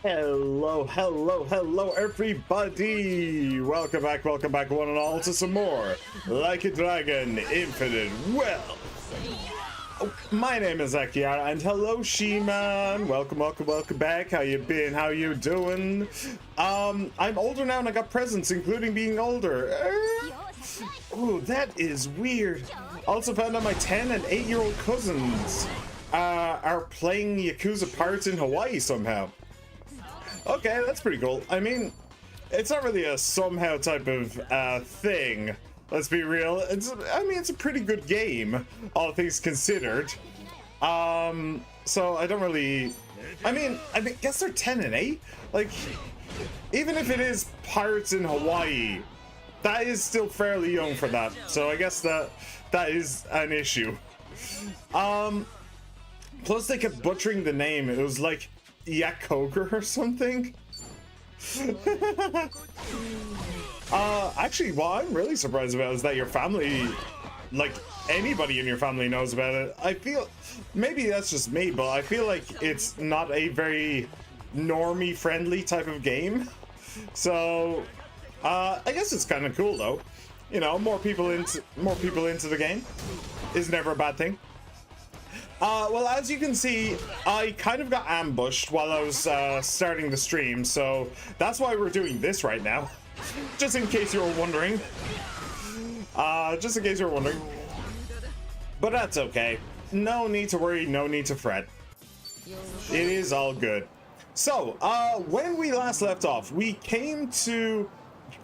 Hello, hello, hello, everybody! Welcome back, one and all, to some more Like a Dragon Infinite Wealth. My name is Akiara, and hello, She-Man. Welcome back. How you been? How you doing? I'm older now, and I got presents, including being older. Oh, that is weird. Also found out my 10 and 8-year-old cousins are playing Yakuza Pirates in Hawaii somehow. Okay, that's pretty cool. I mean, it's not really a somehow type of thing. Let's be real. It's a pretty good game, all things considered. So I don't really. I guess they're 10 and 8. Like, even if it is Pirates in Hawaii, that is still fairly young for that. So I guess that is an issue. Plus they kept butchering the name. It was like Yakoger or something. Actually, what I'm really surprised about is that your family, like anybody in your family, knows about it. I feel maybe that's just me, but I feel like it's not a very normie friendly type of game. So I guess it's kind of cool though. You know, more people into the game is never a bad thing. Well, as you can see, I kind of got ambushed while I was starting the stream, so that's why we're doing this right now. Just in case you were wondering. But that's okay. No need to worry, no need to fret. It is all good. So, when we last left off, we came to...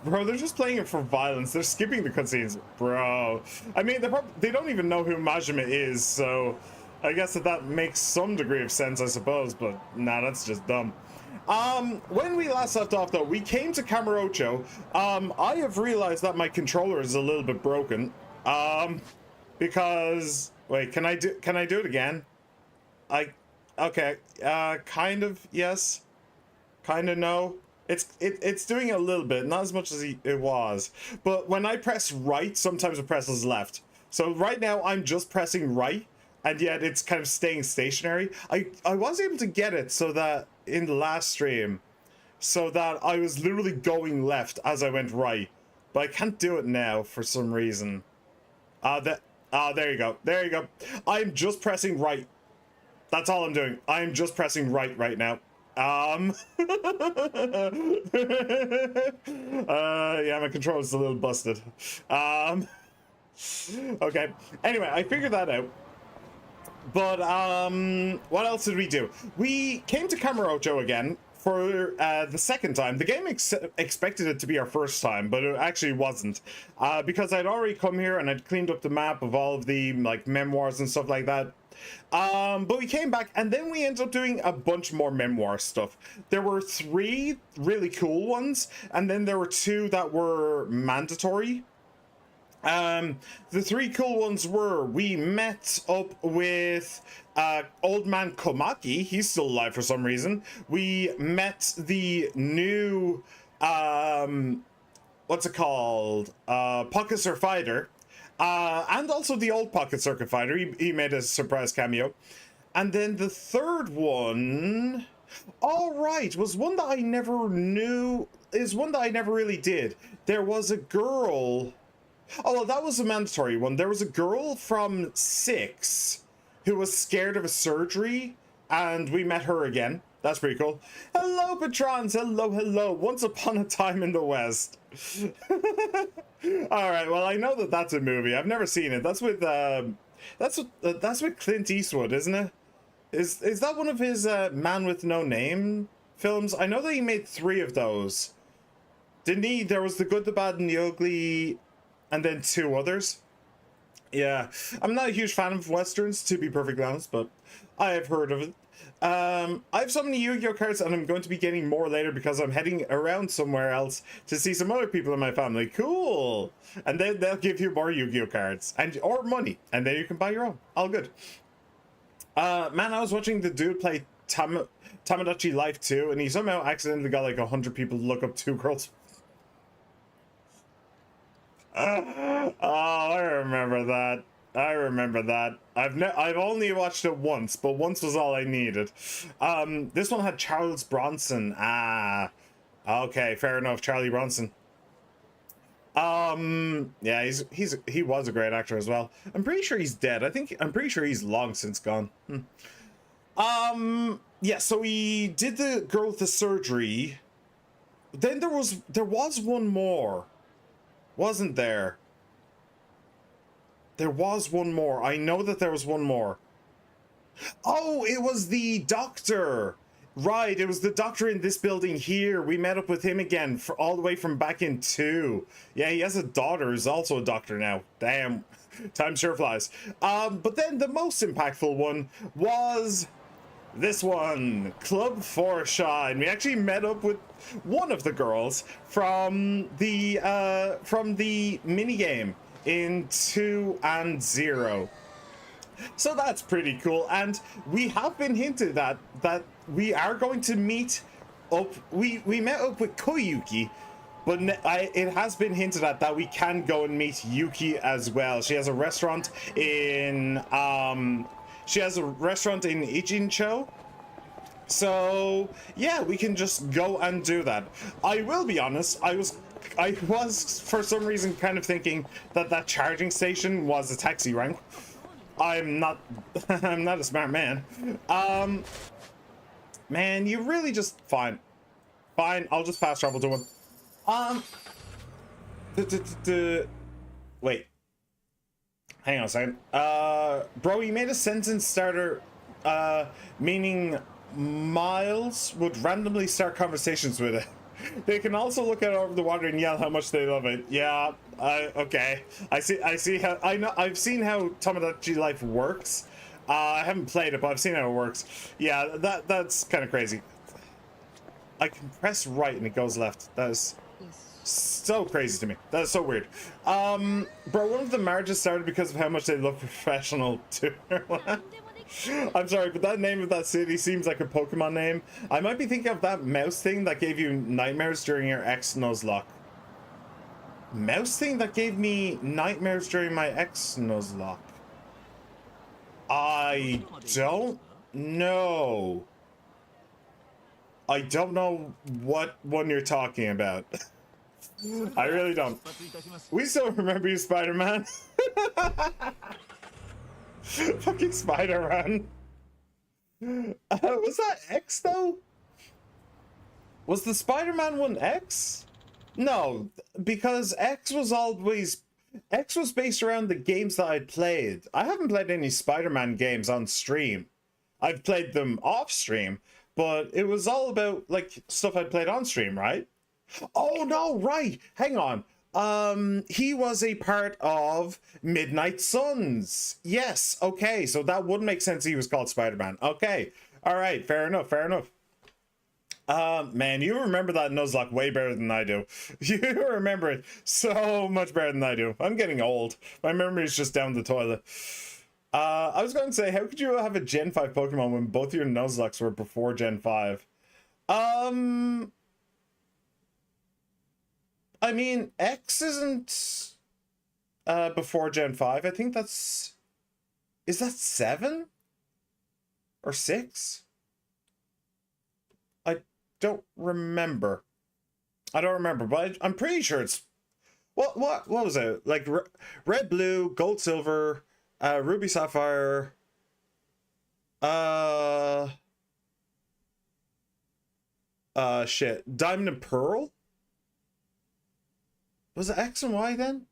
Bro, they're just playing it for violence. They're skipping the cutscenes. Bro. I mean, they don't even know who Majima is, so... I guess that makes some degree of sense, I suppose, but nah, that's just dumb. When we last left off, though, we came to Kamurocho. I have realized that my controller is a little bit broken. Because... Wait, can I do it again? Okay, kind of, yes. Kind of, no. It's doing a little bit, not as much as it was. But when I press right, sometimes it presses left. So right now, I'm just pressing right. And yet it's kind of staying stationary. I was able to get it so that in the last stream, so that I was literally going left as I went right, but I can't do it now for some reason. There you go. There you go. I'm just pressing right. That's all I'm doing. I'm just pressing right now. Yeah, my controller's a little busted. Okay. Anyway, I figured that out. But what else did we do? We came to Kamurocho again for the second time. The game expected it to be our first time, but it actually wasn't, because I'd already come here and I'd cleaned up the map of all of the like memoirs and stuff like that. But we came back and then we ended up doing a bunch more memoir stuff. There were 3 really cool ones, and then there were 2 that were mandatory. The 3 cool ones were, we met up with Old Man Komaki. He's still alive for some reason. We met the new what's it called, Pocket Circuit Fighter, and also the old Pocket Circuit Fighter. He made a surprise cameo. And then the 3rd one, all right, was one that I never knew, is one that I never really did. There was a girl. Oh, well, that was a mandatory one. There was a girl from 6 who was scared of a surgery, and we met her again. That's pretty cool. Hello, patrons. Hello. Once upon a time in the West. All right. Well, I know that that's a movie. I've never seen it. That's with Clint Eastwood, isn't it? Is that one of his Man with No Name films? I know that he made 3 of those. Didn't he? There was The Good, the Bad, and the Ugly. And then 2 others. Yeah, I'm not a huge fan of Westerns, to be perfectly honest, but I have heard of it. I have so many Yu-Gi-Oh cards, and I'm going to be getting more later because I'm heading around somewhere else to see some other people in my family. Cool! And then they'll give you more Yu-Gi-Oh cards, or money, and then you can buy your own. All good. Man, I was watching the dude play Tamagotchi Life 2, and he somehow accidentally got like 100 people to look up 2 girls. Oh, I remember that. I remember that. I've only watched it once, but once was all I needed. This one had Charles Bronson. Ah, okay, fair enough. Charlie Bronson. Yeah, he was a great actor as well. I'm pretty sure he's dead. I'm pretty sure he's long since gone. Yeah, so we did the girl with the surgery. Then there was one more, wasn't there? There was one more. I know that there was one more. Oh, it was the doctor. Right, it was the doctor in this building here. We met up with him again for all the way from back in 2. Yeah, he has a daughter who's also a doctor now. Damn, time sure flies. But then the most impactful one was this one, Club Foreshine. We actually met up with one of the girls from the mini game in 2 and 0. So that's pretty cool, and we have been hinted that we are going to meet up. We met up with Koyuki, but it has been hinted at that we can go and meet Yuki as well. She has a restaurant in Ichincho. So yeah, we can just go and do that. I will be honest, I was for some reason kind of thinking that charging station was a taxi rank. I'm not a smart man. Man, you really just fine. I'll just fast travel to him. Wait. Hang on a second. Bro, you made a sentence starter meaning Miles would randomly start conversations with it. They can also look out over the water and yell how much they love it. Yeah, okay. I see how I've seen how Tomodachi Life works. I haven't played it, but I've seen how it works. Yeah, that's kind of crazy. I can press right and it goes left. That is so crazy to me. That is so weird. Bro, one of the marriages started because of how much they love professional too. I'm sorry, but that name of that city seems like a Pokemon name. I might be thinking of that mouse thing that gave you nightmares during your ex-Nuzlocke. Mouse thing that gave me nightmares during my ex-Nuzlocke? I don't know. I don't know what one you're talking about. I really don't. We still remember you, Spider-Man. Fucking Spider-Man. Was that X though? Was the Spider-Man one X? No, because X was based around the games that I played. I haven't played any Spider-Man games on stream. I've played them off stream, but it was all about like stuff I'd played on stream, right? Oh no, right. Hang on. He was a part of Midnight Suns. Yes, okay, so that would make sense he was called Spider-Man. Okay, all right, fair enough. Man, you remember that Nuzlocke way better than I do. You remember it so much better than I do. I'm getting old. My memory's just down the toilet. I was going to say, how could you have a Gen 5 Pokemon when both your Nuzlockes were before Gen 5? I mean, X isn't before Gen 5. I think that's... Is that 7? Or 6? I don't remember. But I'm pretty sure it's... What was it? Like, Red, Blue, Gold, Silver, Ruby, Sapphire... shit. Diamond and Pearl? Was it X and Y then?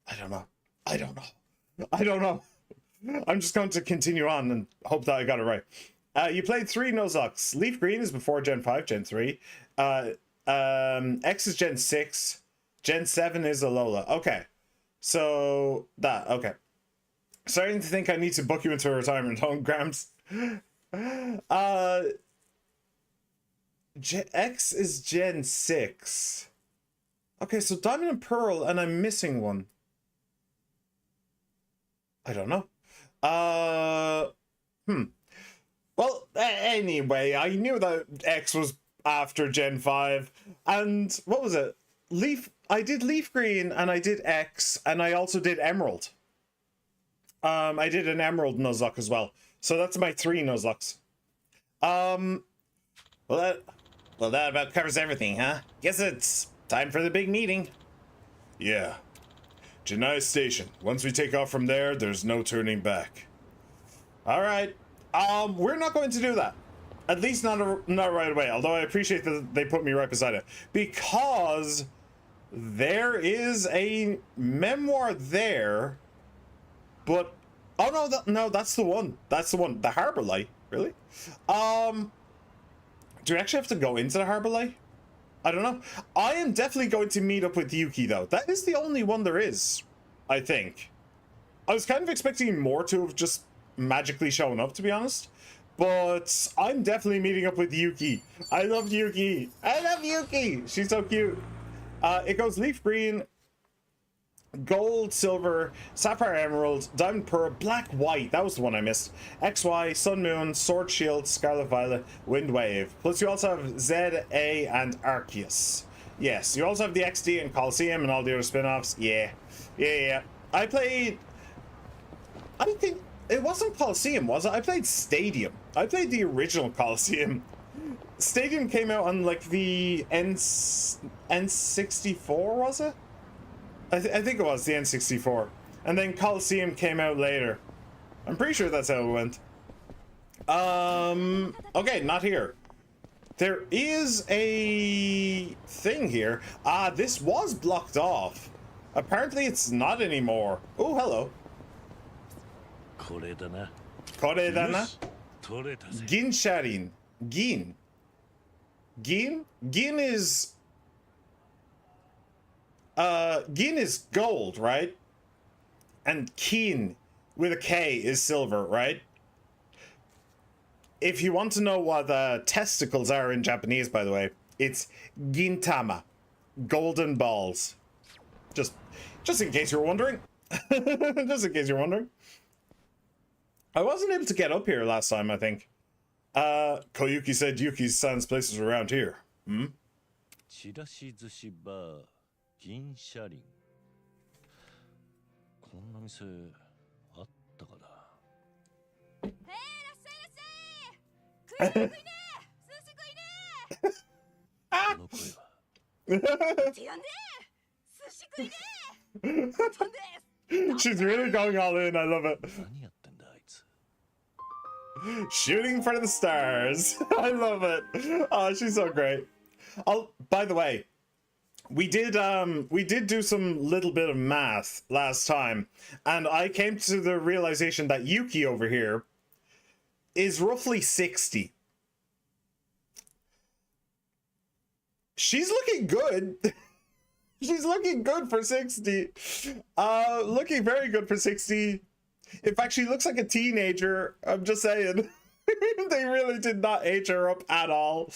I don't know. I'm just going to continue on and hope that I got it right. You played 3 Nuzlocks. Leaf Green is before Gen 5, Gen 3. X is Gen 6. Gen 7 is Alola. Okay. So, okay. Starting to think I need to book you into a retirement home, Gramps. X is Gen 6. Okay, so Diamond and Pearl, and I'm missing one. I don't know. Well, anyway, I knew that X was after Gen 5. And what was it? I did leaf green and I did X and I also did emerald. I did an emerald Nuzlocke as well. So that's my 3 Nuzlockes. Well that about covers everything, huh? Guess it's time for the big meeting. Yeah. Janai Station. Once we take off from there, there's no turning back. All right. We're not going to do that. At least not right away. Although I appreciate that they put me right beside it, because there is a memoir there. But oh no, no, that's the one. That's the one. The Harbor Light. Really? Do we actually have to go into the Harbor Light? I don't know. I am definitely going to meet up with Yuki though. That is the only one there is, I think. I was kind of expecting more to have just magically shown up, to be honest. But I'm definitely meeting up with Yuki. I love Yuki. I love Yuki. She's so cute. It goes leaf green, gold, silver, sapphire emerald, diamond pearl, black white. That was the one I missed. XY, sun moon, sword shield, scarlet violet, wind wave. Plus you also have Z, A, and Arceus. Yes, you also have the XD and Coliseum and all the other spin-offs. Yeah. I think it wasn't Coliseum, was it? I played Stadium. I played the original Coliseum. Stadium came out on like the N64, was it? I think it was the N64. And then Coliseum came out later. I'm pretty sure that's how it went. Okay, not here. There is a thing here. This was blocked off. Apparently it's not anymore. Oh, hello. Koredana. Ginsharin. Gin. Gin is gold, right? And kin with a K is silver, right? If you want to know what testicles are in Japanese, by the way, it's gintama, golden balls. Just in case you're wondering. Just in case you're wondering. I wasn't able to get up here last time, I think. Koyuki said Yuki-san's place is around here. Hmm? ちらし寿司バー銀シャリンこんな店あったかならっしゃいらっしゃい食いね寿司食いねこの声は違うんで寿司食いね She's really going all in. I love it. 何やってんだあいつ Shooting for the stars. I love it. Oh, she's so great. Oh, by the way, we did do some little bit of math last time, and I came to the realization that Yuki over here is roughly 60. She's looking good. She's looking good for 60. Looking very good for 60. In fact, she looks like a teenager. I'm just saying. They really did not age her up at all.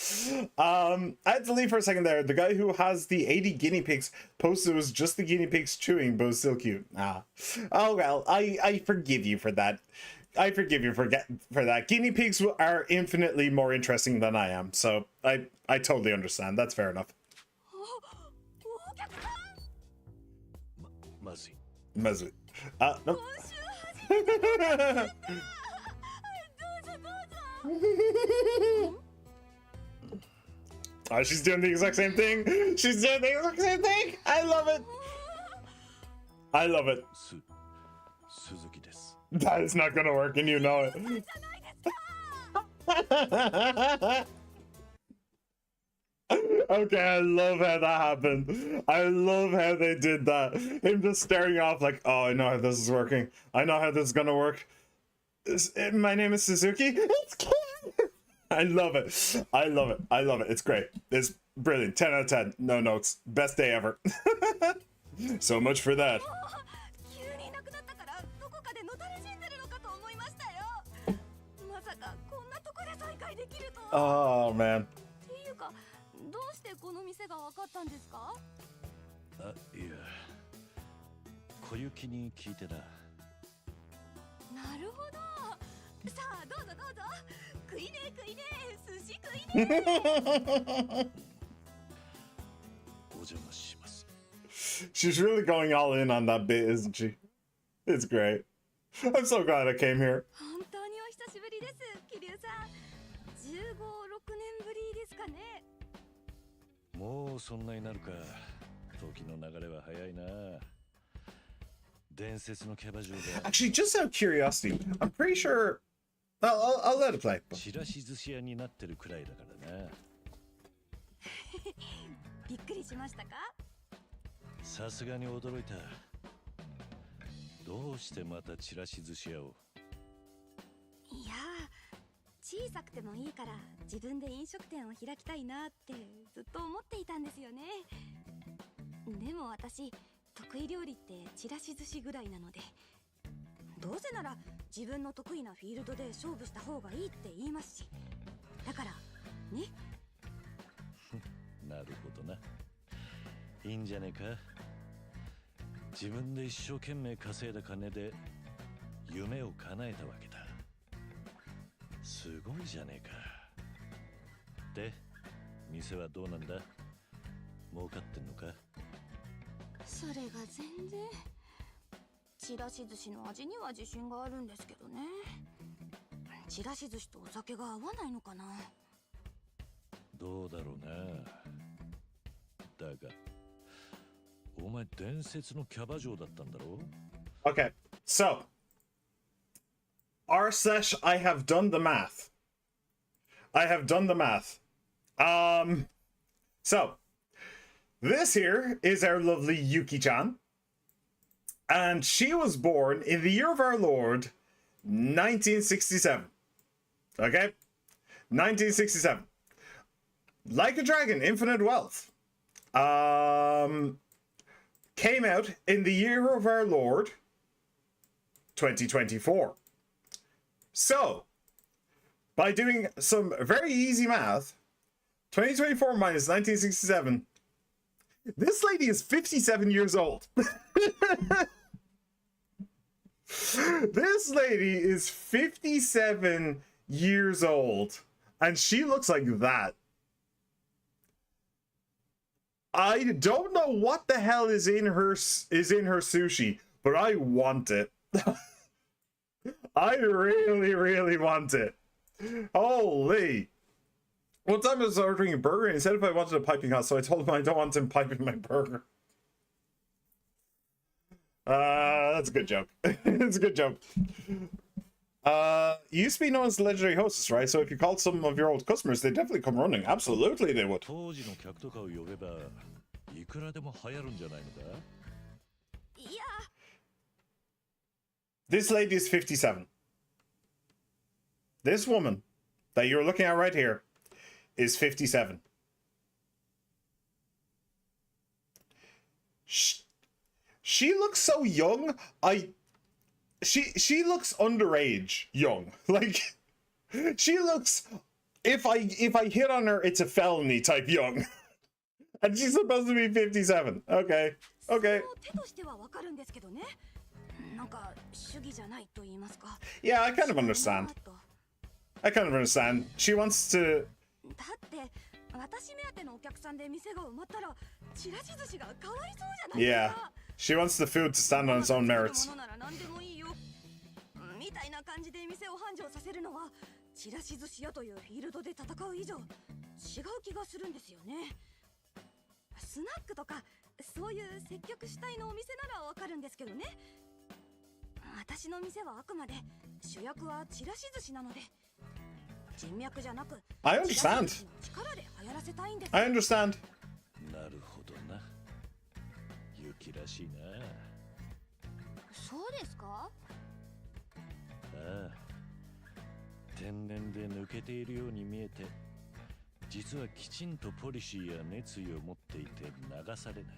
I had to leave for a second there. The guy who has the 80 guinea pigs posted was just the guinea pigs chewing, but it was still cute. Oh well, I forgive you for that. I forgive you for that. Guinea pigs are infinitely more interesting than I am, so I totally understand. That's fair enough. Mazu. Nope. Oh, she's doing the exact same thing. She's doing the exact same thing. I love it. I love it. That is not gonna work, and you know it. Okay, I love how that happened. I love how they did that. Him just staring off like, oh, I know how this is working. I know how this is gonna work. My name is Suzuki. It's cute. I love it. I love it. I love it. It's great. It's brilliant. 10 out of 10. No notes. Best day ever. So much for that. Oh, man. どうしてこの店が分かったんですか？あ、いや、小雪に聞いてな。なるほど。さあどうぞどうぞ。食いねえ食いねえ寿司食いねえ。お邪魔します。She's really going all in on that bit, isn't she? It's great. I'm so glad I came here. 本当にお久しぶりです桐生さん。15、6年ぶりですかね。もうそんなになるか。時の流れは早いな。伝説のキャバ嬢が Actually, just out of curiosity, I'm pretty sure. I'll let it play. ちらし寿司屋になってるくらいだからな。びっくりしましたか？さすがに驚いた。どうしてまたちらし寿司屋を？いや小さくてもいいから自分で飲食店を開きたいなってずっと思っていたんですよね。でも私得意料理ってちらし寿司ぐらいなので、どうせなら自分の得意なフィールドで勝負した方がいいって言いますし、だからね。なるほどな。いいんじゃねえか。自分で一生懸命稼いだ金で夢を叶えたわけだ。すごいじゃねえか。で、店はどうなんだ？儲かってんのか？それが全然。ちらし寿司の味には自信があるんですけどね。ちらし寿司とお酒が合わないのかな。どうだろうな。だが、お前伝説のキャバ嬢だったんだろう？ Okay, so r/, I have done the math. So this here is our lovely Yuki-chan, and she was born in the year of our Lord 1967. Okay, 1967. Like a Dragon, Infinite Wealth. Came out in the year of our Lord 2024. So, by doing some very easy math, 2024 minus 1967, this lady is 57 years old. This lady is 57 years old, and she looks like that. I don't know what the hell is in her sushi, but I want it. I really, really want it. Holy. One time I was ordering a burger and he said if I wanted a piping hot, so I told him I don't want him piping my burger. That's a good joke. It's a good joke. You used to be known as the legendary hostess, right? So if you called some of your old customers, they'd definitely come running. Absolutely they would. 当時の客とかを呼べばいくらでも流行るんじゃないのか？いや This lady is 57. This woman that you're looking at right here is 57. She looks so young. She looks underage young. Like she looks, if I hit on her, it's a felony type young. And she's supposed to be 57. Okay. Okay. 手としてはわかるんですけどね。なんか主義じゃないと言いますか。 Yeah, I kind of understand. I kind of understand. She wants to. だって私目当てのお客さんで店が埋まったらちらし寿司がかわいそうじゃないですか。 Yeah. She wants the food to stand on its own merits. ものなら何でもいいよ。みたいな感じで店を繁盛させるのはちらし寿司屋というフィールドで戦う以上違う気がするんですよね。スナックとかそういう積極主体のお店ならわかるんですけどね。私の店はあくまで主役はちらし寿司なので人脈じゃなく I understand. 力で流行らせたいんです。 I understand. なるほどな。ユキらしいな。そうですか？ああ。天然で抜けているように見えて、実はきちんとポリシーや熱意を持っていて流されない。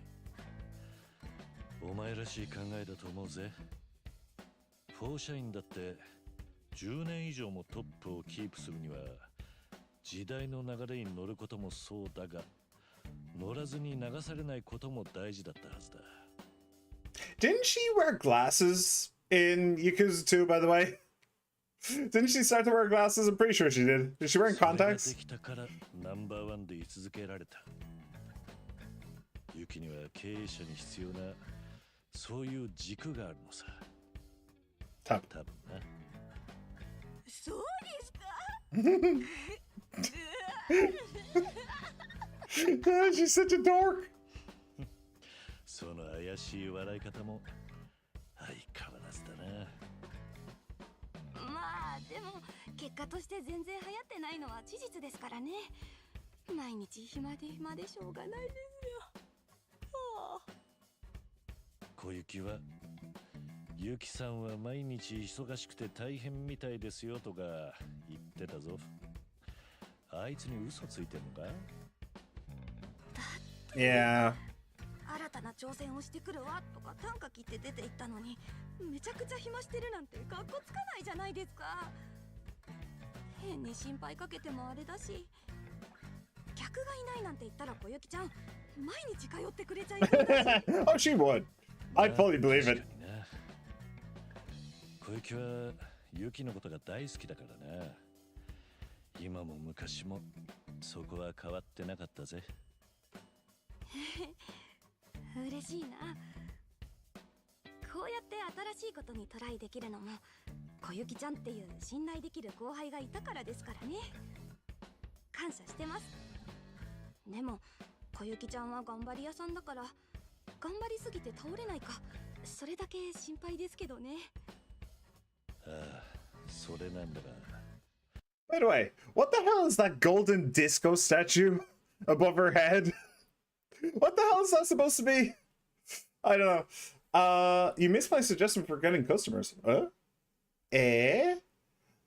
お前らしい考えだと思うぜ。フォーシャインだって10年以上もトップをキープするには時代の流れに乗ることもそうだが、乗らずに流されないことも大事だったはずだ。Didn't she wear glasses in Yakuza 2, by the way? Didn't she start to wear glasses? I'm pretty sure she did. Is she wearing それが contacts? できたからナンバーワンで居続けられた。ユキには経営者に必要なそういう軸があるのさ。多分。多分な。そうですか？ She's such a dork. その怪しい笑い方も相変わらずだな。まあでも結果として全然流行ってないのは事実ですからね。毎日暇で暇でしょうがないですよ。はあ、小雪はユキさんは毎日忙しくて大変みたいですよとか言ってたぞ。あいつに嘘ついてんのか？ Yeah. 新たな挑戦をしてくるわとか短歌切って出て行ったのにめちゃくちゃ暇してるなんてカッコつかないじゃないですか。変に心配かけてもあれだし、客がいないなんて言ったら小雪ちゃん毎日通ってくれちゃいそうだし。Oh, she would. I'd fully believe it. 確かにな。小雪はユキのことが大好きだからな。今も昔もそこは変わってなかったぜ。嬉しいな。こうやって新しいことにトライできるのも小雪ちゃんっていう信頼できる後輩がいたからですからね。感謝してます。でも小雪ちゃんは頑張り屋さんだから頑張りすぎて倒れないかそれだけ心配ですけどね。ああ、それなんだが。By the way, what the hell is that golden disco statue above her head? What the hell is that supposed to be? I don't know. You missed my suggestion for getting customers. Eh?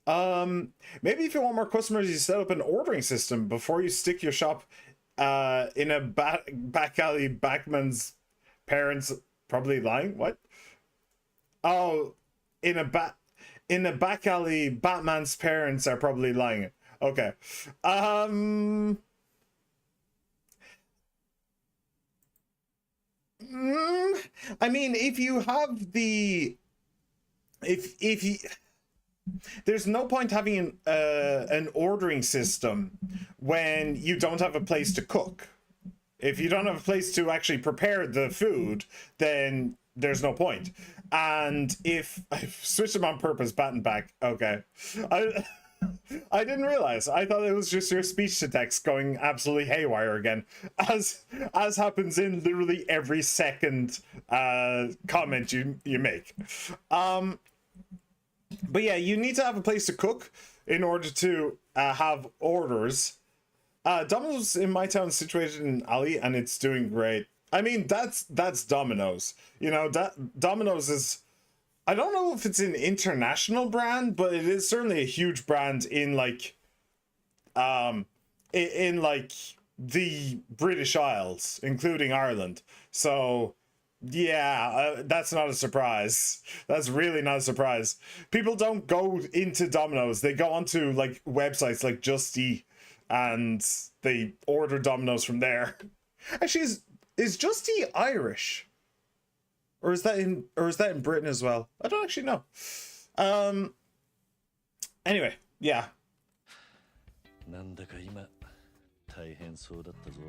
Maybe if you want more customers, you set up an ordering system before you stick your shop in a back alley. Backman's parents probably lying. What? Oh, in a back alley, Batman's parents are probably lying. Okay. I mean, if you have the, if you, there's no point having an ordering system when you don't have a place to cook. If you don't have a place to actually prepare the food, then there's no point. And if I switched them on purpose, bat and back. Okay, I didn't realize. I thought it was just your speech to text going absolutely haywire again, as happens in literally every second comment you make. But yeah, you need to have a place to cook in order to have orders. Domino's in my town is situated in Ali, and it's doing great. I mean, that's Domino's. You know, Domino's is, I don't know if it's an international brand, but it is certainly a huge brand in like in like the British Isles, including Ireland. So yeah, that's not a surprise. That's really not a surprise. People don't go into Domino's. They go onto like websites like Just Eat and they order Domino's from there. Actually, is Just Eat Irish? Or is that in Britain as well? I don't actually know. Anyway, yeah. なんだか今大変そうだったぞ。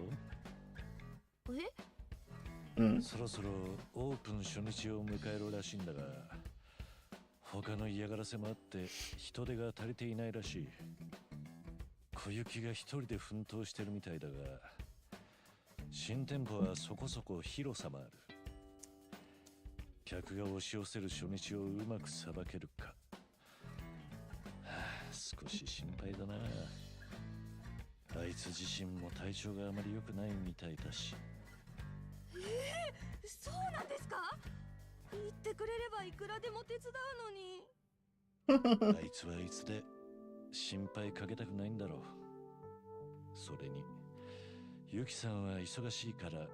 え？そろそろオープン初日を迎えるらしいんだが、他の嫌がらせもあって人手が足りていないらしい。小雪が一人で奮闘してるみたいだが、新店舗はそこそこ広さもある。客が押し寄せる初日をうまくさばけるか、少し心配だな。あいつ自身も体調があまり良くないみたいだし。そうなんですか？言ってくれればいくらでも手伝うのに。あいつはいつで心配かけたくないんだろう。それにユキさんは忙しいから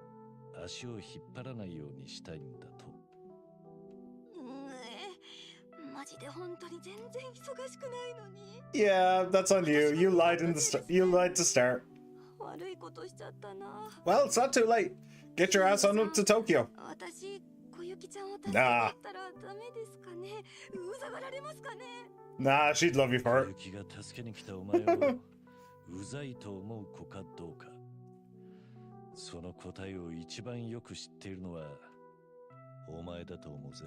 足を引っ張らないようにしたいんだと。マジで本当に全然忙しくないのに。Yeah, that's on you. You lied in the you lied to start. 悪いことしちゃったな。Well, it's not too late. Get your ass on up to Tokyo. 私、小雪ちゃんを助けたったらダメですかね。うざがられますかね。Nah, she'd love you for 小 it. 雪が助けに来たお前をうざいと思う子かどうか。その答えを一番よく知っているのはお前だと思うぜ。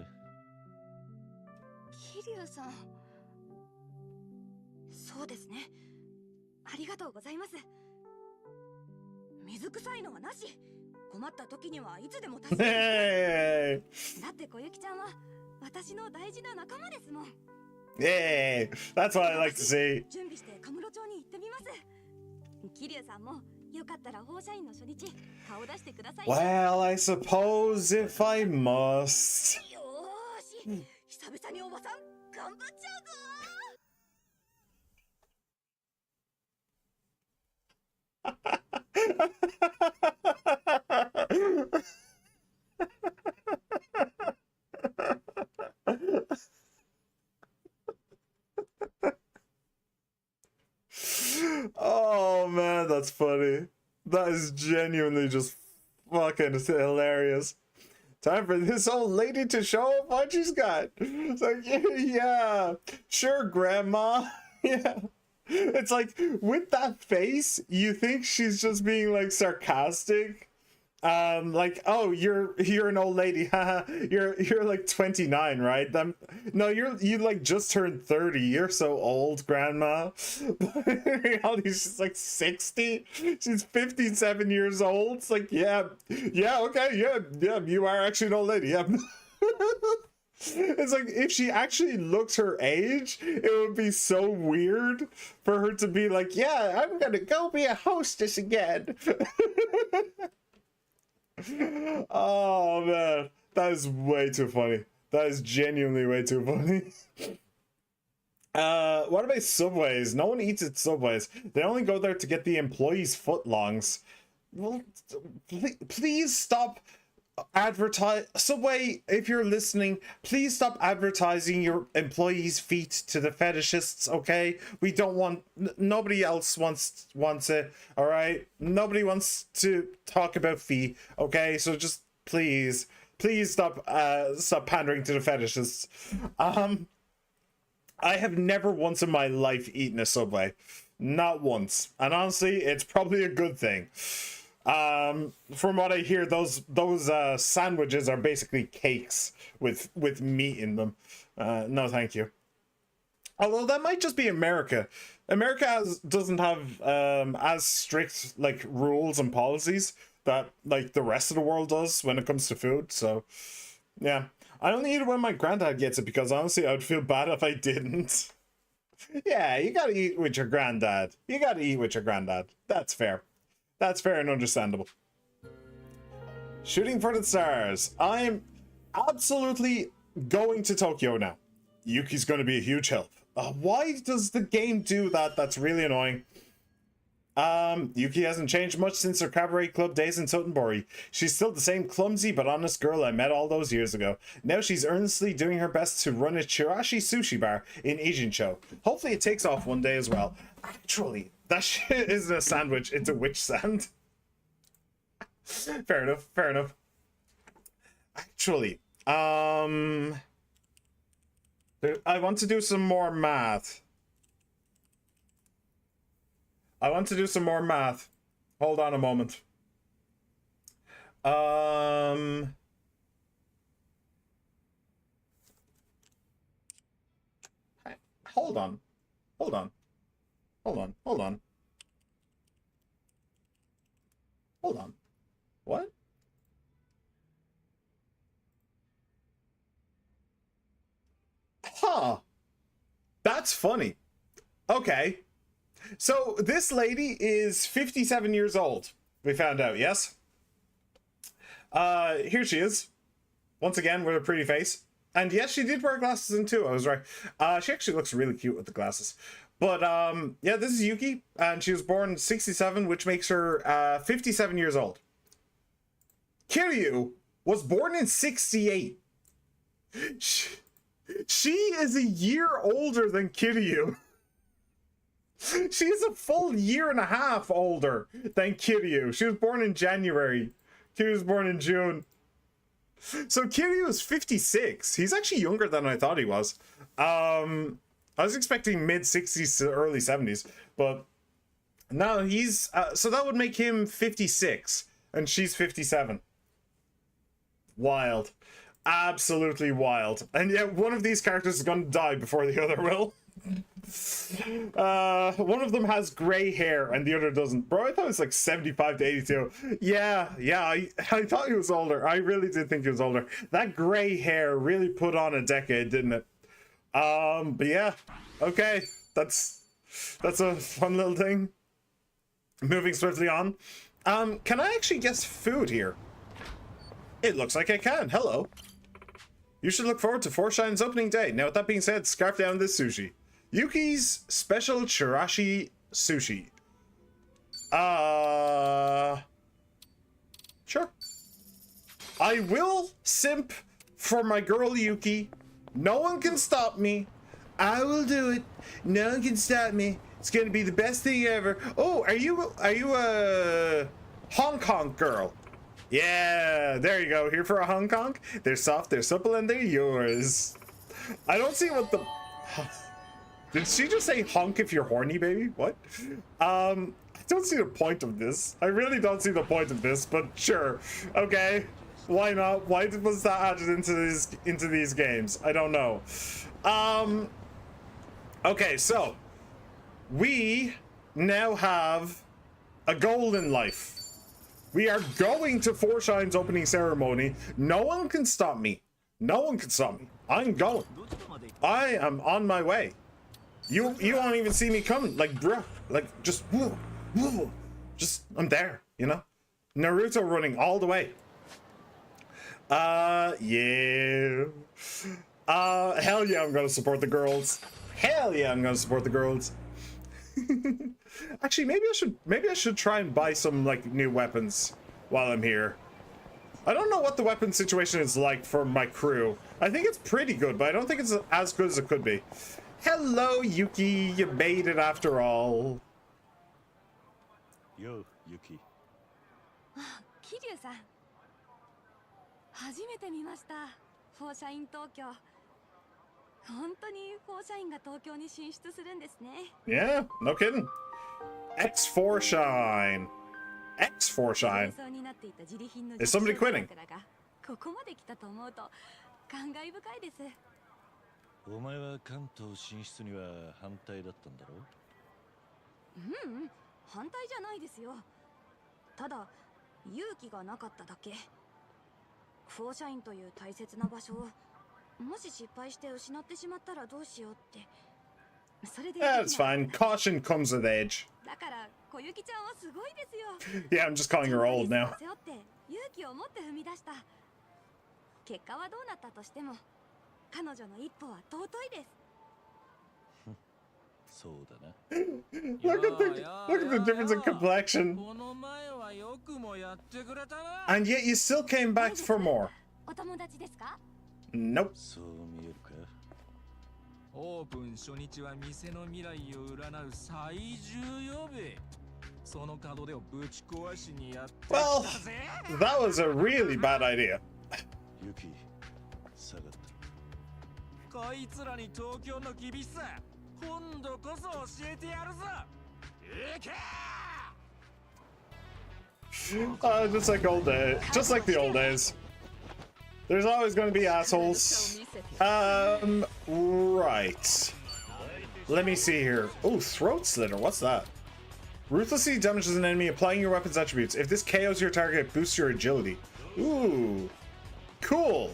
桐生さん、そうですね。ありがとうございます。水臭いのはなし。困った時にはいつでも助けて。 Hey! だって小雪ちゃんは私の大事な仲間ですもん。 Yay! That's what I like to see. 準備してカムロ町に行ってみます。桐生さんもよかったら放射員の初日顔出してください。Well, I suppose if I must. よーし、久々におばさん頑張っちゃうぞ。Oh man, that's funny. That is genuinely just fucking hilarious. Time for this old lady to show off what she's got. It's like, yeah, sure, grandma. Yeah. It's like, with that face, you think she's just being like sarcastic. Like, oh, you're an old lady. Haha. you're like 29, right? No, you like just turned 30. You're so old, grandma. But in reality, she's like 60. She's 57 years old. It's like, yeah, okay, yeah, you are actually an old lady. Yeah. It's like, if she actually looked her age, it would be so weird for her to be like, yeah, I'm gonna go be a hostess again. Oh man, that is way too funny. That is genuinely way too funny. What about Subways? No one eats at Subways. They only go there to get the employees' footlongs. Well, please stop advertise. Subway, if you're listening, please stop advertising your employees' feet to the fetishists, okay? We don't want, nobody else wants it, all right? Nobody wants to talk about feet, okay? So just please stop pandering to the fetishists. I have never once in my life eaten a Subway, not once, and honestly, it's probably a good thing. From what I hear, those sandwiches are basically cakes with meat in them. No, thank you. Although that might just be America. America doesn't have as strict like rules and policies that like the rest of the world does when it comes to food. So, yeah, I only eat it when my granddad gets it because honestly, I would feel bad if I didn't. Yeah, you gotta eat with your granddad. You gotta eat with your granddad. That's fair. That's fair and understandable. Shooting for the stars. I'm absolutely going to Tokyo now. Yuki's going to be a huge help. Why does the game do that? That's really annoying. Yuki hasn't changed much since her cabaret club days in Sotenbori. She's still the same clumsy but honest girl I met all those years ago. Now she's earnestly doing her best to run a Chirashi sushi bar in Ijincho. Hopefully it takes off one day as well. Actually, that shit isn't a sandwich, it's a witch sand. Fair enough, fair enough. Actually, I want to do some more math. Hold on a moment. Hold on. What? Huh. That's funny. Okay. So this lady is 57 years old. We found out, yes? Here she is. Once again, with a pretty face. And yes, she did wear glasses in too. I was right. She actually looks really cute with the glasses. But yeah, this is Yuki, and she was born in 67, which makes her 57 years old. Kiryu was born in 68. She is a year older than Kiryu. She's a full year and a half older than Kiryu. She was born in January. Kiryu was born in June. So Kiryu is 56. He's actually younger than I thought he was. I was expecting mid-60s to early 70s, but no, he's... so that would make him 56. and she's 57. Wild. Absolutely wild. And yet one of these characters is going to die before the other will. One of them has gray hair and the other doesn't. Bro, I thought it was like 75 to 82. Yeah, I thought he was older. I really did think he was older. That gray hair really put on a decade, didn't it? But yeah, okay. That's a fun little thing. Moving swiftly on. Can I actually guess food here? It looks like I can. Hello. You should look forward to Forshine's opening day. Now, with that being said, scarf down this sushi. Yuki's special chirashi sushi. Sure. I will simp for my girl Yuki. No one can stop me. I will do it. No one can stop me. It's gonna be the best thing ever. Oh, are you a Hong Kong girl? Yeah, there you go. Here for a Hong Kong. They're soft, they're supple, and they're yours. I don't see what the... Did she just say honk if you're horny, baby? What? I don't see the point of this. I really don't see the point of this, but sure. Okay. Why not? Why was that added into these games? I don't know. Okay, so we now have a goal in life. We are going to Forshine's opening ceremony. No one can stop me. No one can stop me. I'm going. I am on my way. You won't even see me coming. Like, bruh. Like, just woo, woo. Just, I'm there, you know? Naruto running all the way. Yeah. Hell yeah, I'm gonna support the girls. Hell yeah, I'm gonna support the girls. Actually, maybe I should try and buy some like new weapons while I'm here. I don't know what the weapon situation is like for my crew. I think it's pretty good, but I don't think it's as good as it could be. Hello, Yuki. You made it after all. Yo, Yuki. 桐生さん、初めて見ました。フォーシャイン東京。本当にフォーシャインが東京に進出するんですね。Yeah, no kidding. X4Shine. X4Shine. Is somebody quitting? ここまで来たと思うと感慨深いです。お前は関東進出には反対だったんだろう？うん、反対じゃないですよ。ただ勇気がなかっただけ。フォーシャインという大切な場所をもし失敗して失ってしまったらどうしようって。それで That's fine. Caution comes with age. だから小雪ちゃんはすごいですよ。Yeah, I'm just calling her old now. 背負って勇気を持って踏み出した。結果はどうなったとしても彼女の一歩は尊いです。そうだな。Look at the difference in complexion. And yet you still came back for more. お友達ですか？ Nope. そう見えるか。オープン初日は店の未来を占う最重要日。その門出をぶち壊しにやってきたぜ。 Well, that was a really bad idea. ユキ、下がった。こいつらに東京の厳しさ、今度こそ教えてやるぞ。行けJust like old days. Just like the old days. There's always going to be assholes. Right. Let me see here. Oh, throat slitter. What's that? Ruthlessly damages an enemy, applying your weapon's attributes. If this KOs your target, it boosts your agility. Ooh. Cool.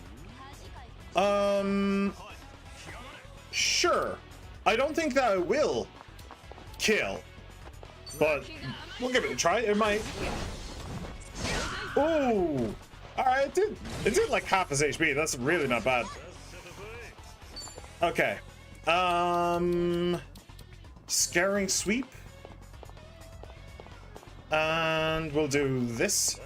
Sure. I don't think that it will kill. But we'll give it a try. It might. Ooh. Alright, it did like half his HP. That's really not bad. Okay. Scaring sweep. And we'll do this.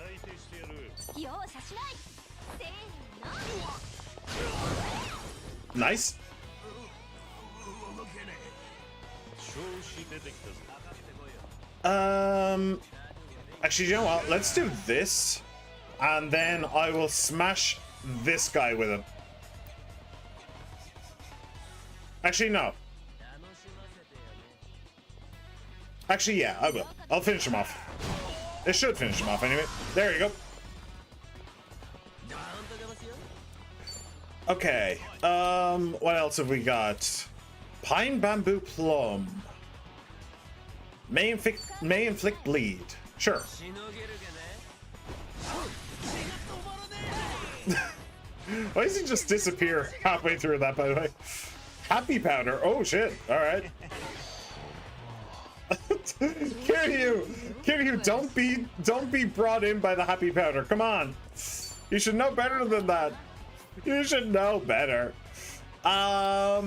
Nice. Actually, you know what? Let's do this. And then I will smash this guy with him. Actually, no. Actually, yeah, I will. I'll finish him off. It should finish him off anyway. There you go. Okay. What else have we got? Pine Bamboo Plum. May inflict bleed. Sure. Why does he just disappear halfway through that, by the way? Happy powder. Oh shit. Alright. Kiryu, don't be brought in by the happy powder. Come on. You should know better than that. You should know better. What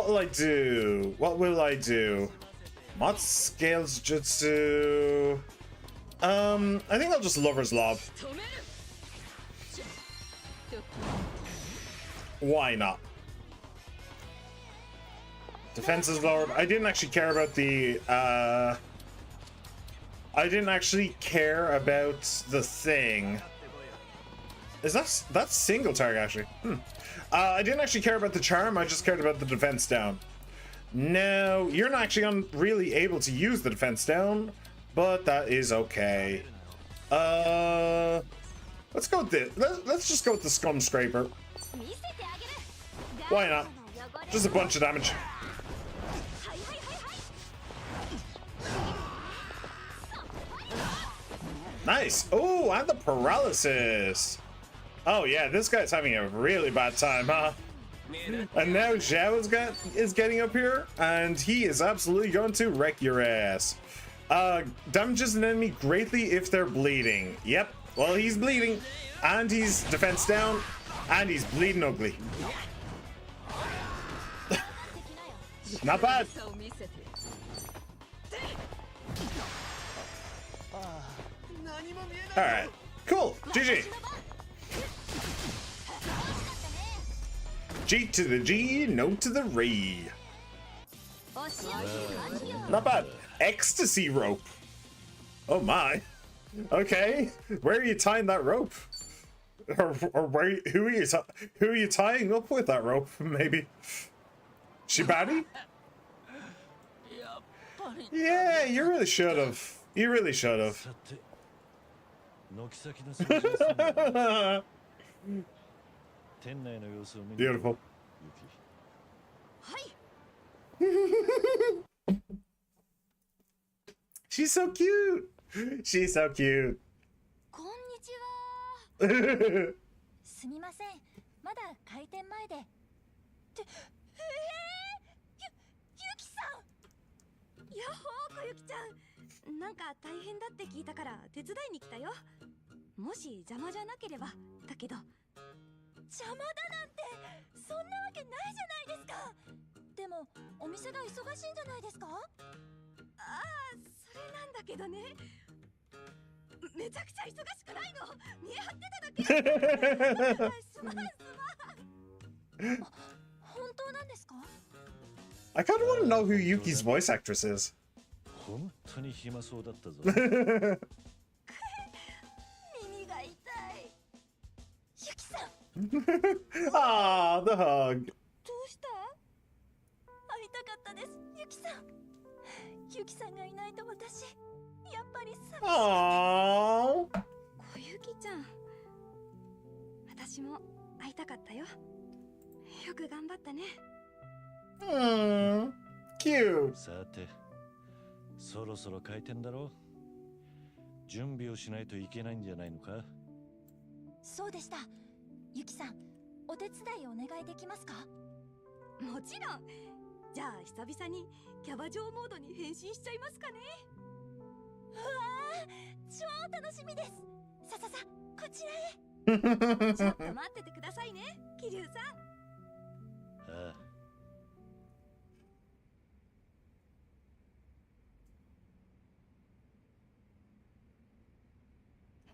will I do? What will I do? What scales jutsu? I think I'll just Lover's Love. Why not? Defense is lowered. I didn't actually care about the I didn't actually care about the thing. Is that's single target actually? I didn't actually care about the charm. I just cared about the defense down. No, you're not actually really able to use the defense down, but that is okay. Let's go with this. Let's just go with the Scum Scraper. Why not? Just a bunch of damage. Nice. Oh, and the paralysis. Oh yeah, this guy's having a really bad time, huh? And now Zhao is getting up here, and he is absolutely going to wreck your ass. Damages an enemy greatly if they're bleeding. Yep. Well, he's bleeding, and he's defense down, and he's bleeding ugly. Not bad. All right. Cool. GG. G to the G, no to the Ray. Not bad. Ecstasy rope. Oh my. Okay. Where are you tying that rope? Or who are you tying up with that rope? Maybe. Shibari? Yeah, you really should have. You really should have. Beautiful. She's so cute. She's so cute. こんにちは。すみません。まだ開店前で。って、ゆきさん。やっほー、こゆきちゃん。なんか大変だって聞いたから手伝いに来たよ。もし邪魔じゃなければ。だけど。邪魔だなんてそんなわけないじゃないですか。でもお店が忙しいんじゃないですか。ああ、それなんだけどね。めちゃくちゃ忙しくないの。見え張ってただけ。すまんすまん。本当なんですか。I kind of want to know who Yuki's voice actress is. 本当に暇そうだったぞ。耳が痛い。ゆきさん。Ah, the hug. どうした？会いたかったです、ゆきさん。ゆきさんがいないと私、やっぱり寂しい。Aww. 小ゆきちゃん。私も会いたかったよ。よく頑張ったね。Cute. さて、そろそろ開店だろ。準備をしないといけないんじゃないのか。そうでした。ゆきさん、お手伝いお願いできますか。もちろん。じゃあ久々にキャバ嬢モードに変身しちゃいますかね。うわー、超楽しみです。さこちらへ。ちょっと待っててくださいね、桐生さん。ああ。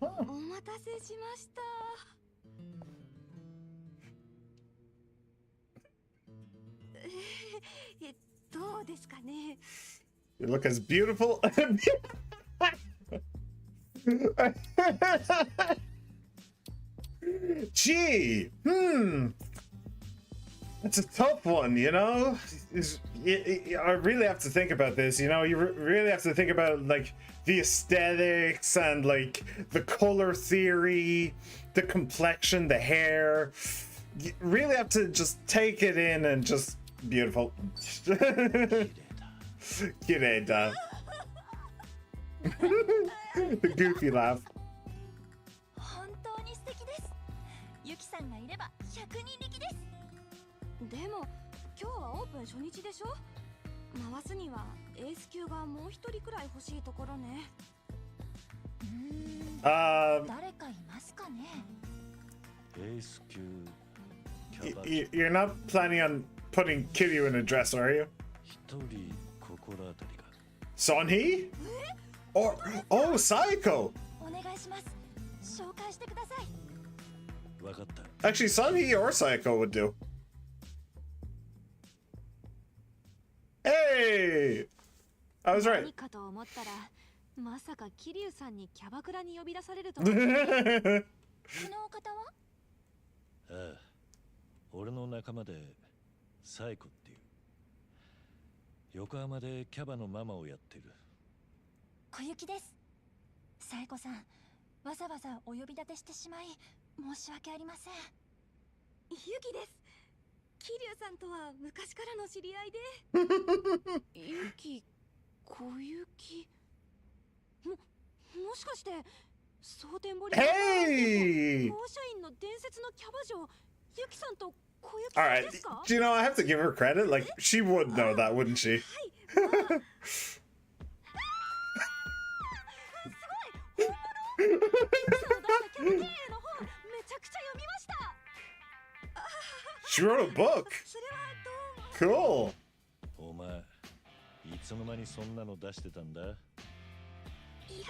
お待たせしました。どうですかね。You look as beautiful. Gee. It's a tough one, you know. I really have to think about this. You know, you really have to think about like the aesthetics and like the color theory, the complexion, the hair. You really have to just take it in and just beautiful. Kireda. The goofy laugh. 本当に素敵です。ユキさんがいれば100人力です。でも今日はオープン初日でしょ。回すにはエース級がもう一人くらい欲しいところね。誰かいますかね。エース級 You're not planning on putting Kiryu in a dress, are you? 一人心当たりが Sonhee? Or oh, Saiko. お願いします。紹介してください。わかった Actually, Sonhee or Saiko would do. Hey! I was right. 何かと思ったらまさか桐生さんにキャバクラに呼び出されるとは。このお方は？ああ俺の仲間でサイコっていう横浜でキャバのママをやってる小雪です。サイコさん、わざわざお呼び立てしてしまい申し訳ありません。ゆきです。桐生さんとは昔からの知り合いで。ゆき、小雪。もしかして蒼天堀 Hey! 放射員の伝説のキャバ嬢ゆきさんと小雪 All さん right. ですか？ Do you know, I have to give her credit. Like, she would know that, wouldn't she? キャバ経営の本めちゃくちゃ読みました。 She wrote a book. それはどうも。 Cool. お前いつの間にそんなの出してたんだいや、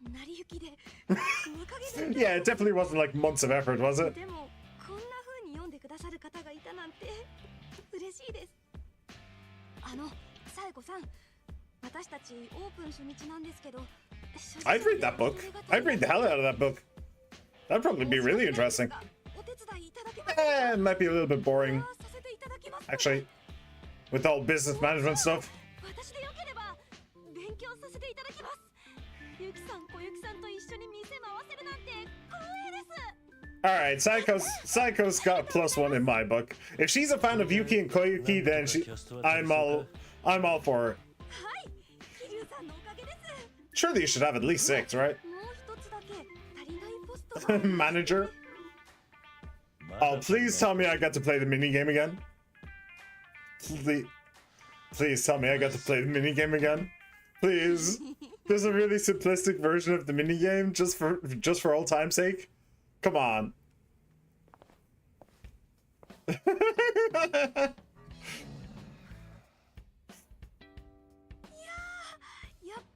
成り行きで2ヶ月 Yeah, it definitely wasn't like months of effort, was it? でもこんな風に読んでくださる方がいたなんて嬉しいです。サイコさん、私たちオープン初日なんですけど、 I'd read that book. I'd read the hell out of that book. That'd probably be really interesting. お手伝いいただけます It might be a little bit boring, か？させていただきます。 actually, with all business management stuff. 私でよければ勉強させていただきます。ゆきさん、小雪さんと一緒に店回せるなんて光栄です。 All right, Psycho's got +1 in my book. If she's a fan of Yuki and Koyuki, then I'm all for her. はい、桐生さんのおかげです。 Surely you should have at least 6, right? もう一つだけ足りないポストが。 Manager? Oh, please tell me I got to play the minigame again. Please tell me I got to play the minigame again. Please. There's a really simplistic version of the minigame just for old time's sake. Come on. やっ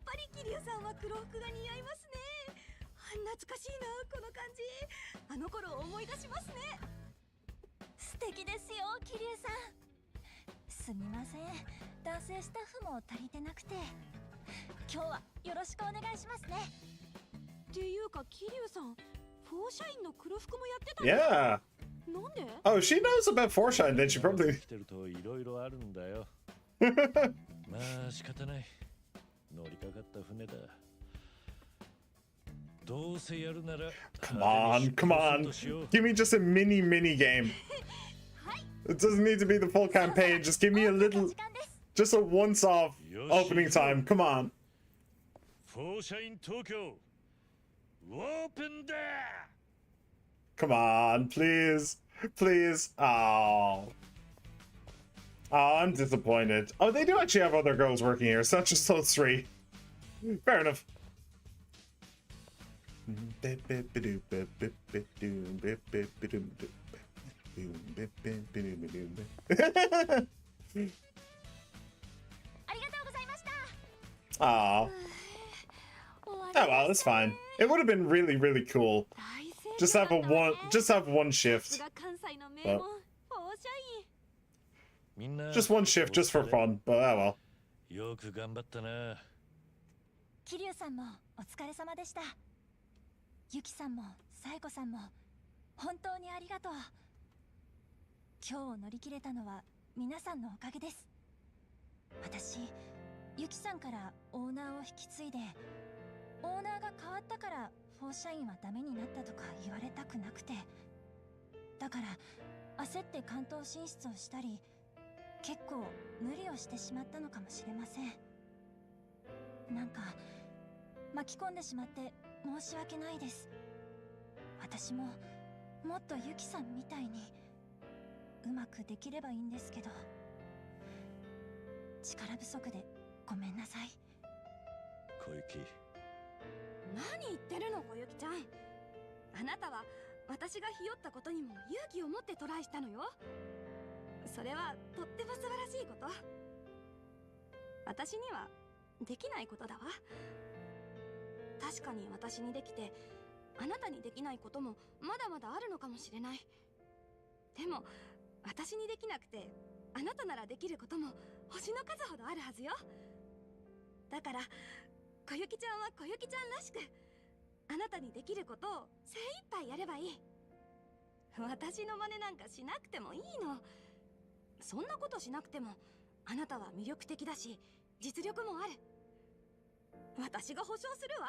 ぱり桐生さんは黒服が似合いますね。懐かしいな、この感じ。あの頃を思い出しますね。素敵ですよ、桐生さん。すみません、男性スタッフも足りてなくて。今日はよろしくお願いしますね。っていうか、桐生さん、フォーシャインの黒服もやってたんですか？ Yeah. なんで？ Oh, she knows about Foreshine, then she probably. 来てるといろいろあるんだよまあ仕方ない乗りかかった船だどうせやるなら Come on, come on. Give me just a mini game. It doesn't need to be the full campaign. Just give me a little, just a once-off opening time. Come on. フォーシャイン東京オープンだ Come on, please. Please. Oh. Oh, I'm disappointed. Oh, they do actually have other girls working here. It's not just those three. Fair enough. Aw. Oh well, that's fine. It would have been really, really cool. Just have one shift. But just one shift just for fun, but oh well. よく頑張ったな桐生さんもお疲れ様でした。ゆきさんもサイコさんも本当にありがとう。今日を乗り切れたのは皆さんのおかげです。私、ユキさんからオーナーを引き継いで、オーナーが変わったからフォーシャインはダメになったとか言われたくなくて、だから焦って関東進出をしたり、結構無理をしてしまったのかもしれません。なんか巻き込んでしまって申し訳ないです。私ももっとユキさんみたいにうまくできればいいんですけど、力不足でごめんなさい。小雪、何言ってるの小雪ちゃん。あなたは私がひよったことにも勇気を持ってトライしたのよ。それはとっても素晴らしいこと。私にはできないことだわ。確かに私にできてあなたにできないこともまだまだあるのかもしれない。でも私にできなくてあなたならできることも星の数ほどあるはずよ。だから小雪ちゃんは小雪ちゃんらしく、あなたにできることを精一杯やればいい。私の真似なんかしなくてもいいの。そんなことしなくてもあなたは魅力的だし実力もある。私が保証するわ。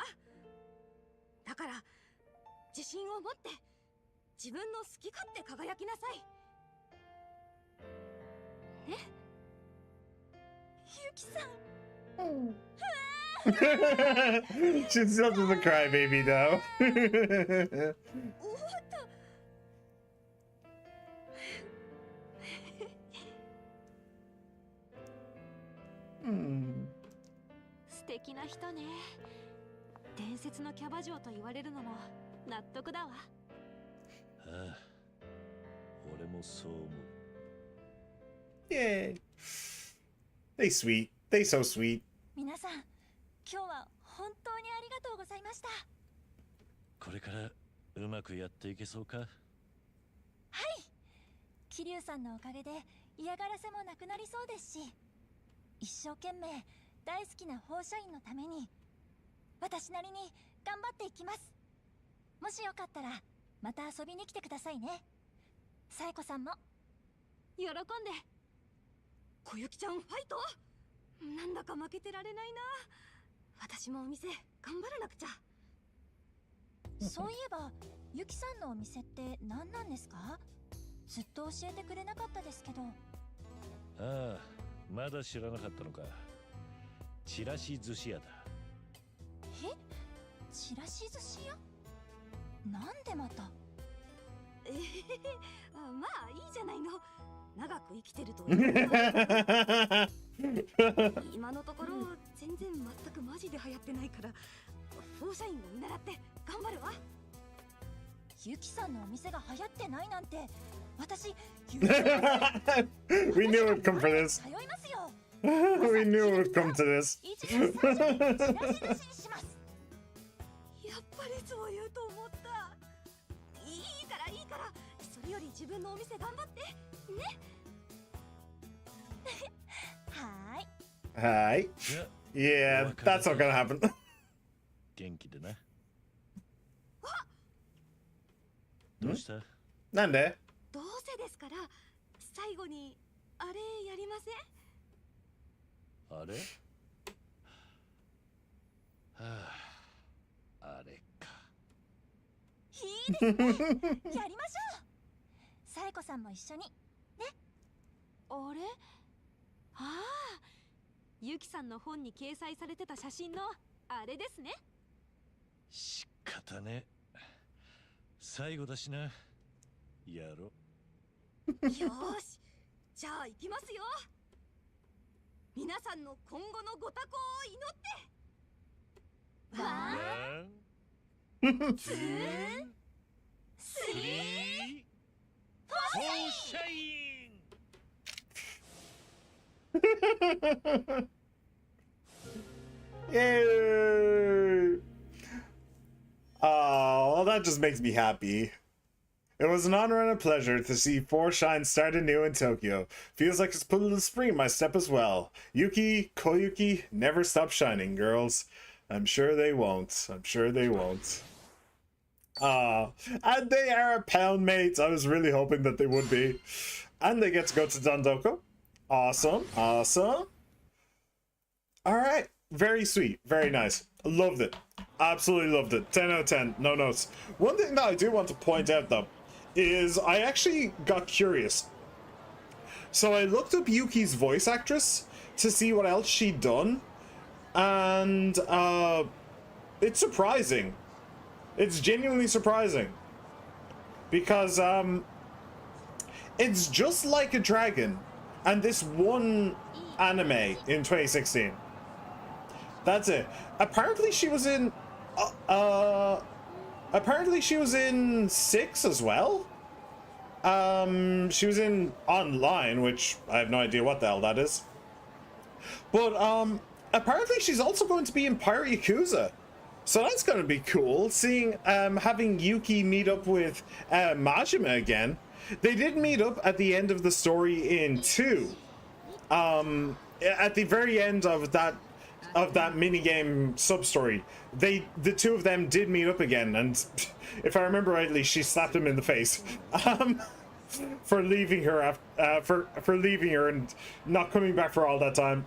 だから自信を持って自分の好き勝手輝きなさいね。ゆきさん。She's such a crybaby, though. おっと。素敵な人ね。伝説のキャバ嬢と言われるのも納得だわ。ああ、俺もそう思う。 Yay. They sweet. They so sweet. 皆さん、今日は本当にありがとうございました。これからうまくやっていけそうか？はい。桐生さんのおかげで嫌がらせもなくなりそうですし、一生懸命大好きな放射員のために私なりに頑張っていきます。もしよかったらまた遊びに来てくださいね。サエコさんも喜んで。小雪ちゃんファイト。なんだか負けてられないな。私もお店頑張らなくちゃ。そういえばユキさんのお店って何なんですか？ずっと教えてくれなかったですけど。ああ、まだ知らなかったのか。ちらし寿司屋だ。え？ちらし寿司屋？なんでまた？まあいいじゃないの。長く生きてると今のところ全然全くマジで流行ってないから、フォーシャインを見習って頑張るわ。ユキさんのお店が流行ってないなんて、私 We knew it would come for this. 通いますよ。We knew it would come to this. 1時3時にチラシ出しにします。やっぱりそう言うと思った。いいからいいから、それより自分のお店頑張ってね。はーい。Hi. じゃあ Yeah, that's not gonna happen. 元気でな。どうした？なんで？どうせですから最後にあれやりません？あれ？はあ、あれか。いいですね。やりましょう。サエコさんも一緒に。あれ？ああ、ユキさんの本に掲載されてた写真のあれですね。仕方ね。最後だしな。やろ。よーし、じゃあ行きますよ。皆さんの今後のご多幸を祈って。ワン、ツー、スリー、フォーシャイン。Yay! Oh, well, that just makes me happy. It was an honor and a pleasure to see Four Shine start anew in Tokyo. Feels like it's put a little spring in my step as well. Yuki, Koyuki, never stop shining, girls. I'm sure they won't. I'm sure they won't. And they are pound mates. I was really hoping that they would be. And they get to go to Dondoko. Awesome, awesome. All right, very sweet, very nice. Loved it, absolutely loved it. 10 out of 10, no notes. One thing that I do want to point out though is I actually got curious. So I looked up Yuki's voice actress to see what else she'd done, and it's surprising. It's genuinely surprising because it's just like a dragon and this one anime in 2016. That's it. Apparently she was in apparently she was in 6 as well. She was in Online, which I have no idea what the hell that is. But apparently she's also going to be in Pirate Yakuza. So that's going to be cool, seeing having Yuki meet up with Majima again. They did meet up at the end of the story in 2. At the very end of that minigame sub-story, the two of them did meet up again, and if I remember rightly, she slapped him in the face for leaving her for leaving her and not coming back for all that time.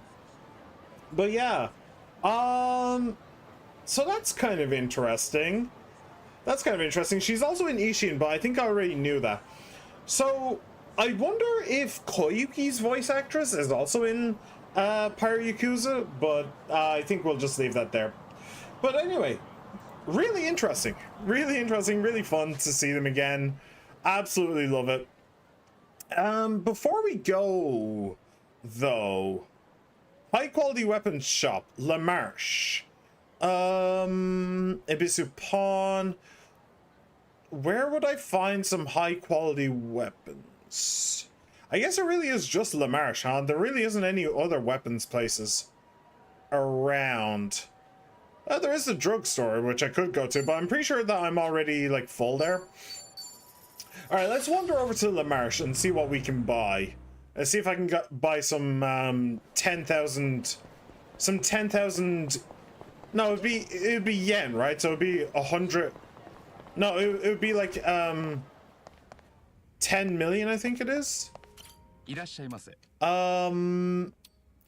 But yeah, so that's kind of interesting. That's kind of interesting. She's also in Ishin, but I think I already knew that. So I wonder if Koyuki's voice actress is also in Pirate Yakuza, but I think we'll just leave that there. But anyway, really interesting, really fun to see them again. Absolutely love it. Before we go, though, high quality weapons shop, La Marche. Ibisu Pawn. Where would I find some high quality weapons? I guess it really is just La Marche, huh? There really isn't any other weapons places around. There is a drugstore, which I could go to, but I'm pretty sure that I'm already, like, full there. Alright, let's wander over to La Marche and see what we can buy. Let's see if I can buy some, 10,000... Some 10,000... No, it'd be yen, right? So it'd be 100... No, it would be like, 10 million, I think it is.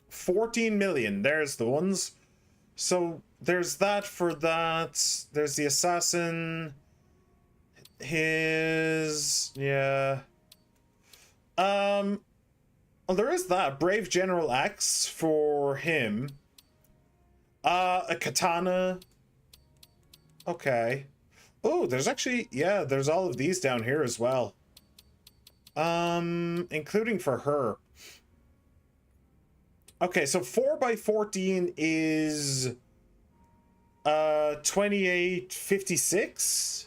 14 million. There's the ones. So there's that for that. There's the assassin. Yeah. Well, there is that. Brave General Axe for him. A katana. Okay. Oh, there's actually, yeah, there's all of these down here as well. Including for her. Okay, so 4x14 is 28.56.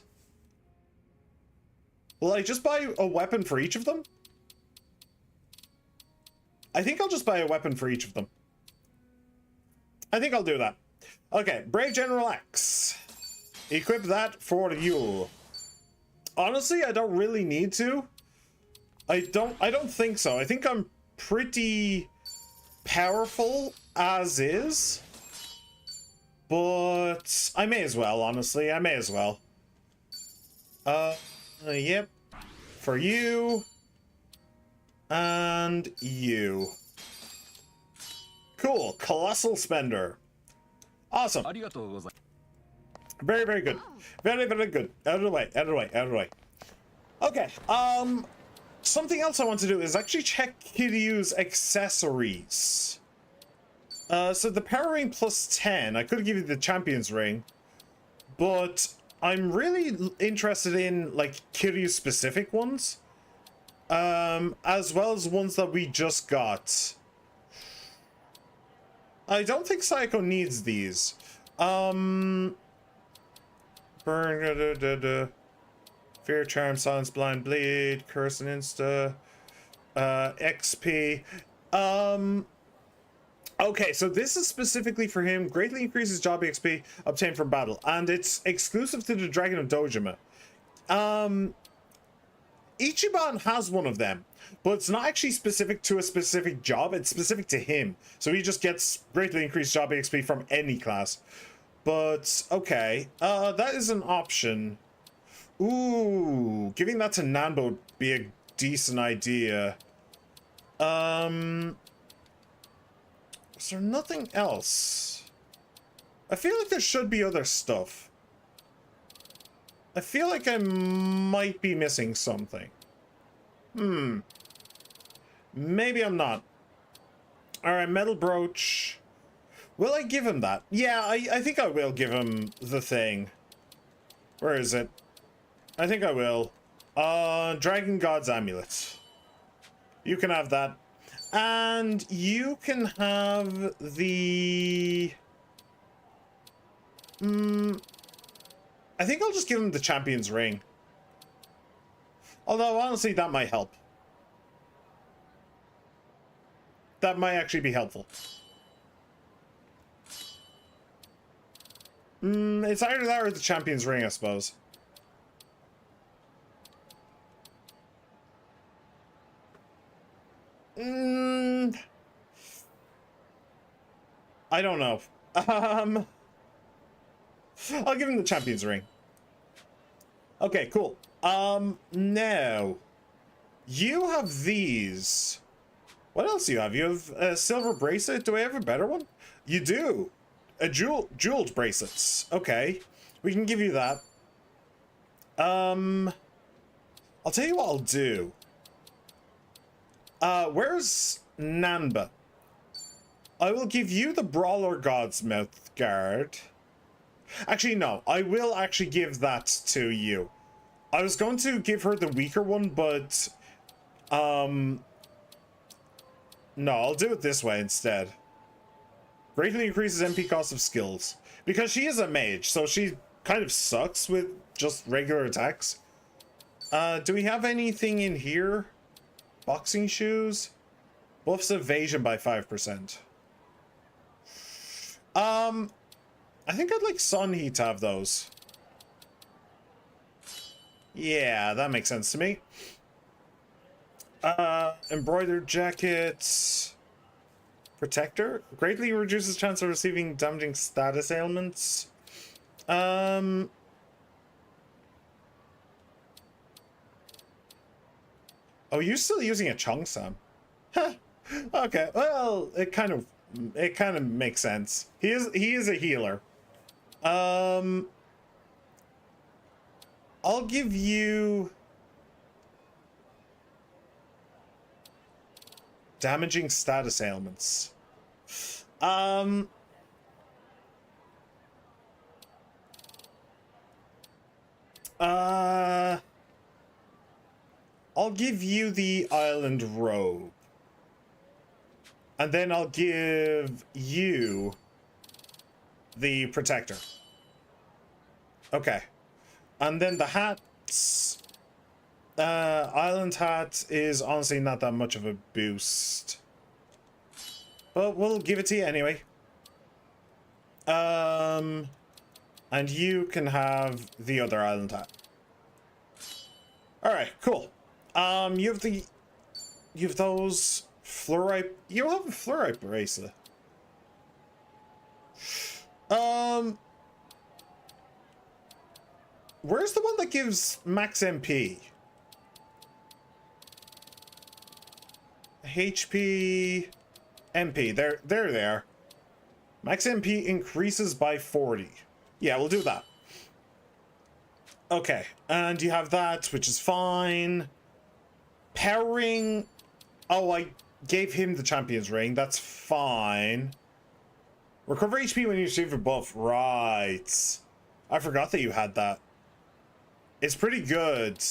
Will I just buy a weapon for each of them? I think I'll just buy a weapon for each of them. I think I'll do that. Okay, Brave General Axe. Equip that for you. Honestly, I don't really need to. I don't think so. I think I'm pretty powerful as is. But I may as well, honestly. I may as well. Yep. For you. And you. Cool. Colossal Spender. Awesome. Very, very good. Very, very good. Out of the way, out of the way, out of the way. Okay, something else I want to do is actually check Kiryu's accessories. So the power ring plus 10, I could give you the champion's ring, but I'm really interested in, like, Kiryu specific ones, as well as ones that we just got. I don't think Sayako needs these. Burn, Fear, Charm, Silence, Blind, Bleed, Curse, and Insta, XP. Okay, so this is specifically for him. Greatly increases job XP obtained from battle, and it's exclusive to the Dragon of Dojima. Ichiban has one of them, but it's not actually specific to a specific job. It's specific to him, so he just gets greatly increased job XP from any class. But okay, that is an option. Ooh, giving that to Nanbo would be a decent idea. Is there nothing else? I feel like there should be other stuff. I feel like I might be missing something. Maybe I'm not. Alright, metal brooch. Will I give him that? Yeah, I think I will give him the thing. Where is it? I think I will. Dragon God's Amulet. You can have that. And you can have the... I think I'll just give him the Champion's Ring. Although, honestly, that might help. That might actually be helpful. It's either that or the Champion's Ring, I suppose. I don't know. I'll give him the Champion's Ring. Okay, cool. Now, you have these. What else do you have? You have a silver bracelet. Do I have a better one? You do. A jeweled bracelets. Okay, we can give you that. I'll tell you what I'll do. Where's Nanba? I will give you the Brawler God's Mouth Guard. Actually, no. I will actually give that to you. I was going to give her the weaker one, but... No, I'll do it this way instead. Greatly increases MP cost of skills. Because she is a mage, so she kind of sucks with just regular attacks. Do we have anything in here? Boxing shoes? Buffs evasion by 5%. I think I'd like Sun to have those. Yeah, that makes sense to me. Embroidered jackets. Protector. Greatly reduces chance of receiving damaging status ailments. Oh, you're still using a Cheongsam. Huh. Okay, well, it kind of makes sense. He is a healer. I'll give you damaging status ailments. I'll give you the island robe. And then I'll give you the protector. Okay. And then the hats. Island hat is honestly not that much of a boost. But we'll give it to you anyway. And you can have the other island hat. Alright, cool. You have those fluorite. You have a fluorite bracelet. Where's the one that gives max MP? HP, MP. There they are. Max MP increases by 40. Yeah, we'll do that. Okay, and you have that, which is fine. Powering. Oh, I gave him the Champion's Ring. That's fine. Recover HP when you receive a buff. Right. I forgot that you had that. It's pretty good.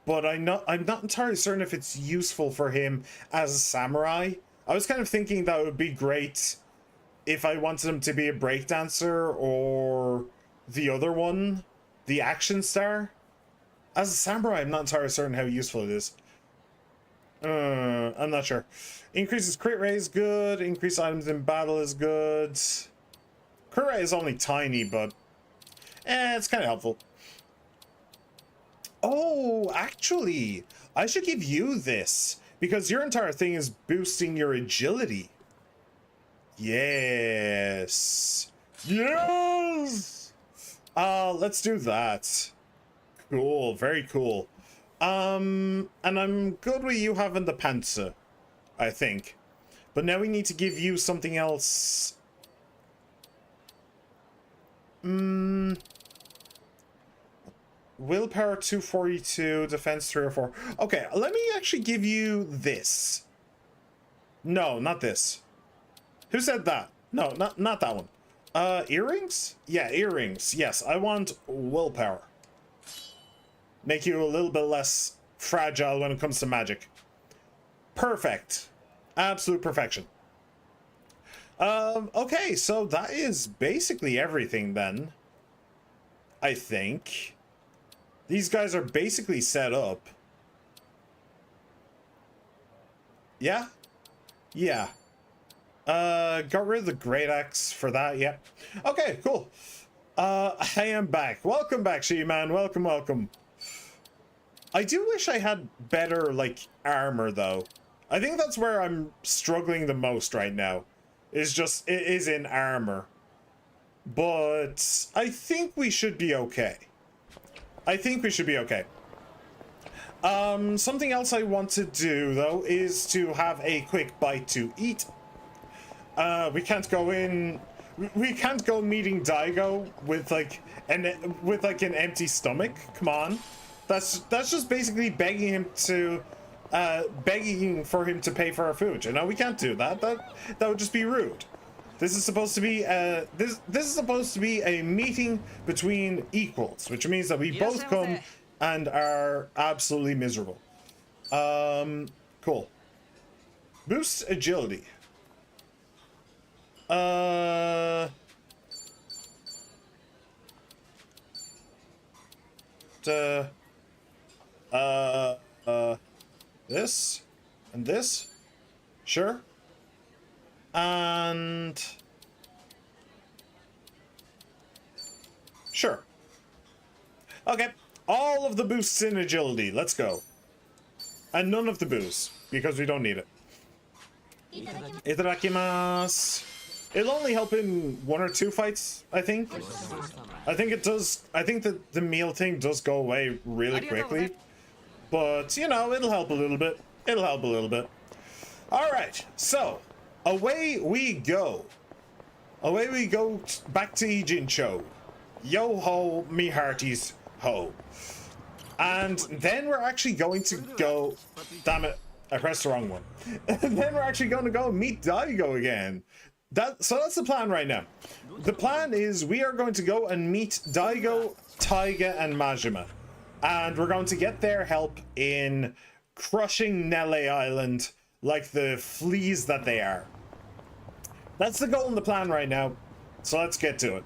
But I'm not entirely certain if it's useful for him as a samurai. I was kind of thinking that would be great if I wanted him to be a breakdancer or the other one, the action star. As a samurai, I'm not entirely certain how useful it is. I'm not sure. Increases crit rate is good. Increase items in battle is good. Crit rate is only tiny, but it's kind of helpful. Oh, actually, I should give you this because your entire thing is boosting your agility. Yes. Yes. Let's do that. Cool. Very cool. And I'm good with you having the Panzer, I think. But now we need to give you something else. Willpower 242, defense 304. Okay, let me actually give you this. No, not this. Who said that? No, not that one. Earrings? Yeah, earrings. Yes, I want willpower. Make you a little bit less fragile when it comes to magic. Perfect. Absolute perfection. Okay, so that is basically everything then. I think. These guys are basically set up. Yeah? Yeah. Got rid of the great axe for that, yeah. Okay, cool. I am back. Welcome back, She-Man. Welcome, welcome. I do wish I had better, like, armor, though. I think that's where I'm struggling the most right now. It is in armor. But I think we should be okay. I think we should be okay. Something else I want to do, though, is to have a quick bite to eat. We can't go in... We can't go meeting Daigo with, like, an empty stomach. Come on. That's just basically begging him to... begging for him to pay for our food. You know, we can't do that. That would just be rude. This is supposed to be this is supposed to be a meeting between equals, which means that we both come and are absolutely miserable. Cool. Boost agility. This and this, sure. And sure. Okay, all of the boosts in agility. Let's go. And none of the boosts because we don't need it. Itadakimasu. It'll only help in 1 or 2 fights, I think. I think it does. I think that the meal thing does go away really quickly. But, you know, it'll help a little bit. It'll help a little bit. All right, so away we go. Away we go back to Ijincho. Yo ho, me hearties ho. And then we're actually going to go... Damn it, I pressed the wrong one. And then we're actually going to go meet Daigo again. So that's the plan right now. The plan is we are going to go and meet Daigo, Taiga, and Majima. And we're going to get their help in crushing Nele Island like the fleas that they are. That's the goal and the plan right now. So let's get to it.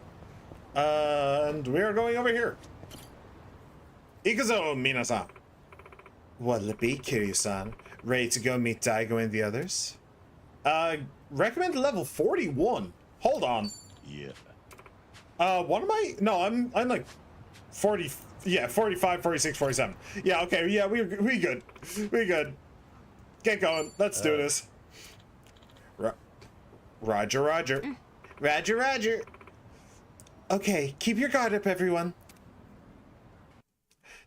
And we are going over here. Ikuzo, Minasan. What'll it be, Kiryu-san? Ready to go meet Daigo and the others? Recommend level 41. Hold on. Yeah. What am I? No, I'm like 40. Yeah, 45, 46, 47. Yeah, okay. Yeah, we good. We good. Get going. Let's do this. Roger, Roger. Roger, Roger. Okay, keep your guard up, everyone.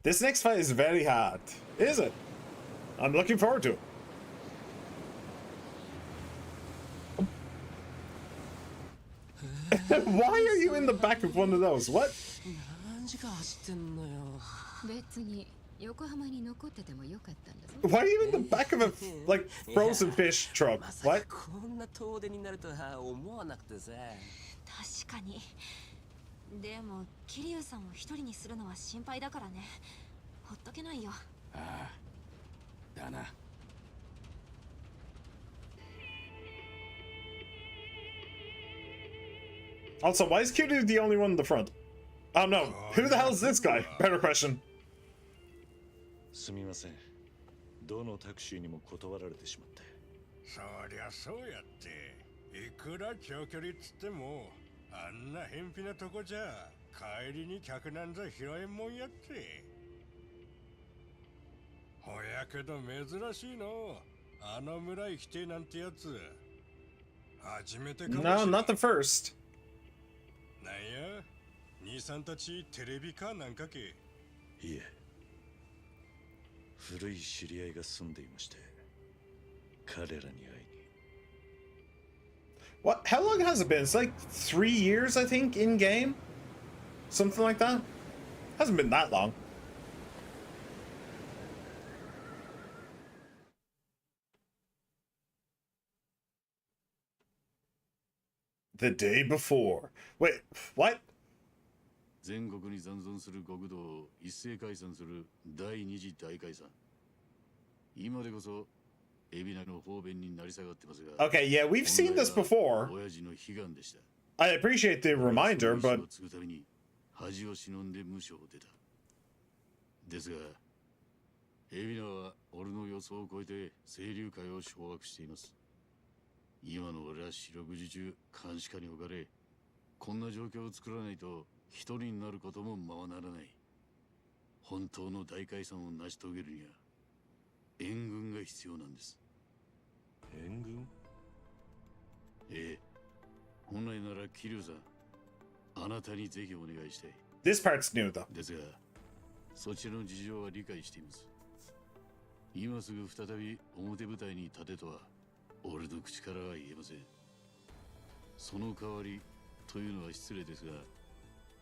This next fight is very hard. Is it? I'm looking forward to it. Why are you in the back of one of those? What? 別に横浜に残っててもよかったんだぞ。 Why are you in the back of a like frozen fish truck? What? こんな遠出になるとは思わなくてさ。確かに。でも桐生さんを一人にするのは心配だからね。ほっとけないよ。ああ、だな。Also, why is Kiryu the only one in the front? Oh no, who the hell is this guy? Better question. すみません。どのタクシーにも断られてしまって。そりゃそうやって。いくら長距離っつっても、あんな偏僻なとこじゃ帰りに客なんざ拾えんもんやって。ほやけど珍しいの。あの村行きてえなんてやつ。初めてかもしれん。 No, not the first. なんや、兄さんたちテレビかなんかけ。いえ。古い知り合いが住んでいまして、彼らに会いに。What? How long has it been? It's like 3 years, I think, in game? Something like that? Hasn't been that long. The day before. Wait, what? 全国に残存する国土を一斉解散する第二次大解散。今でこそ海老名の方便になり下がってますが。 Okay, yeah, we've seen this before. 親父の悲願でした。I appreciate the reminder, but 継ぐために恥を忍んで無所を出た。ですが、海老名は俺の予想を超えて清流会を掌握しています。今の俺は四六時中監視下に置かれ、こんな状況を作らないと一人になることもままならない。本当の大解散を成し遂げるには援軍が必要なんです。援軍？ええ、本来なら桐生さん、あなたにぜひお願いしたい。 this part's new, though. ですが、そちらの事情は理解しています。今すぐ再び表舞台に立てとは俺の口からは言えません。その代わりというのは失礼ですが、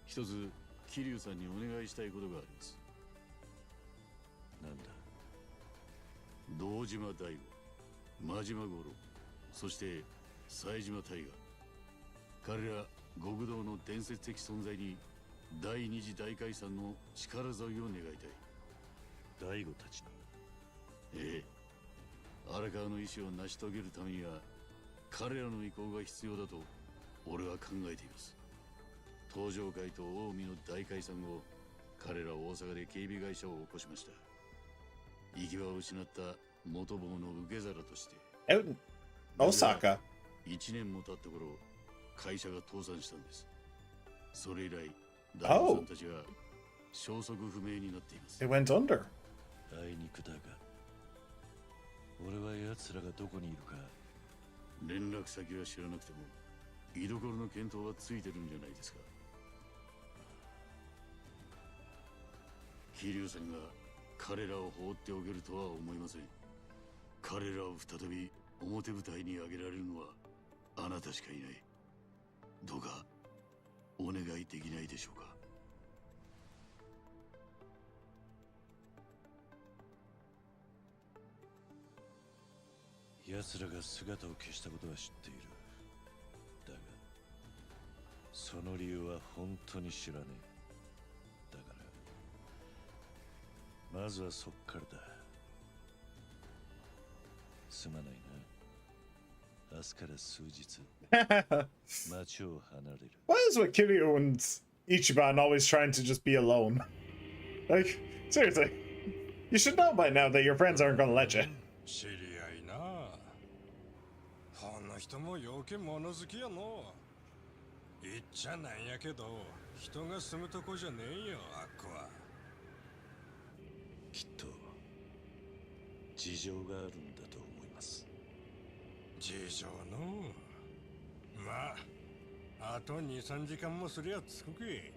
一つ桐生さんにお願いしたいことがあります。なんだ？堂島大吾、真島五郎、そして冴島大河、彼ら極道の伝説的存在に第二次大解散の力添えを願いたい。大悟たちに。ええ、荒川の意志を成し遂げるためには彼らの意向が必要だと俺は考えています。東上会と近江の大解散後、彼ら大阪で警備会社を起こしました。行き場を失った元坊の受け皿として。 Out in Osaka. 1年も経った頃、会社が倒産したんです。それ以来、大悟さんたちは消息不明になっています。It went under. あいにくだが、俺は奴らがどこにいるか。連絡先は知らなくても居所の見当はついてるんじゃないですか。桐生さんが彼らを放っておけるとは思いません。彼らを再び表舞台に上げられるのはあなたしかいない。どうかお願いできないでしょうか。奴らが姿を消したことは知っている。だが、その理由は本当に知らねえ。だから、まずはそっからだ。すまないな。明日から数日、街を離れる。What is with Kiryu and Ichiban always trying to just be alone? Like, seriously. You should know by now that your friends aren't gonna let you. 知り合いな。ほんの人も陽気物好きやの。言っちゃなんやけど、人が住むとこじゃねえよ、あっこは。きっと事情があるんだと思います。事情の。まあ、あと2、3時間もすりゃ着くけ。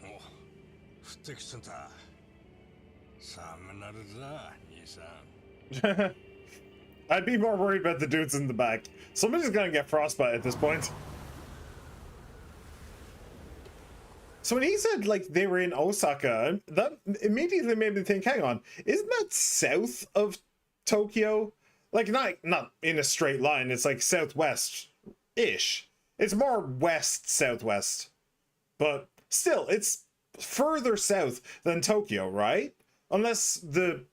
お、降ってきつんだ。寒なるざ、兄さん。I'd be more worried about the dudes in the back. Somebody's gonna get frostbite at this point. So when he said, like, they were in Osaka, that immediately made me think, hang on, isn't that south of Tokyo? Like, not in a straight line, it's like southwest-ish. It's more west-southwest. But still, it's further south than Tokyo, right? Unless the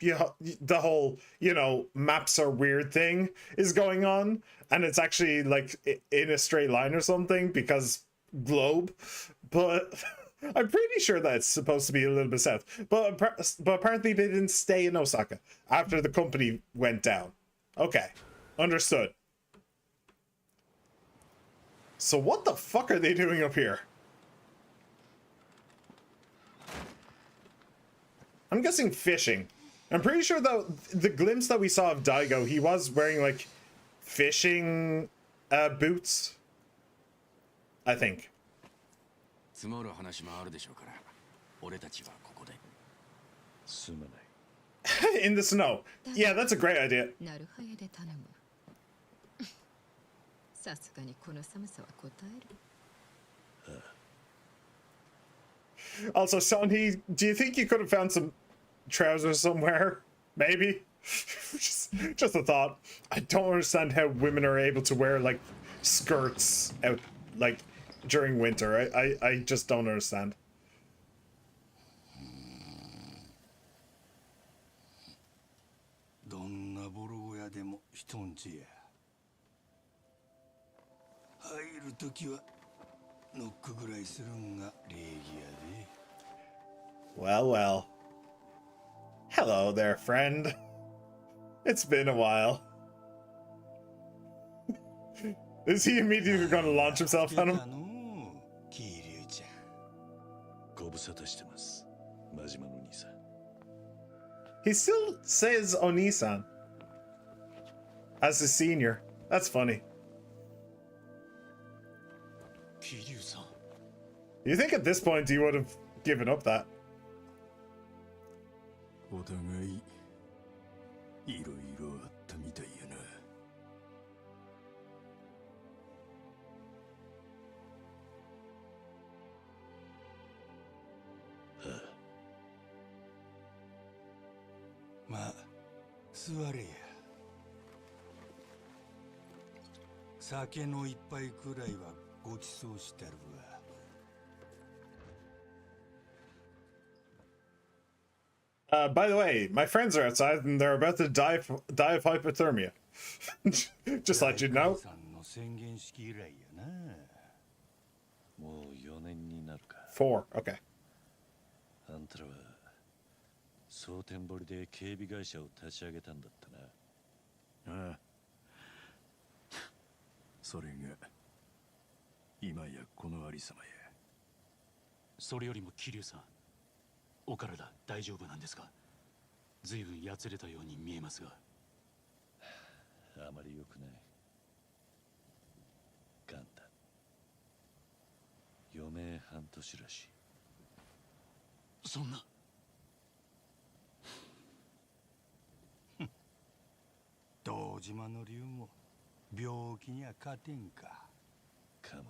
whole, you know, maps are weird thing is going on, and it's actually, like, in a straight line or something, because globe. But I'm pretty sure that it's supposed to be a little bit south. But apparently they didn't stay in Osaka after the company went down. Okay, understood. So what the fuck are they doing up here? I'm guessing fishing. I'm pretty sure though the glimpse that we saw of Daigo, he was wearing like fishing boots. I think. 積もる話もあるでしょうから、俺たちはここで。すまない。In the snow. Yeah, that's a great idea. なるはやで頼む。さすがにこの寒さは答える。Also, Sonny, do you think you could have found some trousers somewhere? Maybe? just a thought. I don't understand how women are able to wear, like, skirts out, like, during winter. I just don't understand. どんなボロ屋でも人んちや。入るときはノックぐらいするんが礼儀やで。Well, well. Hello there, friend. It's been a while. Is he immediately going to launch himself on him? 桐生ちゃん。ご無沙汰してます。真島の兄さん。He still says Onisan as a senior. That's funny. 桐生さん。 You think at this point he would have given up that? お互いいろいろあったみたいやな。まあ座れや。酒の一杯くらいはごちそうしてるわ。By the way, my friends are outside and they're about to die of hypothermia. Just let you know. さんの宣言式以来やな。もう4年になるか。 4. Okay. あんたらは蒼天堀で警備会社を立ち上げたんだったな。ああ。それが今やこのありさまや。それよりも桐生さん、お体大丈夫なんですか？随分やつれたように見えますが。あまり良くない。ガンだ。余命半年らしい。そんな。堂島の竜も病気には勝てんか。かも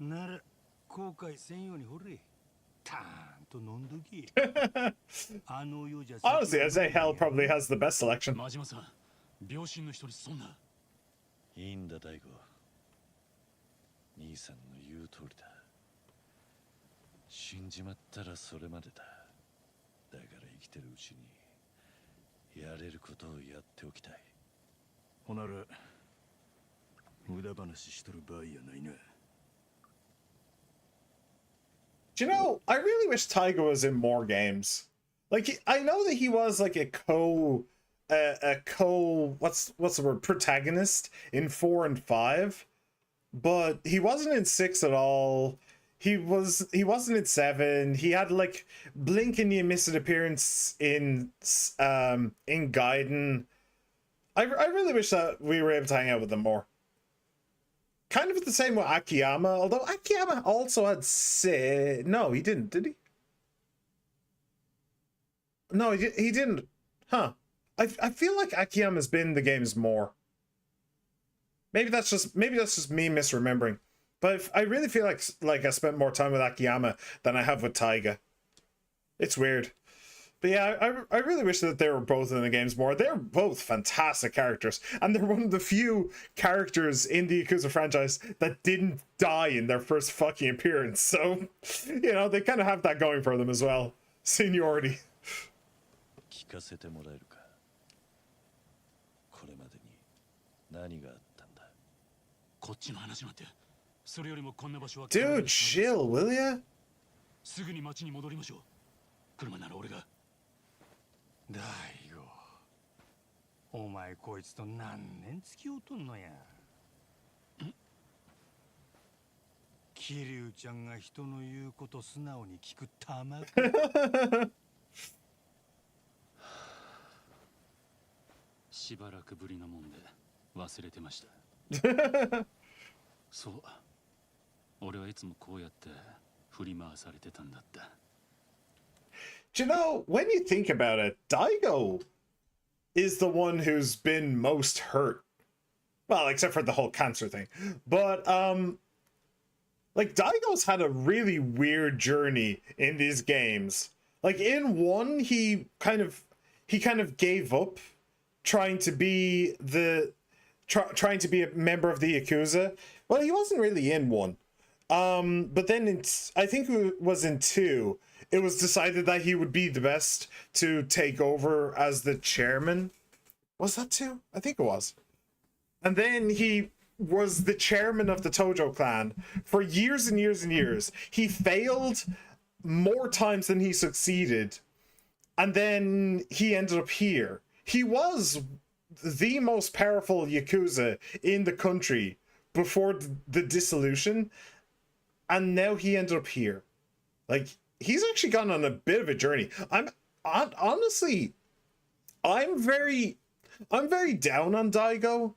な。なら後悔せんようにほれ。たーんと飲んどき。あの世じゃ。Honestly, I'd say Hell probably has the best selection. 真島さん、病身の人にそんな。いいんだ大悟。兄さんの言う通りだ。死んじまったらそれまでだ。だから生きてるうちにやれることをやっておきたい。ほなら無駄話しとる場合やないな。Do you know, I really wish Taiga was in more games. Like, I know that he was like a what's the word, protagonist in 4 and 5, but he wasn't in 6 at all. He wasn't in 7. He had like blink and you miss an appearance in Gaiden. I really wish that we were able to hang out with him more. Kind of the same with Akiyama, although Akiyama also had no, he didn't, did he? No, he didn't. Huh. I feel like Akiyama's been in the games more. Maybe that's just me misremembering. But I really feel like I spent more time with Akiyama than I have with Taiga. It's weird. But yeah, I really wish that they were both in the games more. They're both fantastic characters. And they're one of the few characters in the Yakuza franchise that didn't die in their first fucking appearance. So, you know, they kind of have that going for them as well. Seniority. 聞かせてもらえるか。これまでに何があったんだ。こっちの話なんて。それよりもこんな場所は。Dude, chill, will ya? すぐに町に戻りましょう。車なら俺が。大悟、お前こいつと何年付き合うとんのや。桐生ちゃんが人の言うこと素直に聞くたまか。しばらくぶりなもんで忘れてました。そう、俺はいつもこうやって振り回されてたんだった。Do you know, when you think about it, Daigo is the one who's been most hurt. Well, except for the whole cancer thing. But, like, Daigo's had a really weird journey in these games. Like, in one, he kind of gave up trying to be trying to be a member of the Yakuza. Well, he wasn't really in one. But then I think it was in 2, it was decided that he would be the best to take over as the chairman. Was that 2? I think it was. And then he was the chairman of the Tojo clan for years and years and years. He failed more times than he succeeded. And then he ended up here. He was the most powerful Yakuza in the country before the dissolution. And now he ended up here. Like, he's actually gone on a bit of a journey. Honestly, I'm very down on Daigo.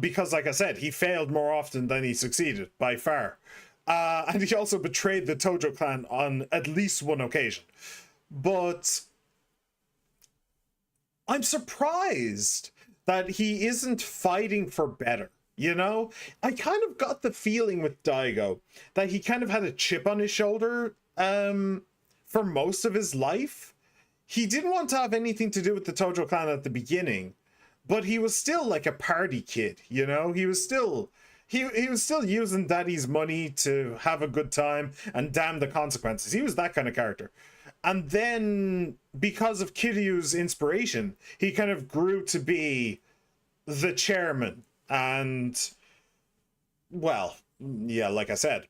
Because, like I said, he failed more often than he succeeded, by far. And he also betrayed the Tojo clan on at least one occasion. But I'm surprised that he isn't fighting for better, you know? I kind of got the feeling with Daigo that he kind of had a chip on his shoulder for most of his life. He didn't want to have anything to do with the Tojo clan at the beginning. But he was still like a party kid, you know? He was still using daddy's money to have a good time and damn the consequences. He was that kind of character. And then because of Kiryu's inspiration, he kind of grew to be the chairman. And well, yeah, like I said.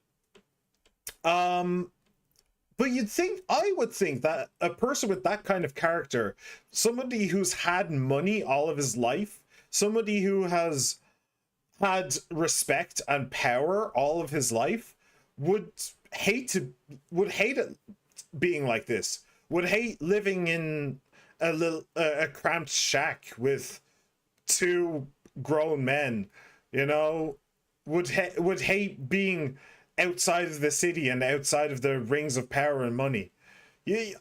But I would think that a person with that kind of character, somebody who's had money all of his life, somebody who has had respect and power all of his life, would hate it being like this. Would hate living in a cramped shack with 2 grown men, you know? Would hate being outside of the city and outside of the rings of power and money.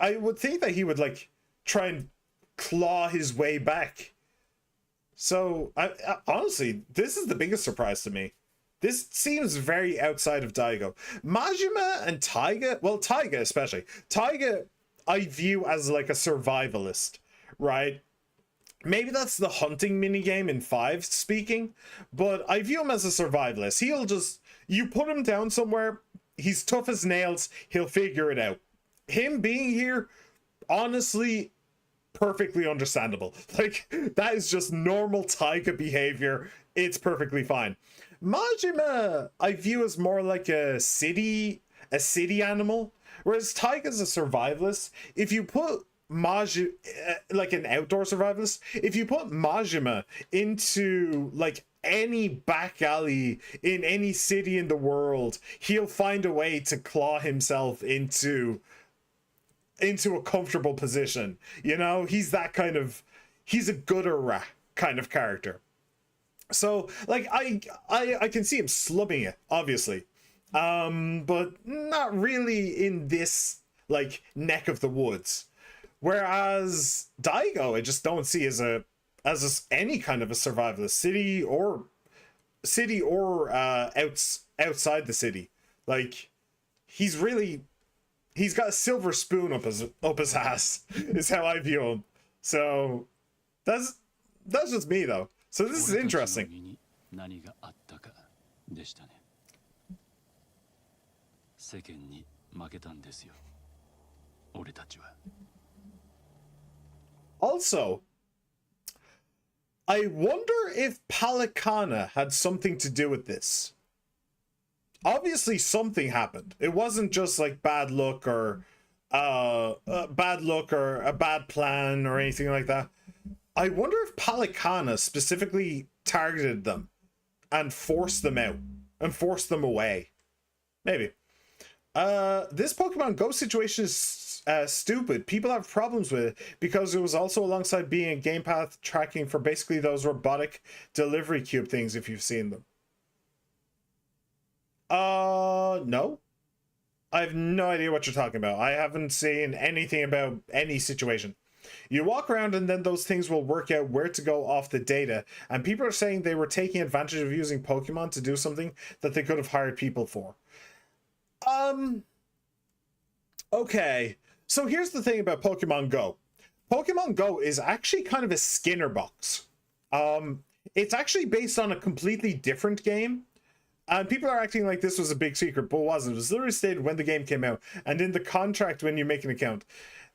I would think that he would like try and claw his way back. So I honestly, this is the biggest surprise to me. This seems very outside of Daigo. Majima and Taiga, well, Taiga especially. Taiga I view as like a survivalist, right? Maybe that's the hunting minigame in 5 speaking, but I view him as a survivalist. He'll just, you put him down somewhere, he's tough as nails, he'll figure it out. Him being here, honestly, perfectly understandable. Like, that is just normal Taiga behavior. It's perfectly fine. Majima, I view as more like a city animal, whereas Taiga's a survivalist. If you put like an outdoor survivalist, if you put Majima into like any back alley in any city in the world, he'll find a way to claw himself into a comfortable position. You know, he's that kind of, he's a gutter kind of character. So like I can see him slumming it, obviously, but not really in this like neck of the woods. Whereas Daigo, I just don't see as any kind of a survivalist, city or outside the city. Like, he's got a silver spoon up his ass is how I view him. So that's just me though. So this is interesting. Also, I wonder if Palikana had something to do with this. Obviously, something happened. It wasn't just like bad luck or a bad plan or anything like that. I wonder if Palikana specifically targeted them and forced them out and forced them away. Maybe. This Pokemon Go situation is stupid. People have problems with it because it was also alongside being a game path tracking for basically those robotic delivery cube things, if you've seen them. No. I have no idea what you're talking about. I haven't seen anything about any situation. You walk around and then those things will work out where to go off the data. And people are saying they were taking advantage of using Pokemon to do something that they could have hired people for. Okay. So here's the thing about Pokemon Go. Pokemon Go is actually kind of a Skinner box. It's actually based on a completely different game. And people are acting like this was a big secret, but it wasn't. It was literally stated when the game came out and in the contract when you make an account.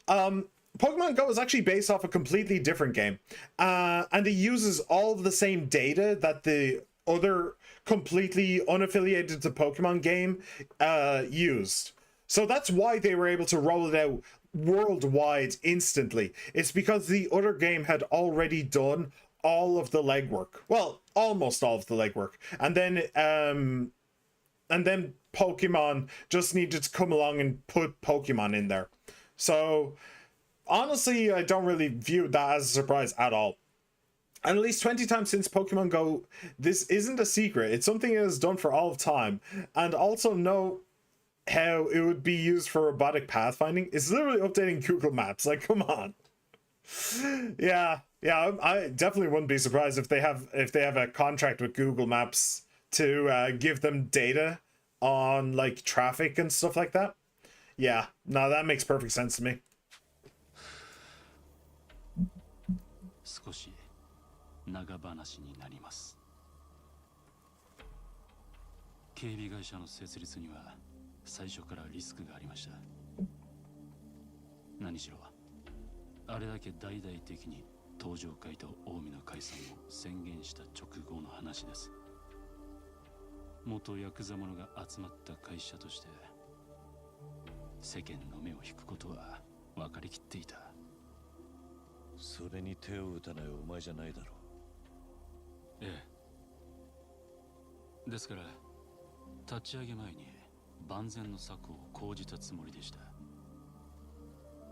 Pokemon Go is actually based off a completely different game. And it uses all of the same data that the other completely unaffiliated to Pokemon game used. So that's why they were able to roll it out worldwide instantly. It's because the other game had already done all of the legwork. Well, almost all of the legwork. And then Pokemon just needed to come along and put Pokemon in there. So honestly, I don't really view that as a surprise at all. And at least 20 times since Pokemon Go, this isn't a secret. It's something that is done for all of time. And also know how it would be used for robotic pathfinding. It's literally updating Google Maps. Like, come on. Yeah, I definitely wouldn't be surprised if they have a contract with Google Maps to give them data on like traffic and stuff like that. Yeah, no, that makes perfect sense to me. 少し長話になります。警備会社の設立には最初からリスクがありました。何しろあれだけ大々的に東上会と近江の解散を宣言した直後の話です。元ヤクザ者が集まった会社として世間の目を引くことは分かりきっていた。それに手を打たないお前じゃないだろう。ええ。ですから立ち上げ前に万全の策を講じたつもりでした。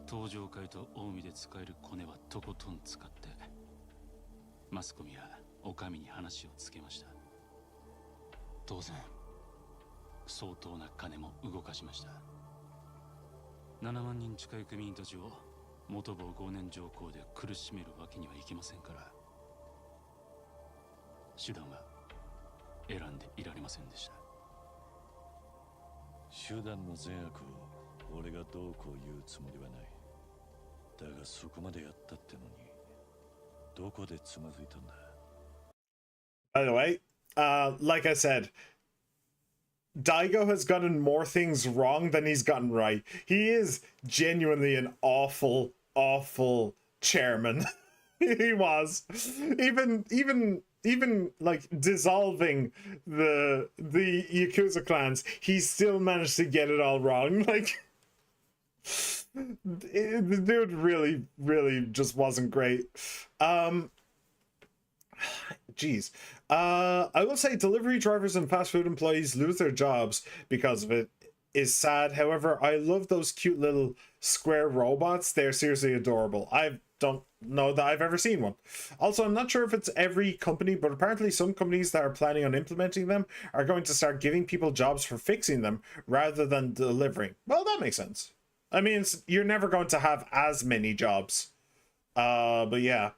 東上会と近江で使えるコネはとことん使ってマスコミやお上に話をつけました。当然相当な金も動かしました。7万人近い組員たちを元坊5年条項で苦しめるわけにはいきませんから、手段は選んでいられませんでした。手段の善悪を俺がどうこう言うつもりはない。だがそこまでやったってのにどこでつまずいたんだ。 By the way, like I said, Daigo has gotten more things wrong than he's gotten right. He is genuinely an awful, awful chairman. He was. Even like dissolving the Yakuza clans, he still managed to get it all wrong. Like the dude really just wasn't great. Jeez. I will say delivery drivers and fast food employees lose their jobs because of it is sad. However, I love those cute little square robots. They're seriously adorable. I don't know that I've ever seen one. Also, I'm not sure if it's every company, but apparently some companies that are planning on implementing them are going to start giving people jobs for fixing them rather than delivering. Well, that makes sense. I mean, you're never going to have as many jobs. But yeah.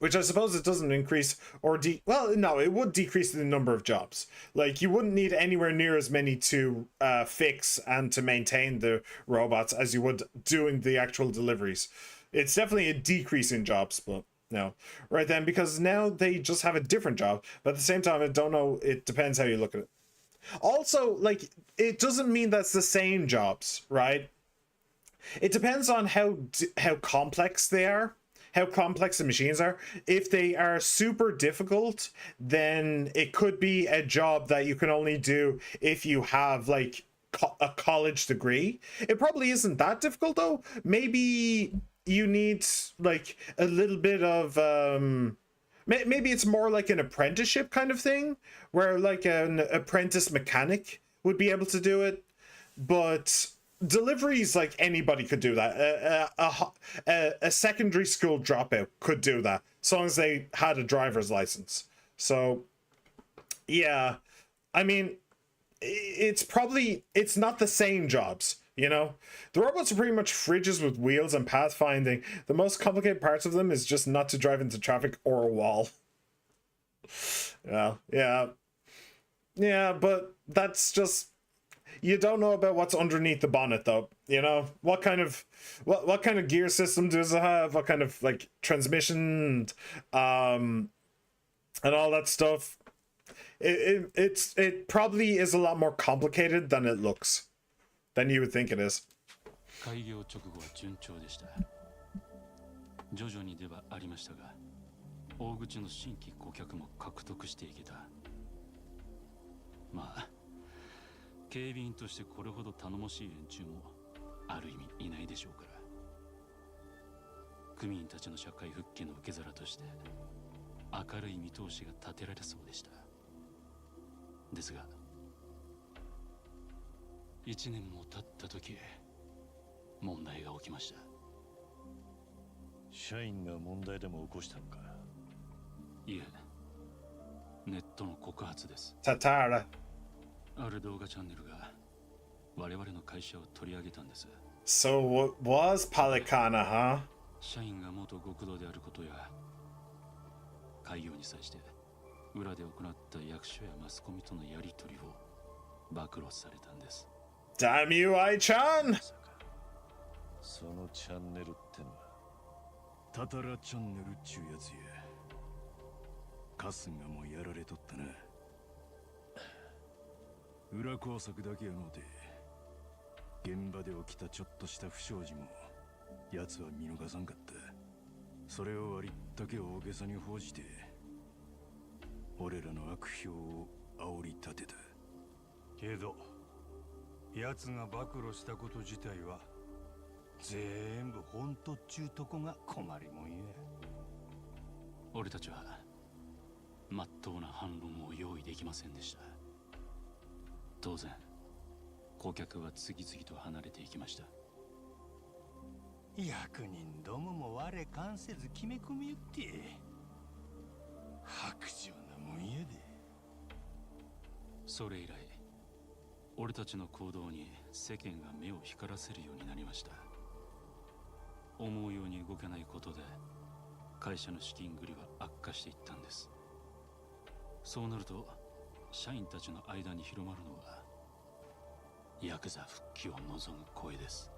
Which I suppose it doesn't increase or well, no, it would decrease the number of jobs. Like, you wouldn't need anywhere near as many to fix and to maintain the robots as you would doing the actual deliveries. It's definitely a decrease in jobs, but no. Right then, because now they just have a different job. But at the same time, I don't know, it depends how you look at it. Also, like, it doesn't mean that's the same jobs, right? It depends on how complex they are. How complex the machines are. If they are super difficult, then it could be a job that you can only do if you have like a college degree. It probably isn't that difficult though. Maybe you need like a little bit of maybe it's more like an apprenticeship kind of thing where like an apprentice mechanic would be able to do it. But deliveries, like, anybody could do that. A secondary school dropout could do that, as long as they had a driver's license. So, yeah, I mean, it's not the same jobs, you know? The robots are pretty much fridges with wheels and pathfinding. The most complicated parts of them is just not to drive into traffic or a wall. Well, yeah. Yeah, but that's just... You don't know about what's underneath the bonnet, though. You know, what kind of gear system does it have? What kind of like transmission, and all that stuff. It probably is a lot more complicated than it looks, than you would think it is. 開業直後は順調でした。徐々にではありましたが、大口の新規顧客も獲得していけた。まあ。警備員としてこれほど頼もしい連中もある意味いないでしょうから、組員たちの社会復帰の受け皿として明るい見通しが立てられそうでした。ですが1年も経った時問題が起きました。社員が問題でも起こしたのか？いえ、ネットの告発です。タタラ。ある動画チャンネルが我々の会社を取り上げたんです。So what was Palicana, huh? 社員が元極道であることや開業に際して裏で行った役所やマスコミとのやり取りを暴露されたんです。Damn you, I-chan! そのチャンネルってのはタタラチャンネルっちゅうやつや。カスがもやられとったな。裏工作だけやのうて現場で起きたちょっとした不祥事も奴は見逃さんかった。それを割だけ大げさに報じて俺らの悪評を煽り立てた。けど奴が暴露したこと自体は全部本当っちゅうとこが困りもんや。俺たちはまっとうな反論を用意できませんでした。当然顧客は次々と離れていきました。役人どもも我関せず決め込みよって白状なもんやで。それ以来俺たちの行動に世間が目を光らせるようになりました。思うように動けないことで会社の資金繰りは悪化していったんです。そうなると社員たちの間に広まるのはヤクザ復帰を望む声です。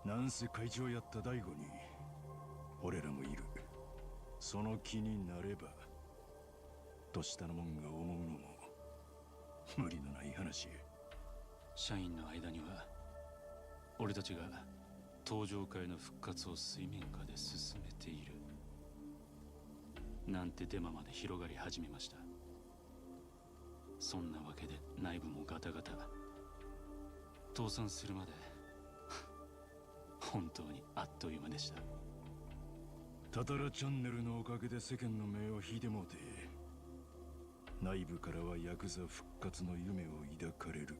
なんせ会長やった大悟に俺らもいる。その気になればとしたのもんが思うのも無理のない話や。社員の間には俺たちが登場会の復活を水面下で進めているなんてデマまで広がり始めました。そんなわけで内部もガタガタ。倒産するまで本当にあっという間でした。タタラチャンネルのおかげで世間の目を引いてもうて内部からはヤクザ復活の夢を抱かれる。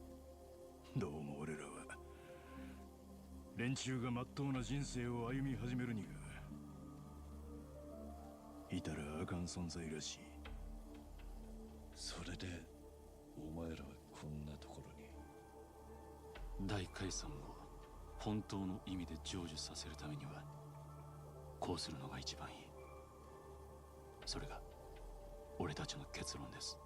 どうも俺らは連中がまっとうな人生を歩み始めるにがいたらあかん存在らしい。それでお前らはこんなところに。大解散を本当の意味で成就させるためにはこうするのが一番いい。それが俺たちの結論です。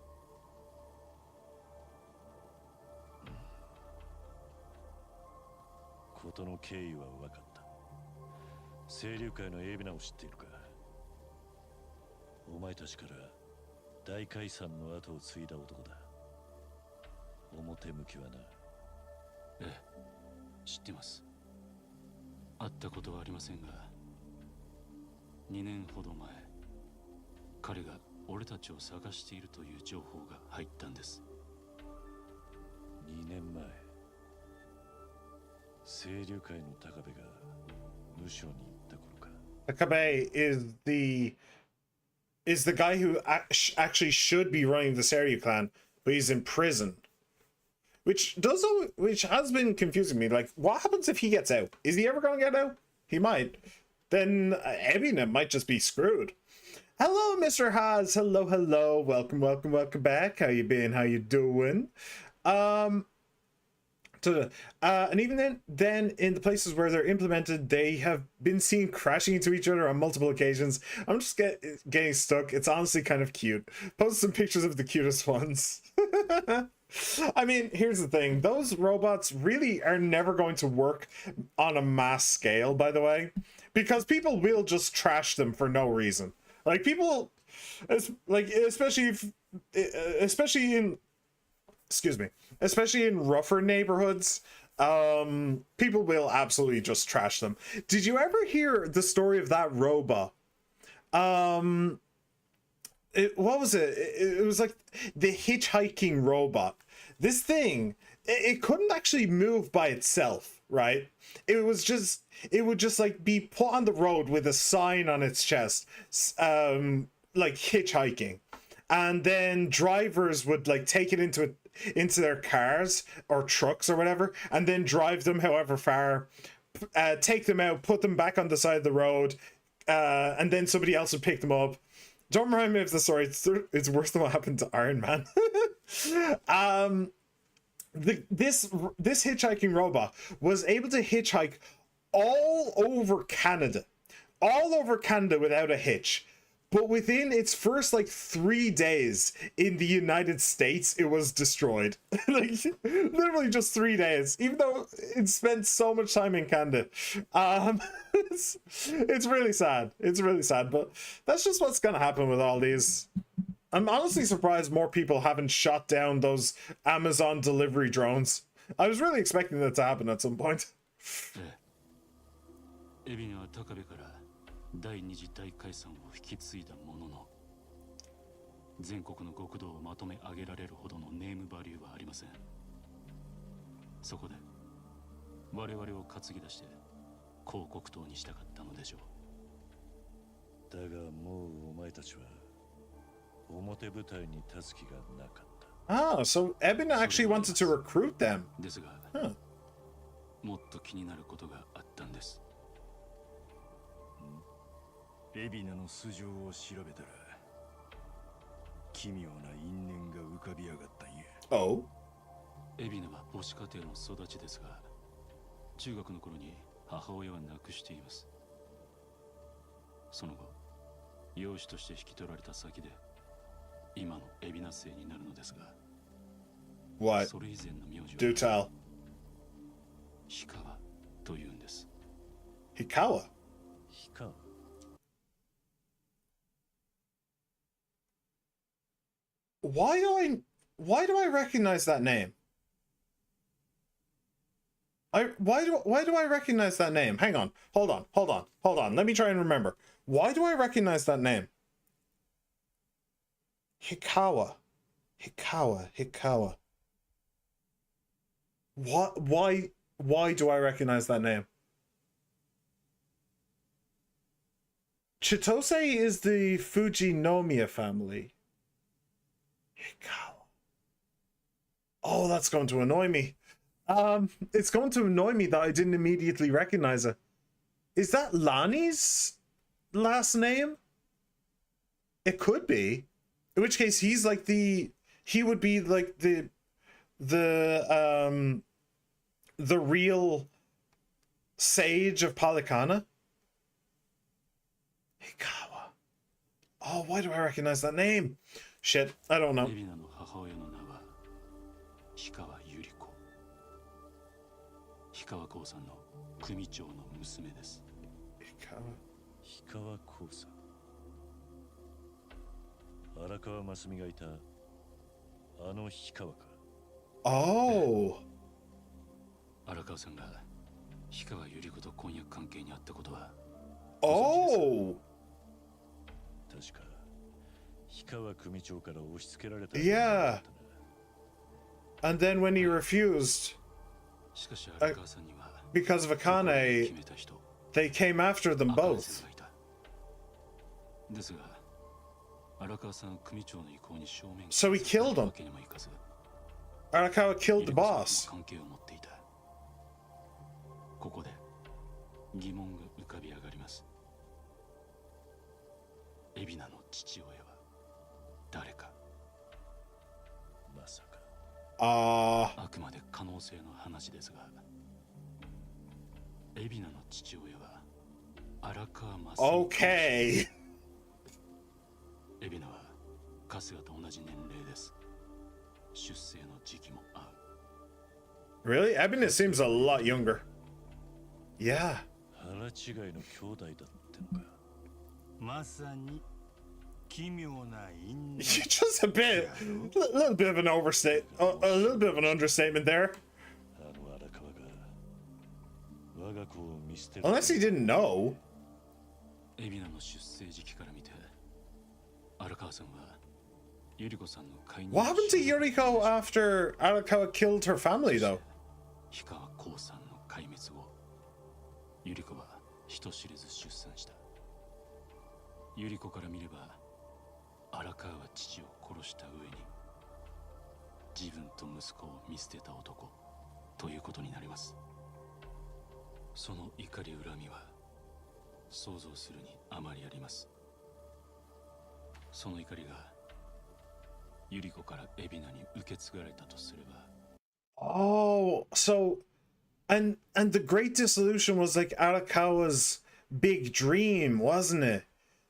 事の経緯は分かった。清流会の海老名を知っているか？お前たちから大解散の後を継いだ男だ。表向きはな。ええ、知ってます。会ったことはありませんが2年ほど前彼が俺たちを探しているという情報が入ったんです。2年前清流会の高部が無所に行った頃か。Takabe is the guy who actually should be running the Seiryu clan, but he's in prison. Which has been confusing me. Like, what happens if he gets out? Is he ever going to get out? He might. Then Ebina might just be screwed. Hello, Mr. Haas. Hello, hello. Welcome, welcome, welcome back. How you been? How you doing? And even then, in the places where they're implemented, they have been seen crashing into each other on multiple occasions. I'm just getting stuck. It's honestly kind of cute. Post some pictures of the cutest ones. I mean, here's the thing. Those robots really are never going to work on a mass scale, by the way, because people will just trash them for no reason. Like, people, like, especially in rougher neighborhoods, people will absolutely just trash them. Did you ever hear the story of that robot? What was it? It was like the hitchhiking robot. This thing, it couldn't actually move by itself, right? It would just like be put on the road with a sign on its chest, like hitchhiking. And then drivers would like take it into their cars or trucks or whatever, and then drive them however far, take them out, put them back on the side of the road, and then somebody else would pick them up. Don't remind me of the story. It's worse than what happened to Iron Man. This hitchhiking robot was able to hitchhike all over Canada without a hitch. But within its first like 3 days in the United States, it was destroyed. Like literally just 3 days, even though it spent so much time in Canada. It's really sad. It's really sad, but that's just what's gonna happen with all these. I'm honestly surprised more people haven't shot down those Amazon delivery drones. I was really expecting that to happen at some point. 第二次大解散を引き継いだものの、全国の極道をまとめ上げられるほどのネームバリューはありません。そこで我々を担ぎ出して広告塔にしたかったのでしょう。だがもうお前たちは表舞台に立つ気がなかった。Ah, so Eben actually wanted to recruit them. ですが、もっと気になることがあったんです。エビナの素性を調べたら奇妙な因縁が浮かび上がったんや。Oh? エビナは母子家庭の育ちですが、中学の頃に母親は亡くしています。その後、養子として引き取られた先で今のエビナ姓になるのですが、 What? それ以前の名字は Do tell. 氷川というんです。 Hikawa? 氷川? Why do I recognize that name? Why do I recognize that name? Hang on. Hold on. Let me try and remember. Why do I recognize that name? Hikawa. Why do I recognize that name? Chitose is the Fujinomiya family. Hikawa. Oh, that's going to annoy me. It's going to annoy me that I didn't immediately recognize it. Is that Lani's last name? It could be. In which case, he would be like the real sage of Palicana. Hikawa. Oh, why do I recognize that name? Shit, I don't know. 氷川興産の組長の娘です。氷川興産。荒川真澄がいたあの氷川か。Oh. 荒川さんが氷川百合子と婚約関係にあったことは。Oh. 確か氷川組長から押し付けられた。Yeah. And then when he refused, because of Akane, they came after them both. So he killed him. Arakawa killed the boss. ここで疑問が浮かび上がります。海老名の父親は誰か。まさか。あくまで可能性の話ですが、海老名の父親は荒川正幸。Okay. 海老名は春日と同じ年齢です。出生の時期も合う。Really? Ebina seems a lot younger. Yeah. 腹違いの兄弟だってのか。まさに奇妙な因。 Just a bit, a little bit of an a little bit of an understatement there. Unless he didn't know. 海老名の出生時期から見て、荒川さんはゆり子さんの飼い主。 What happened to Yuriko after Arakawa killed her family, though? 氷川興さんの壊滅後、ゆり子は人知れず出産した。ゆり子から見れば、荒川は父を殺した上に自分と息子を見捨てた男ということになります。その怒り恨みは想像するにあまりあります。その怒りがゆり子から海老名に受け継がれたとすれば。 Oh, so and the great dissolution was like Arakawa's big dream, wasn't it?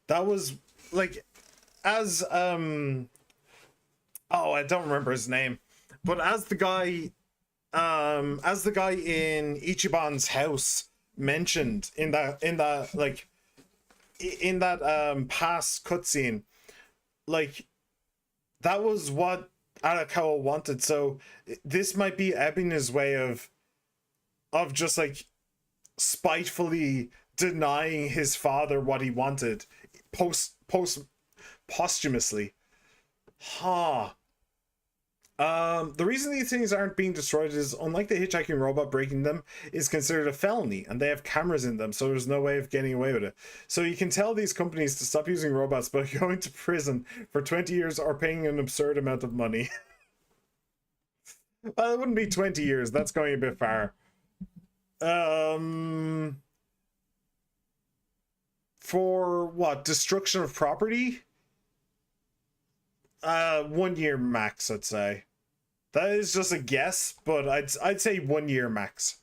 That was like as oh, I don't remember his name, but as the guy in Ichiban's house mentioned in that past cutscene, like that was what Arakawa wanted. So this might be Ebina's way of just like spitefully denying his father what he wanted posthumously. Huh. The reason these things aren't being destroyed is, unlike the hitchhiking robot, breaking them is considered a felony, and they have cameras in them, so there's no way of getting away with it. So you can tell these companies to stop using robots by going to prison for 20 years or paying an absurd amount of money. Well, it wouldn't be 20 years, that's going a bit far. For what? Destruction of property? 1 year max, I'd say. That is just a guess, but I'd say 1 year max.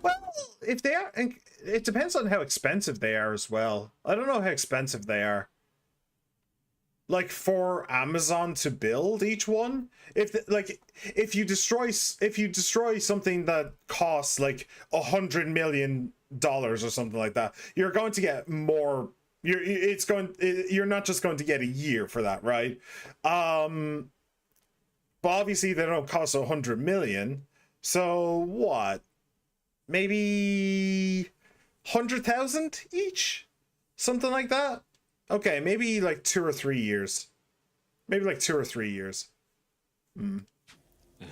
Well, if they are, it depends on how expensive they are as well. I don't know how expensive they are. Like for Amazon to build each one, if you destroy something that costs like $100 million or something like that, you're going to get more. You're not just going to get a year for that, right? But obviously they don't cost 100 million. So what? Maybe 100,000 each, something like that. Okay, maybe like 2 or 3 years. Maybe like 2 or 3 years. Hmm. Yeah.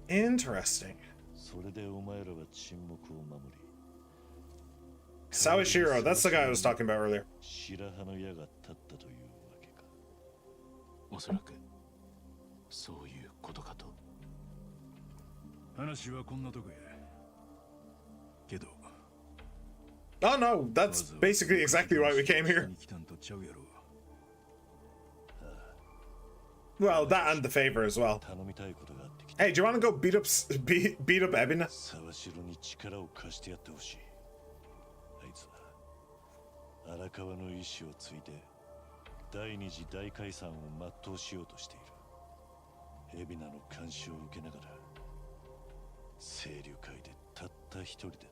Interesting. Sawashiro, that's the guy I was talking about earlier. おそらくそういうことかと。話はこんなとこや。けど。Oh no, that's basically exactly why we came here. Well, that and the favor as well. Hey, do you want to go beat up Ebina? 荒川の意志を継いで第二次大解散を全うしようとしている。海老名の監視を受けながら清流会でたった一人で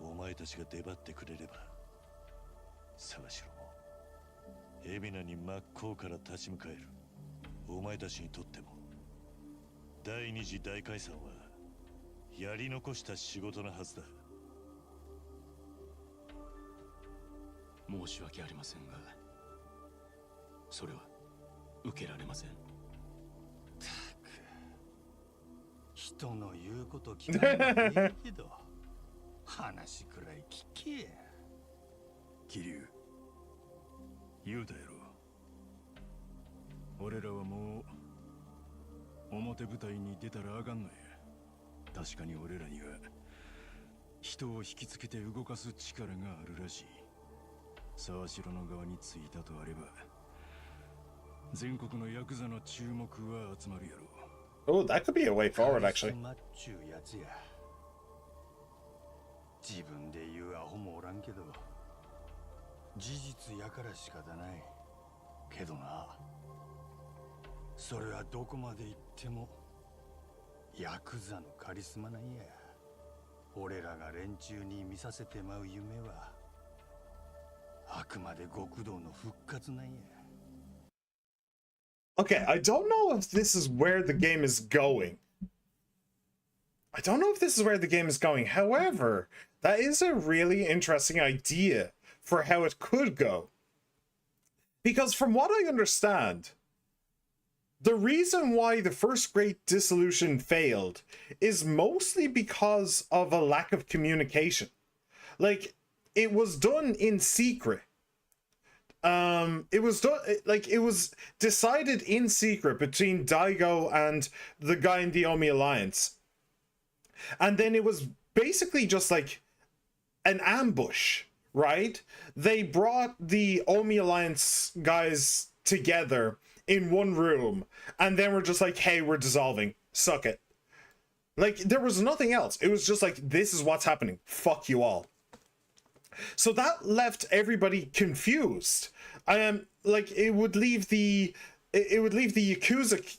な。お前たちが出張ってくれれば沢城も海老名に真っ向から立ち向かえる。お前たちにとっても第二次大解散はやり残した仕事なはずだ。申し訳ありませんが、それは受けられません。たく、人の言うこと聞かないでいいけど、話くらい聞けや。桐生、言うたやろ。俺らはもう表舞台に出たらあかんのや。確かに俺らには人を引きつけて動かす力があるらしい。沢城の側についたとあれば全国のヤクザの注目は集まるやろ。 Oh, that could be a way forward, actually. 自分で言うアホもおらんけど事実やから仕方ないけどな。それはどこまで行ってもヤクザのカリスマなんや。俺らが連中に見させてまう夢はあくまで極道の復活なんや。 Okay, I don't know if this is where the game is going. However, that is a really interesting idea for how it could go. Because from what I understand, the reason why the First Great Dissolution failed is mostly because of a lack of communication. Like, it was done in secret. It was decided in secret between Daigo and the guy in the Omi Alliance. And then it was basically just like an ambush, right? They brought the Omi Alliance guys together in one room, and then we're just like, hey, we're dissolving. Suck it. Like, there was nothing else. It was just like, this is what's happening. Fuck you all. So that left everybody confused. Like, it would leave the Yakuza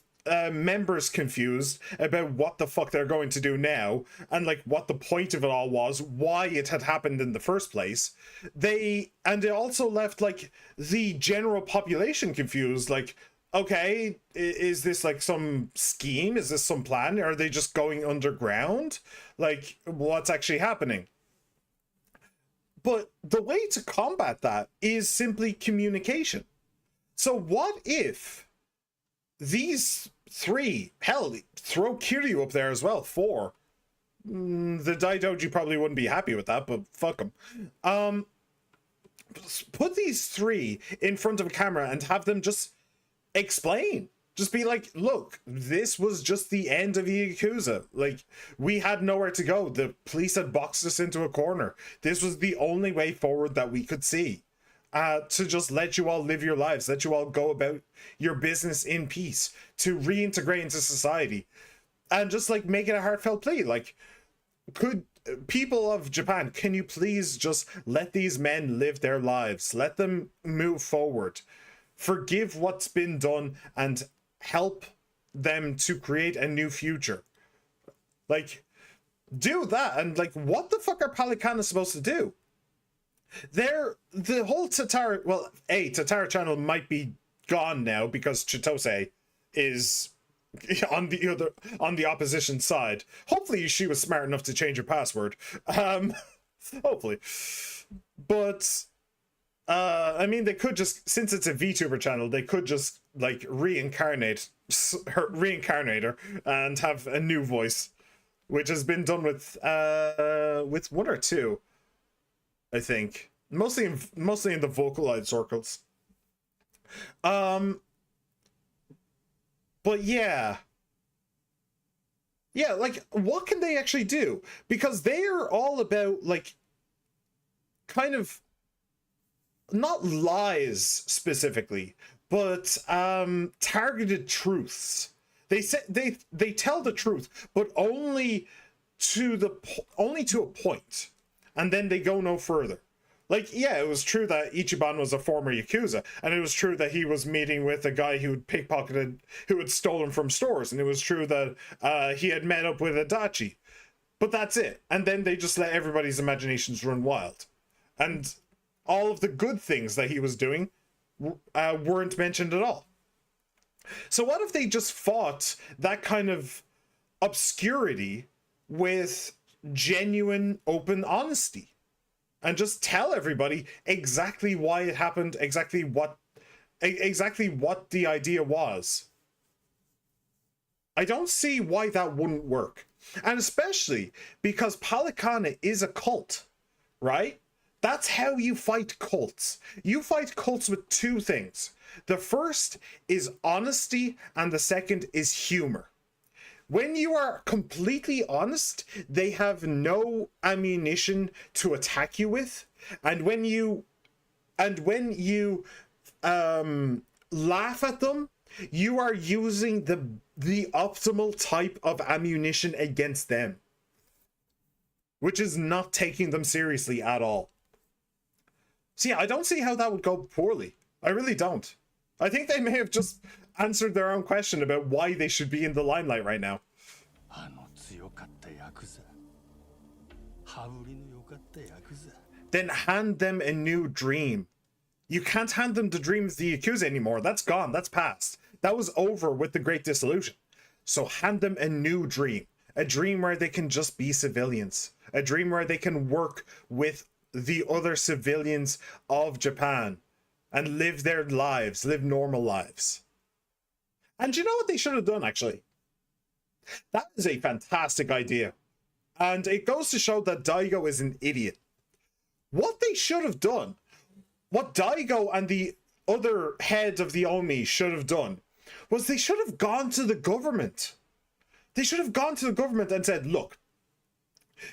members confused about what the fuck they're going to do now, and like what the point of it all was, why it had happened in the first place. It also left like the general population confused, like, okay, is this like some scheme? Is this some plan? Are they just going underground? Like, what's actually happening? But the way to combat that is simply communication. So what if these three, hell, throw Kiryu up there as well, 4. The Daidoji probably wouldn't be happy with that, but fuck them. Put these 3 in front of a camera and have them just explain. Just be like, look, this was just the end of Yakuza. Like, we had nowhere to go. The police had boxed us into a corner. This was the only way forward that we could see. To just let you all live your lives, let you all go about your business in peace, to reintegrate into society. And just, like, make it a heartfelt plea. Like, could people of Japan, can you please just let these men live their lives? Let them move forward. Forgive what's been done and help them to create a new future. Like, do that. And like, what the fuck are Palikana supposed to do? The whole Tatara, well, Tatara channel might be gone now because Chitose is on the opposition side. Hopefully she was smart enough to change her password. Hopefully. But I mean, they could just, since it's a VTuber channel, they could just like reincarnate her and have a new voice, which has been done with 1 or 2, I think, mostly in the Vocaloid circles. But yeah, like, what can they actually do? Because they are all about like kind of not lies specifically, but targeted truths. They say they tell the truth, but only to a point, and then they go no further. Like, yeah, it was true that Ichiban was a former Yakuza, and it was true that he was meeting with a guy who had stolen from stores, and it was true that he had met up with Adachi. But that's it. And then they just let everybody's imaginations run wild. And all of the good things that he was doing weren't mentioned at all. So what if they just fought that kind of obscurity with genuine open honesty and just tell everybody exactly why it happened, exactly what the idea was? I don't see why that wouldn't work. And especially because Palikana is a cult, right? That's how you fight cults. You fight cults with two things. The first is honesty, and the second is humor. When you are completely honest, they have no ammunition to attack you with. And when you laugh at them, you are using the optimal type of ammunition against them, which is not taking them seriously at all. So yeah, I don't see how that would go poorly. I really don't. I think they may have just answered their own question about why they should be in the limelight right now. Then hand them a new dream. You can't hand them the dream of the Yakuza anymore. That's gone. That's past. That was over with the Great Dissolution. So hand them a new dream. A dream where they can just be civilians. A dream where they can work with the other civilians of Japan and live their lives, live normal lives. And you know what they should have done, actually? That is a fantastic idea. And it goes to show that Daigo is an idiot. What they should have done, what Daigo and the other head of the Omi should have done, was they should have gone to the government. They should have gone to the government and said, look,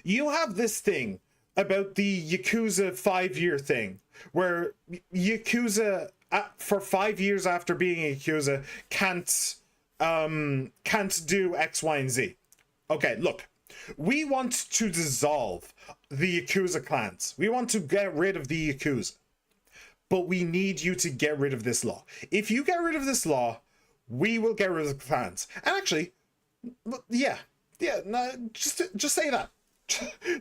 you have this thing about the Yakuza 5-year thing, where Yakuza, for 5 years after being a Yakuza, can't do X, Y, and Z. Okay, look, we want to dissolve the Yakuza clans. We want to get rid of the Yakuza. But we need you to get rid of this law. If you get rid of this law, we will get rid of the clans. And actually, yeah, no, just say that.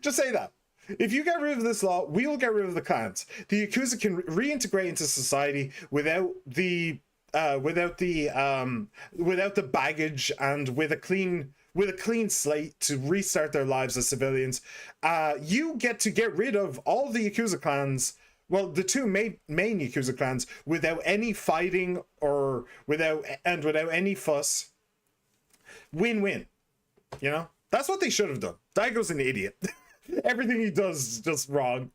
Just say that. If you get rid of this law, we will get rid of the clans. The Yakuza can reintegrate into society without the baggage, and with a clean slate to restart their lives as civilians. You get to get rid of all the Yakuza clans. Well, the two main Yakuza clans without any fighting or without any fuss. Win-win. You know? That's what they should have done. Daigo's an idiot. Everything he does is just wrong.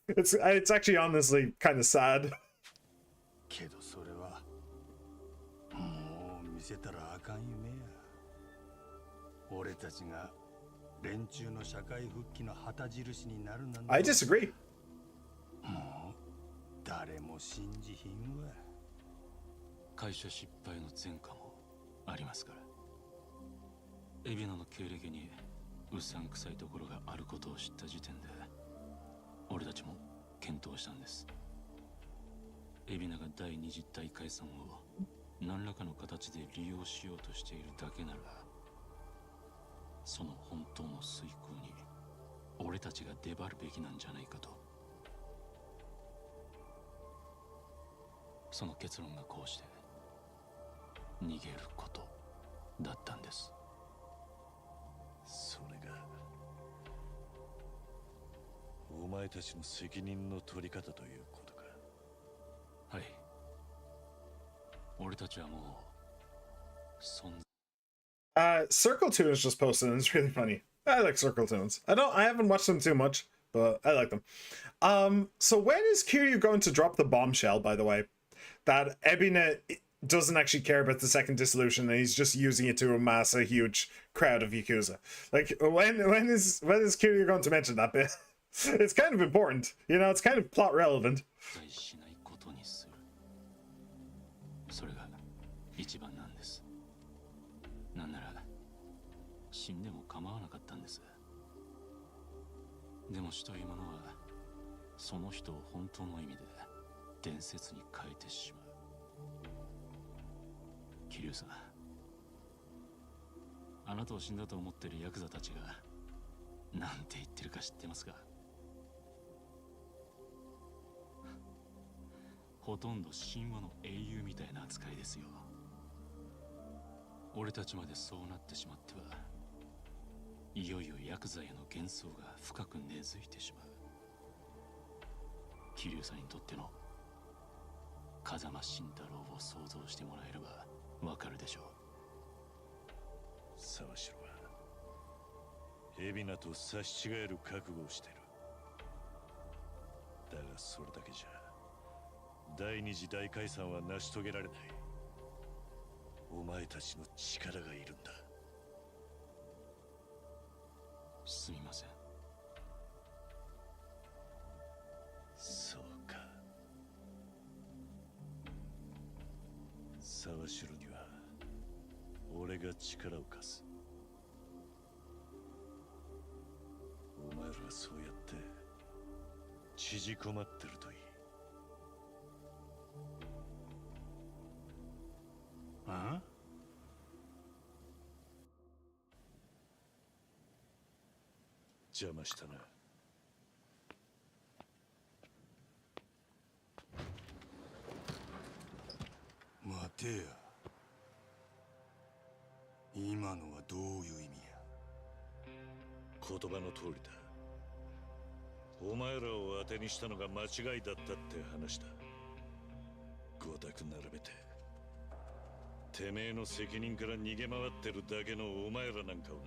It's actually honestly kind of sad. I disagree. 誰も信じひんわ。会社失敗の前科もありますから。海老名の経歴にうさんくさいところがあることを知った時点で、俺たちも検討したんです。海老名が第二次大解散を何らかの形で利用しようとしているだけなら、その本当の遂行に俺たちが出張るべきなんじゃないかと。その結論がこうして逃げることだったんです。それがお前たちの責任の取り方ということか。はい。俺たちはもう存在。Circle Tunes just posted, and it's really funny. I like Circle Tunes. I haven't watched them too much, but I like them. So when is Kiryu going to drop the bombshell, by the way? That Ebina doesn't actually care about the second dissolution, and he's just using it to amass a huge crowd of Yakuza. Like, when is Kiryu going to mention that bit? It's kind of important, you know, it's kind of plot relevant. それが一番なんです。なんなら死んでも構わなかったんです。でも死というものはその人を本当の意味で伝説に変えてしまう。桐生さん、あなたを死んだと思ってるヤクザたちがなんて言ってるか知ってますか？ほとんど神話の英雄みたいな扱いですよ。俺たちまでそうなってしまってはいよいよヤクザへの幻想が深く根付いてしまう。桐生さんにとっての風間慎太郎を想像してもらえればわかるでしょう。沢城は海老名と差し違える覚悟をしてる。だそれだけじゃ第二次大解散は成し遂げられない。お前たちの力がいるんだ。すみません。そうか。沢城には俺が力を貸す。お前らはそうやって縮こまってるといい。あ？邪魔したな。待てや。今のはどういう意味や。言葉の通りだ。お前らを当てにしたのが間違いだったって話だ。5択並べててめえの責任から逃げ回ってるだけのお前らなんかをな。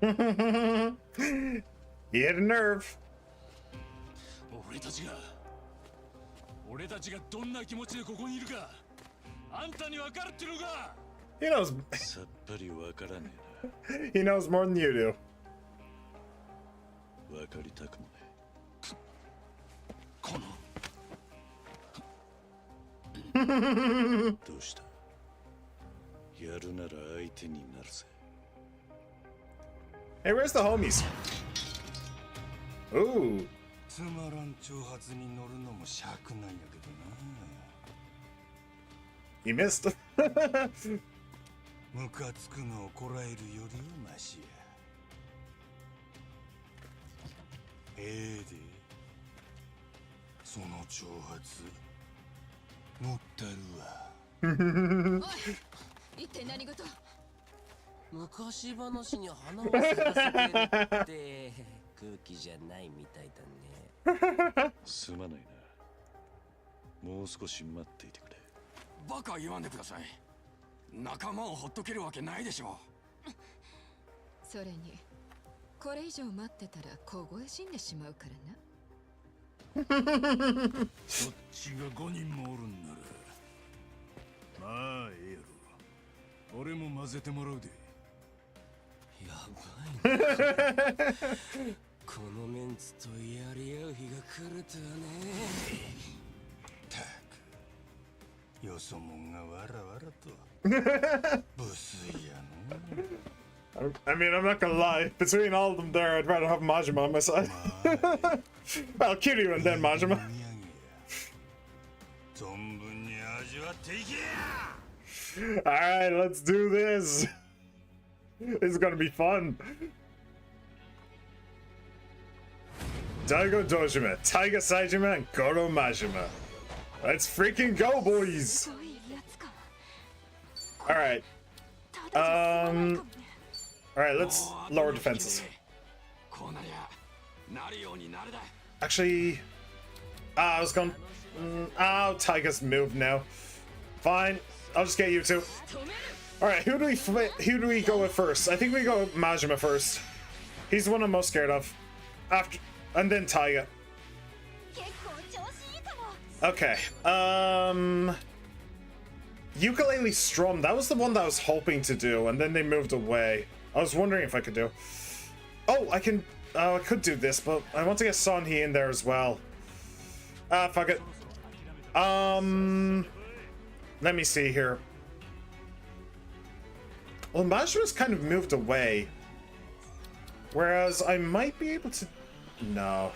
He hit a nerve. 俺たちがどんな気持ちでここにいるかあんたに分かるっていうのか。 He knows. さっぱりわからねえな。 He knows more than you do. わかりたくもね。このどうした。やるなら相手になるぜ。 Hey, where's the homies? Ooh. つまらん挑発に乗るのも尺なんやけどな。 You missed. ムカつくのをこらえるよりはマシや。でその挑発乗ったるわ。おい、一体何事？昔話に花を咲かせてるって空気じゃないみたいだね。すまないな。もう少し待っていてくれ。バカ言わんでください。仲間をほっとけるわけないでしょ。それにこれ以上待ってたら凍え死んでしまうからな。そっちが5人もおるんならまあええやろ。俺も混ぜてもらうで。やばいな。このメンツとやり合う日が来るとはね。たくよそもんがわらわらとブスいやの。 I mean, I'm not gonna lie. Between all of them there, I'd rather have Majima on my side. Well, Kiryu and then Majima. 存分に味わっていけや。 Alright, let's do this. This is gonna be fun. Daigo Dojima, Taiga Saijima, and Goro Majima. Let's freaking go, boys! Alright. Alright, let's lower defenses. Actually, I was going. Oh, Taiga's moved now. Fine, I'll just get you two. Alright, who do we go with first? I think we go with Majima first. He's the one I'm most scared of. And then Taiga. Okay. Ukulele Strum. That was the one that I was hoping to do, and then they moved away. I was wondering if I could do. Oh, I can. I could do this, but I want to get Sonhee in there as well. Fuck it. Let me see here. Well, Majima's kind of moved away. Whereas I might be able to... No.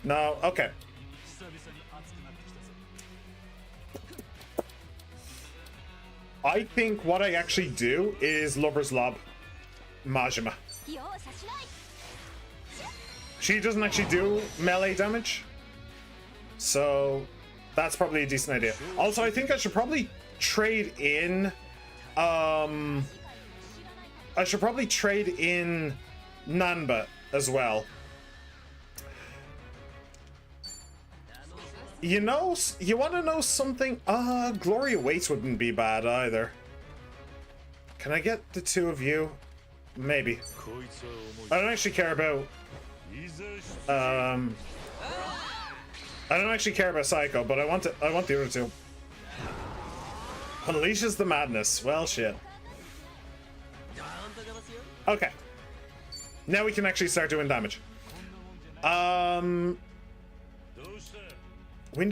No, okay. I think what I actually do is Lover's Lob Majima. She doesn't actually do melee damage. So that's probably a decent idea. Also, I think I should probably trade in... I should probably trade in Nanba as well. You know, you want to know something? Gloria Waits wouldn't be bad either. Can I get the two of you? maybe. I don't actually care about I don't actually care about Psycho, but I want the other two. Unleashes the madness. Well, shit. Okay. Now we can actually start doing damage. Wind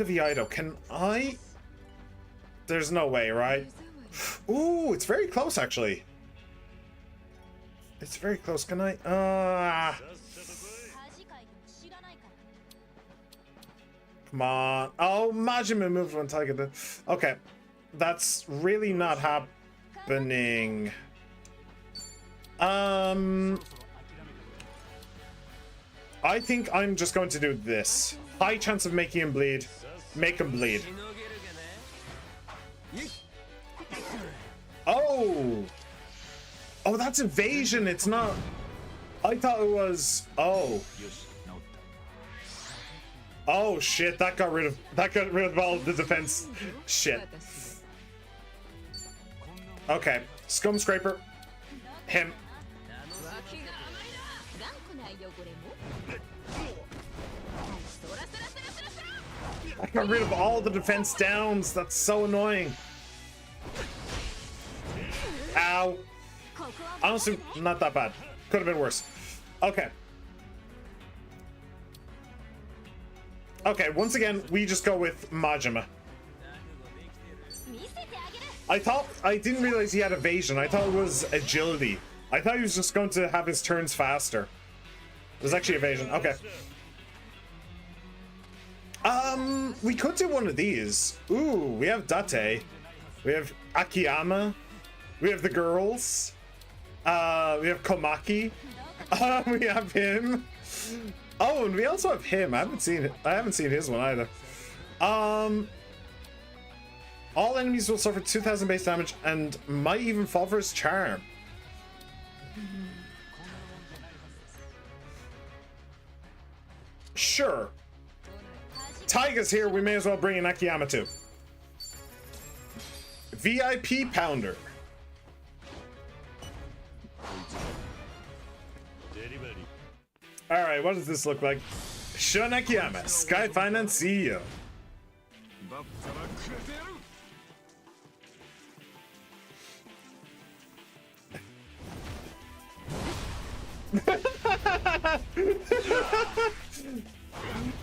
of Iaido. Can I? There's no way, right? Ooh, it's very close, actually. It's very close. Can I? Come on. Oh, Majima moved when Taiga did. Okay. That's really not happening. I think I'm just going to do this. High chance of making him bleed. Make him bleed. Oh! Oh, that's evasion. It's not. I thought it was. Oh. Oh shit! That got rid of all of the defense. Shit. Okay, Scum Scraper. Him. I got rid of all the defense downs. That's so annoying. Ow. Honestly, not that bad. Could have been worse. Okay. Okay, once again, we just go with Majima. I didn't realize he had evasion. I thought it was agility. I thought he was just going to have his turns faster. It was actually evasion. Okay. We could do one of these. Ooh, we have Date. We have Akiyama. We have the girls. We have Komaki. We have him. Oh, and we also have him. I haven't seen his one either. All enemies will suffer 2,000 base damage and might even fall for his charm. Sure. Taiga's here, we may as well bring in Akiyama too. VIP Pounder. Alright, what does this look like? Shun Akiyama, Sky Finance CEO.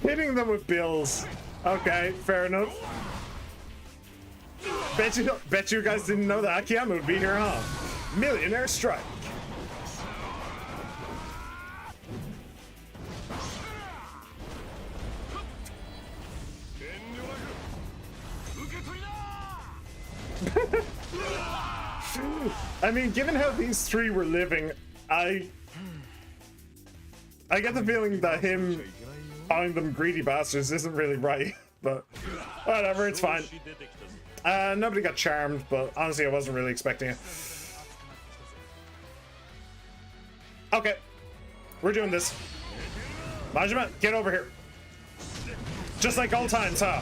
Hitting them with bills. Okay, fair enough. Bet you guys didn't know that Akiyama would be here, huh? Millionaire Strike. I mean, given how these three were living, I get the feeling that him calling them greedy bastards isn't really right, but whatever, it's fine. Nobody got charmed, but honestly, I wasn't really expecting it. Okay, we're doing this. Majima, get over here. Just like old times, huh?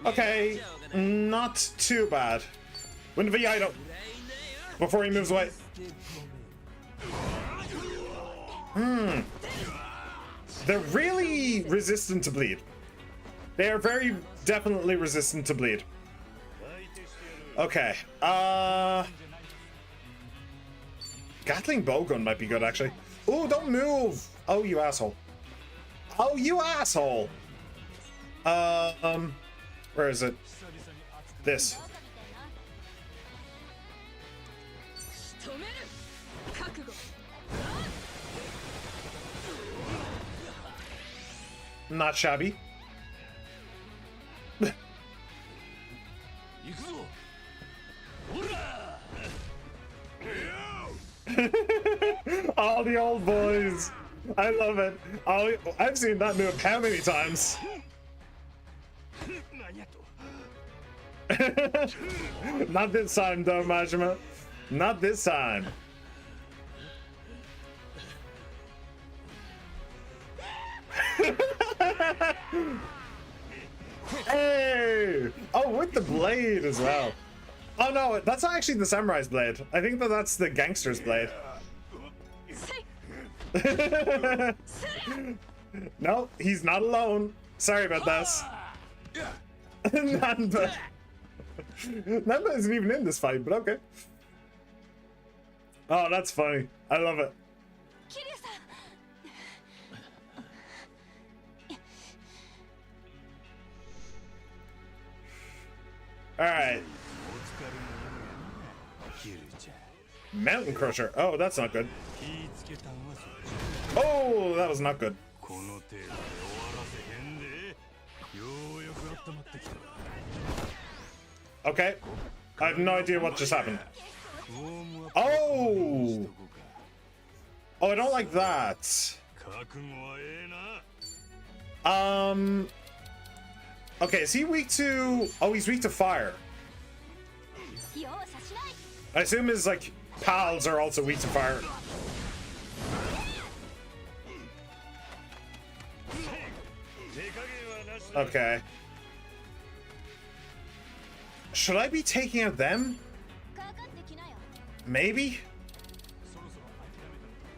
Okay, not too bad. Wind of Iaido before he moves away. They're really resistant to bleed. They are very definitely resistant to bleed. Okay, Gatling Bowgun might be good, actually. Oh, don't move! Oh, you asshole. Oh, you asshole! Where is it? This. Not shabby. All the old boys. I love it. I've seen that move how many times? Not this time though, Majima. Not this time. Hey! Oh, with the blade as well. Oh no, that's not actually the samurai's blade. I think that's the gangster's blade. No, he's not alone. Sorry about this. Nanba. Nanba isn't even in this fight, but okay. Oh, that's funny. I love it. All right. Mountain Crusher. Oh, that's not good. Oh, that was not good. Okay. I have no idea what just happened. Oh! Oh, I don't like that. Okay, is he weak to... Oh, he's weak to fire. I assume his, like, pals are also weak to fire. Okay. Should I be taking out them? Maybe?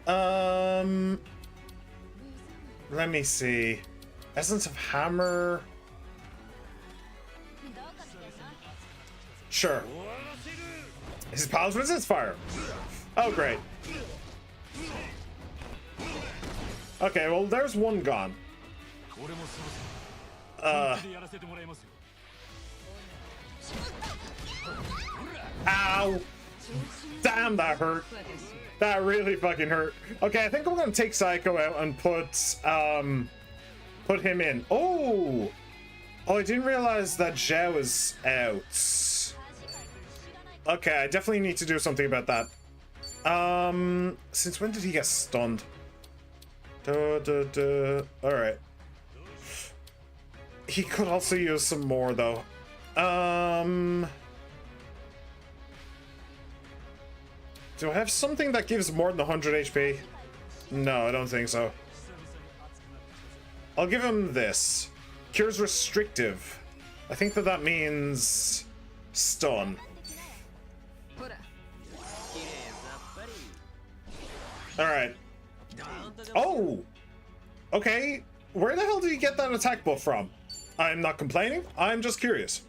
Let me see. Essence of Hammer. Sure. His pals resist fire. Oh, great. Okay, well, there's one gone. Ow! Damn, that hurt. That really fucking hurt. Okay, I think I'm gonna take Psycho out and put him in. Oh! Oh, I didn't realize that Zhao is out. Okay, I definitely need to do something about that. Since when did he get stunned? Alright. He could also use some more, though. Do I have something that gives more than 100 HP? No, I don't think so. I'll give him this. Cures restrictive. I think that means stun. Alright. Oh! Okay. Where the hell did he get that attack buff from? I'm not complaining. I'm just curious.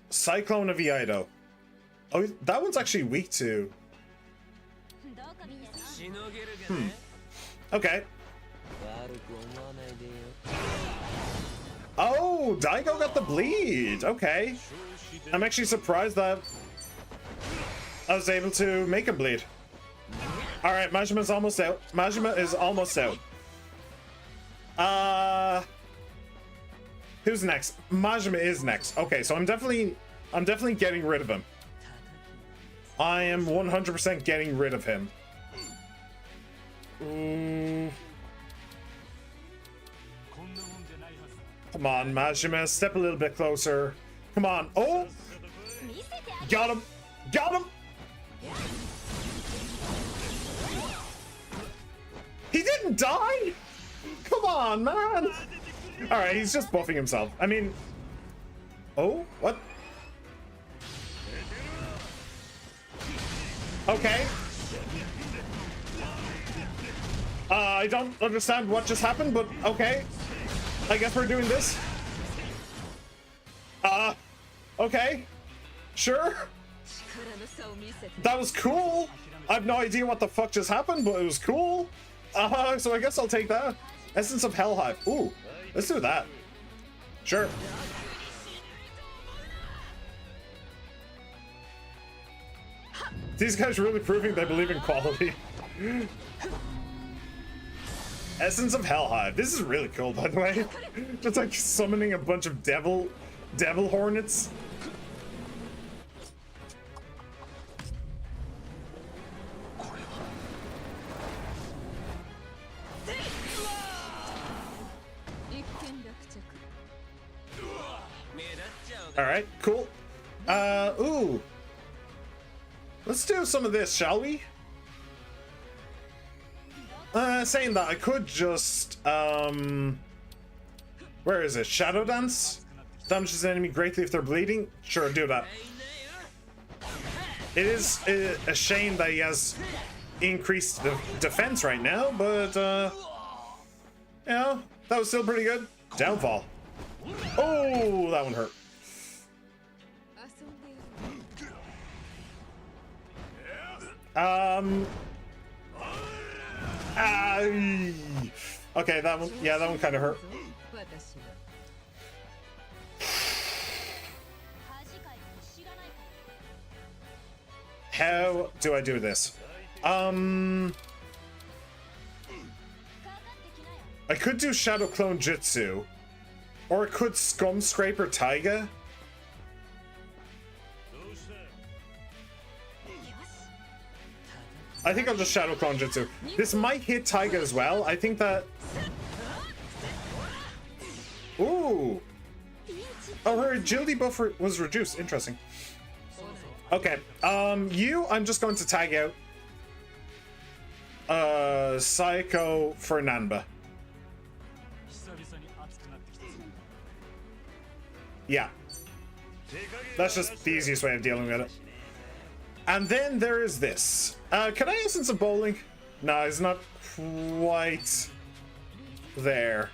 Cyclone of Iaido. Oh, that one's actually weak to... Okay. Oh, Daigo got the bleed. Okay. I'm actually surprised that I was able to make him bleed. Alright, Majima's almost out. Majima is almost out. Who's next? Majima is next. Okay, so I'm definitely getting rid of him. I am 100% getting rid of him. Come on, Majima, step a little bit closer. Come on. Oh! Got him! Got him! He didn't die? Come on, man! Alright, he's just buffing himself. I mean... Oh? What? Okay. I don't understand what just happened, but okay. I guess we're doing this. Okay. Sure. That was cool. I have no idea what the fuck just happened, but it was cool. So I guess I'll take that. Essence of Hellhive. Ooh, let's do that. Sure. These guys are really proving they believe in quality. Essence of Hellhive. This is really cool, by the way. Just like summoning a bunch of devil hornets. Alright, cool. Ooh. Let's do some of this, shall we? Saying that, I could just, where is it? Shadow Dance? Damages an enemy greatly if they're bleeding? Sure, do that. It is a shame that he has increased the defense right now, but, you know, that was still pretty good. Downfall. Oh, that one hurt. Okay, that one, yeah, that one kind of hurt. How do I do this? I could do Shadow Clone Jutsu, or I could Scum Scraper Taiga. I think I'll just Shadow Clone Jutsu. This might hit Taiga as well. I think that... Ooh! Oh, her agility buff was reduced. Interesting. Okay, I'm just going to tag out Psycho for Nanba. Yeah. That's just the easiest way of dealing with it. And then there is this. Can I essence of bowling? No, it's not quite there.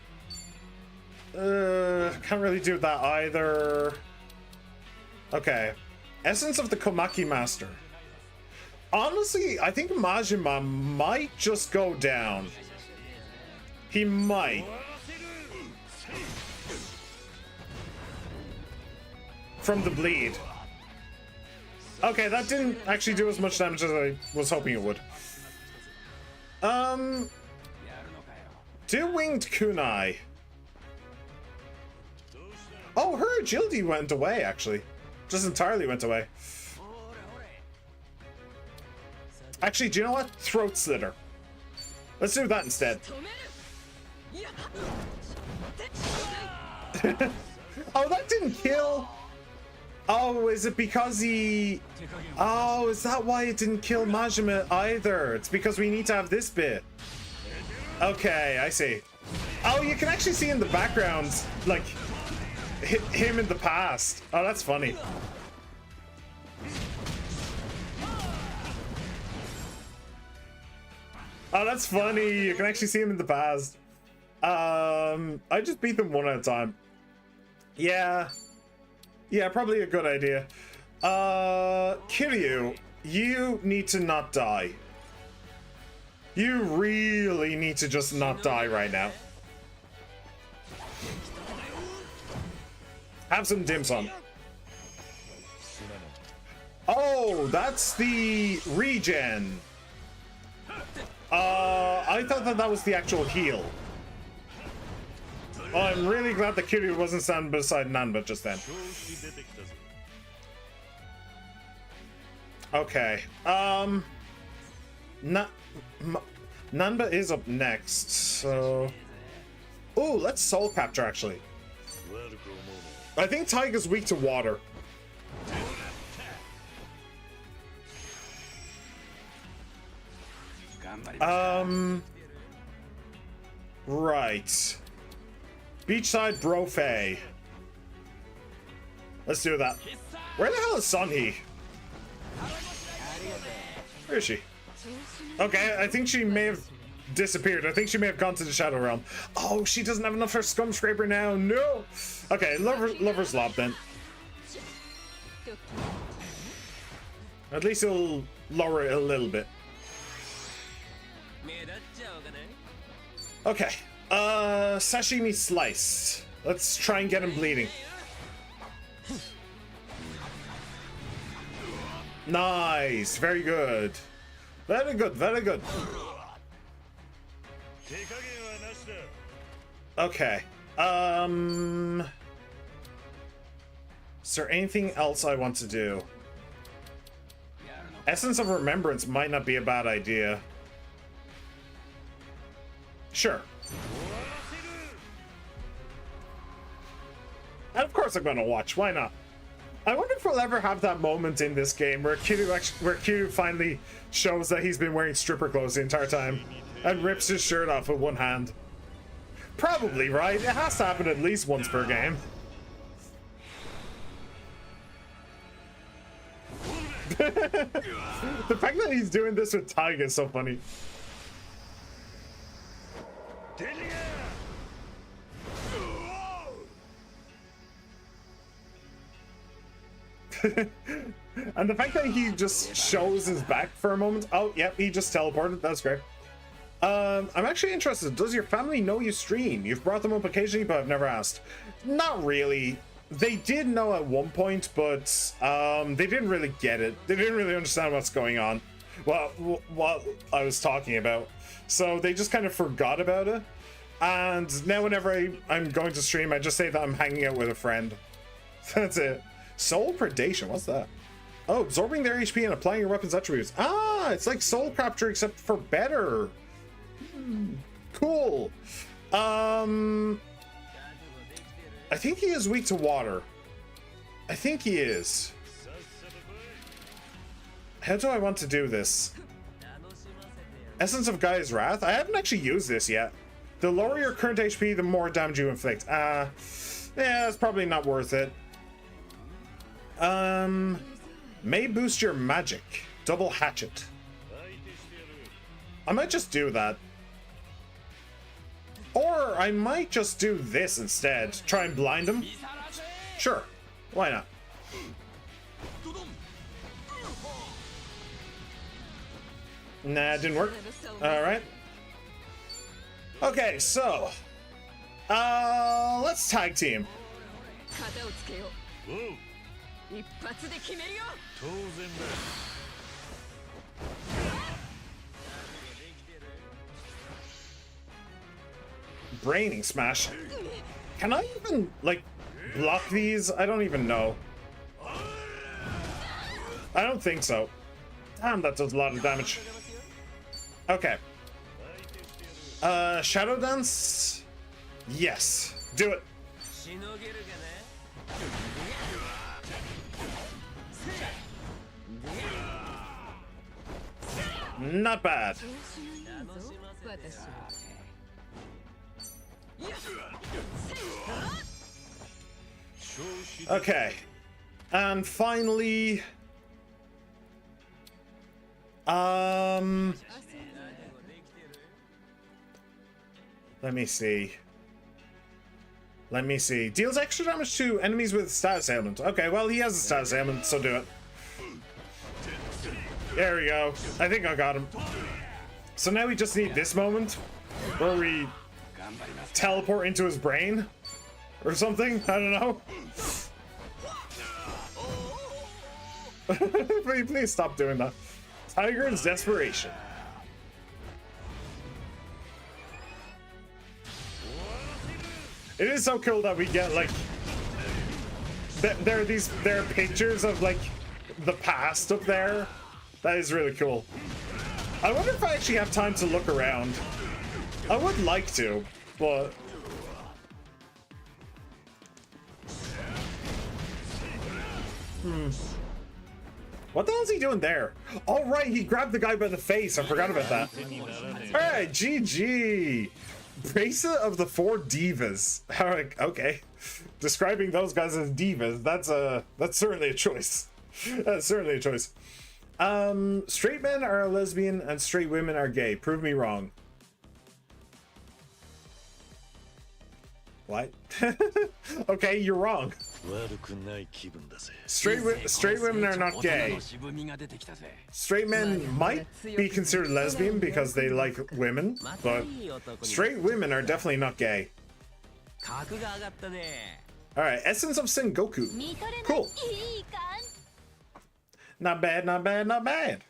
Can't really do that either. Okay. Essence of the Komaki Master. Honestly, I think Majima might just go down. He might. From the bleed. Okay, that didn't actually do as much damage as I was hoping it would. Do Winged Kunai. Oh, her agility went away, actually. Just entirely went away. Actually, do you know what? Throat Slitter. Let's do that instead. Oh, that didn't kill. Oh, is it because he... Oh, is that why it didn't kill Majima either? It's because we need to have this bit. Okay, I see. Oh, you can actually see in the background, like, him in the past. Oh, that's funny. Oh, that's funny. You can actually see him in the past. I just beat them one at a time. Yeah. Yeah, probably a good idea. Kiryu, you need to not die. You really need to just not die right now. Have some dim sum. Oh, that's the regen. I thought that was the actual heal. Oh, I'm really glad that Kiryu wasn't standing beside Nanba just then. Okay. Nanba is up next, so... Ooh, let's soul capture, actually. I think Taiga's weak to water. Right. Beachside Brofei. Let's do that. Where the hell is Sunhee? Where is she? Okay, I think she may have disappeared. I think she may have gone to the Shadow Realm. Oh, she doesn't have enough for Scum Scraper now. No. Okay, Lover's Lob then. At least it'll lower it a little bit. Okay. Sashimi Slice. Let's try and get him bleeding. Nice. Very good. Very good. Very good. Okay. Is there anything else I want to do? Essence of Remembrance might not be a bad idea. Sure. And of course I'm gonna watch. Why not? I wonder if we'll ever have that moment in this game where Kiryu finally shows that he's been wearing stripper clothes the entire time and rips his shirt off with one hand. Probably, right? It has to happen at least once per game. The fact that he's doing this with Taiga is so funny. And the fact that he just shows his back for a moment. Oh, yep, he just teleported. That's great. I'm actually interested. Does your family know you stream? You've brought them up occasionally, but I've never asked. Not really. They did know at one point, but they didn't really get it. They didn't really understand what's going on. Well, what I was talking about. So they just kind of forgot about it. And now whenever I'm going to stream, I just say that I'm hanging out with a friend. That's it. Soul Predation, what's that? Oh, absorbing their HP and applying your weapon's attributes. Ah, it's like Soul Capture except for better. Cool. I think he is weak to water. I think he is. How do I want to do this? Essence of Gaia's Wrath? I haven't actually used this yet. The lower your current HP, the more damage you inflict. Yeah, that's probably not worth it. May boost your magic. Double hatchet. I might just do that. Or I might just do this instead. Try and blind him. Sure. Why not? Nah, it didn't work. Alright. Okay, so let's tag team. Braining Smash. Can I even, like, block these? I don't even know. I don't think so. Damn, that does a lot of damage. Okay. Shadow Dance? Yes. Do it. Not bad. Okay. And finally... Let me see. Deals extra damage to enemies with status ailment. Okay, well, he has a status ailment, so do it. There we go. I think I got him. So now we just need this moment where we teleport into his brain or something. I don't know. Please stop doing that. Tiger's Desperation. It is so cool that we get, like, there are pictures of, like, the past up there. That is really cool. I wonder if I actually have time to look around. I would like to, but... What the hell is he doing there? Oh, right, he grabbed the guy by the face. I forgot about that. All right, GG. Bracelet of the Four Divas. Okay. Describing those guys as divas, that's certainly a choice. That's certainly a choice. Straight men are lesbian and straight women are gay. Prove me wrong. What? Okay, you're wrong. Straight women are not gay. Straight men might be considered lesbian because they like women, but straight women are definitely not gay. Alright, Essence of Sengoku. Cool. Not bad, not bad, not bad.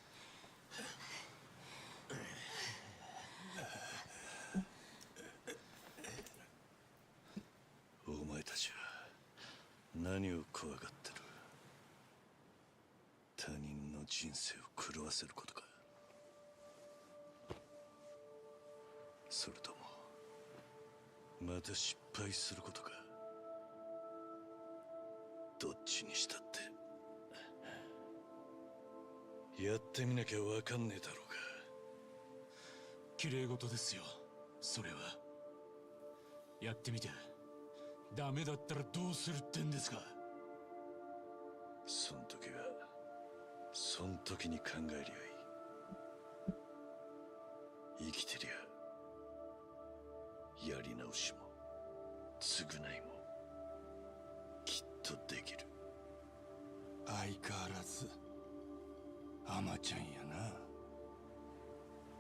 どっちにしたってやってみなきゃわかんねえだろうが。綺麗事ですよ、それは。やってみてダメだったらどうするってんですか。そん時はそん時に考えりゃいい。生きてりゃやり直しも償いもきっとできる。相変わらずアマちゃんやな。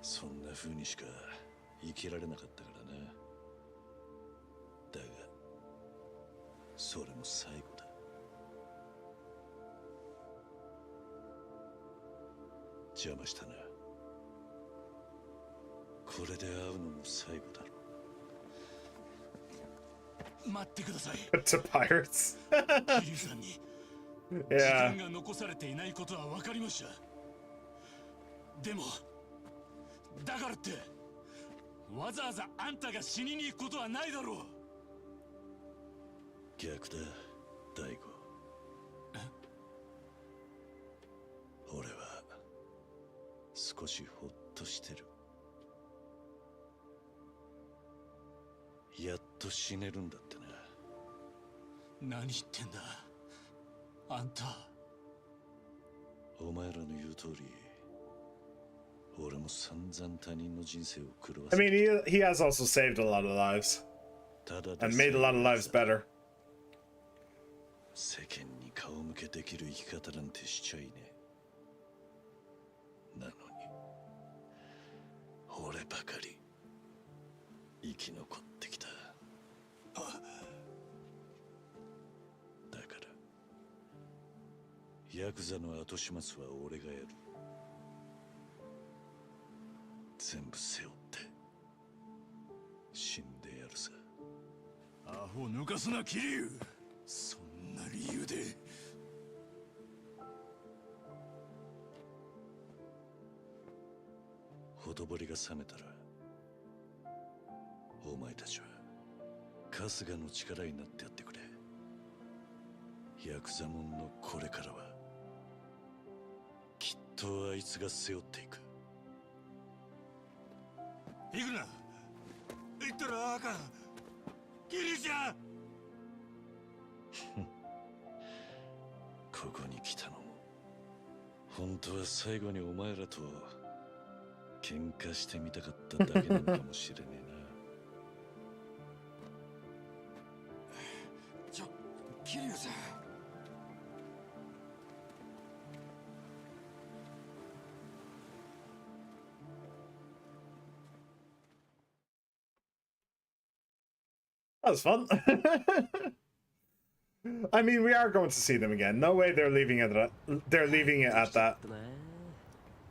そんな風にしか生きられなかったからな。だがそれも最後だ。邪魔したな。これで会うのも最後だろう。待ってください。To pirates. 桐生さんに時 Yeah. 間が残されていないことは分かりました。でもだからってわざわざあんたが死にに行くことはないだろう。逆だ、大悟。俺は少しほっとしてる。やっと死ねるんだってな。何言ってんだあんた。お前らの言う通り、俺も散々他人の人生を狂わ I せ mean, he has also saved a lot of lives ただ and made a lot of lives better. 世間に顔向けできる生き方なんてしちゃいねえ。なのに俺ばかり生き残ってきた。だからヤクザの後始末は俺がやる。全部背負って死んでやるさ。アホ抜かすな桐生。そんな理由で。ほとぼりが冷めたらお前たちは春日の力になってやってくれ。ヤクザモンのこれからはきっとあいつが背負っていく。行くな。行ったらあかん。桐生ちゃん。ここに来たのも本当は最後にお前らと喧嘩してみたかっただけなのかもしれねえな。桐生さん。That was fun. I mean, we are going to see them again. No way they're leaving it at that.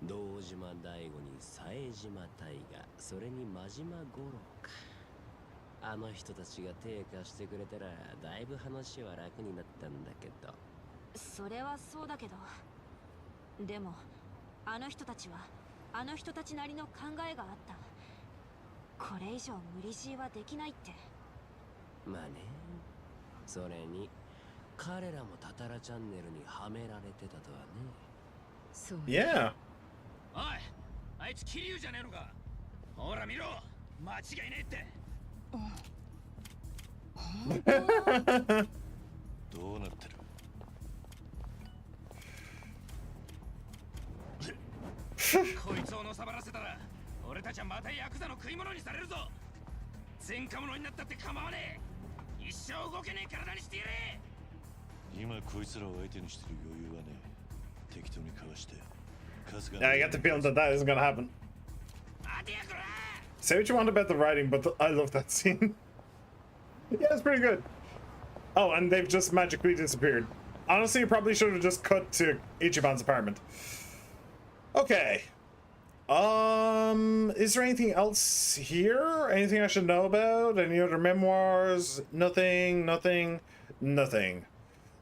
堂島大吾に冴島大河、それに真島五郎か。あの人たちが手貸してくれたらだいぶ話は楽になったんだけど。それはそうだけど、でもあの人たちはあの人たちなりの考えがあった。これ以上無理強いはできないって。まあね。それに彼らもタタラチャンネルにはめられてたとはね。そう。Yeah. おい、あいつ桐生じゃねえのか。ほら見ろ、間違いねえって。どうなってる。こいつをのさばらせたら俺たちはまたヤクザの食い物にされるぞ。前科者になったって構わねえ。一生動けねえ体にしてやれ。今こいつらを相手にしてる余裕はね。適当にかわして。Yeah, I get the feeling that that isn't gonna happen. Say what you want about the writing, but I love that scene. Yeah, it's pretty good. Oh, and they've just magically disappeared. Honestly, you probably should have just cut to Ichiban's apartment. Okay. Is there anything else here? Anything I should know about? Any other memoirs? Nothing.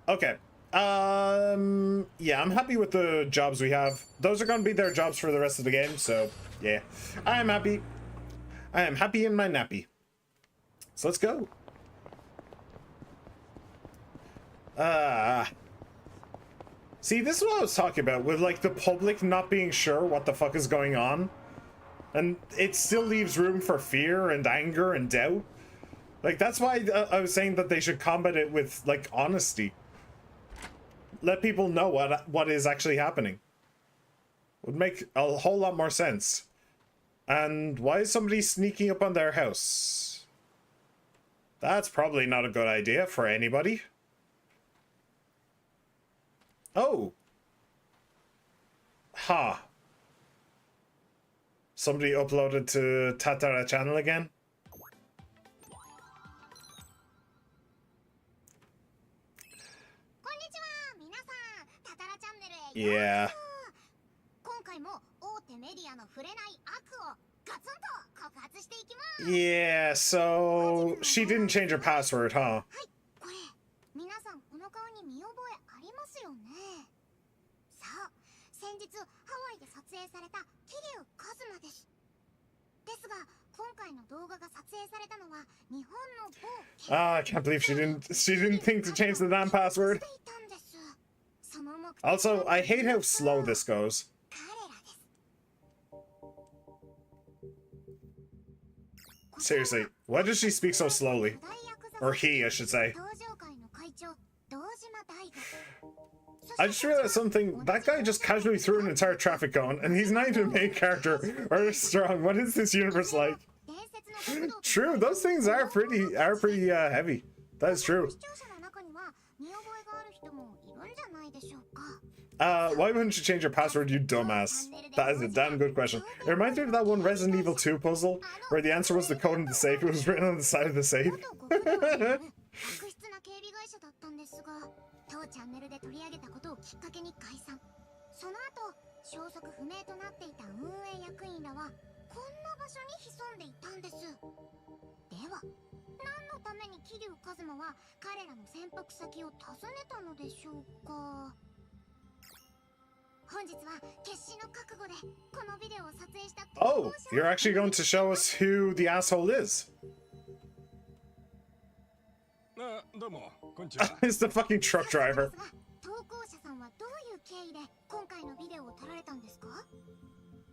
Okay. Yeah, I'm happy with the jobs we have. Those are going to be their jobs for the rest of the game, so yeah. I am happy. I am happy in my nappy. So let's go. See, this is what I was talking about with like the public not being sure what the fuck is going on. And it still leaves room for fear and anger and doubt. Like, that's why I was saying that they should combat it with, like, honesty. Let people know what is actually happening. Would make a whole lot more sense. And why is somebody sneaking up on their house? That's probably not a good idea for anybody. Oh. Ha. Huh. Somebody uploaded to Tatara channel again. Yeah. Yeah, so she didn't change her password, huh? Ah, I can't believe she didn't think to change the damn password. Also, I hate how slow this goes. Seriously, why does she speak so slowly? Or he, I should say. I just realized something. That guy just casually threw an entire traffic cone, and he's not even a main character or strong. What is this universe like? True, those things are pretty heavy. That is true. Why wouldn't you change your password, you dumbass? That is a damn good question. It reminds me of that one Resident Evil 2 puzzle, where the answer was the code in the safe. It was written on the side of the safe. Oh, you're actually going to show us who the asshole is. It's the fucking truck driver.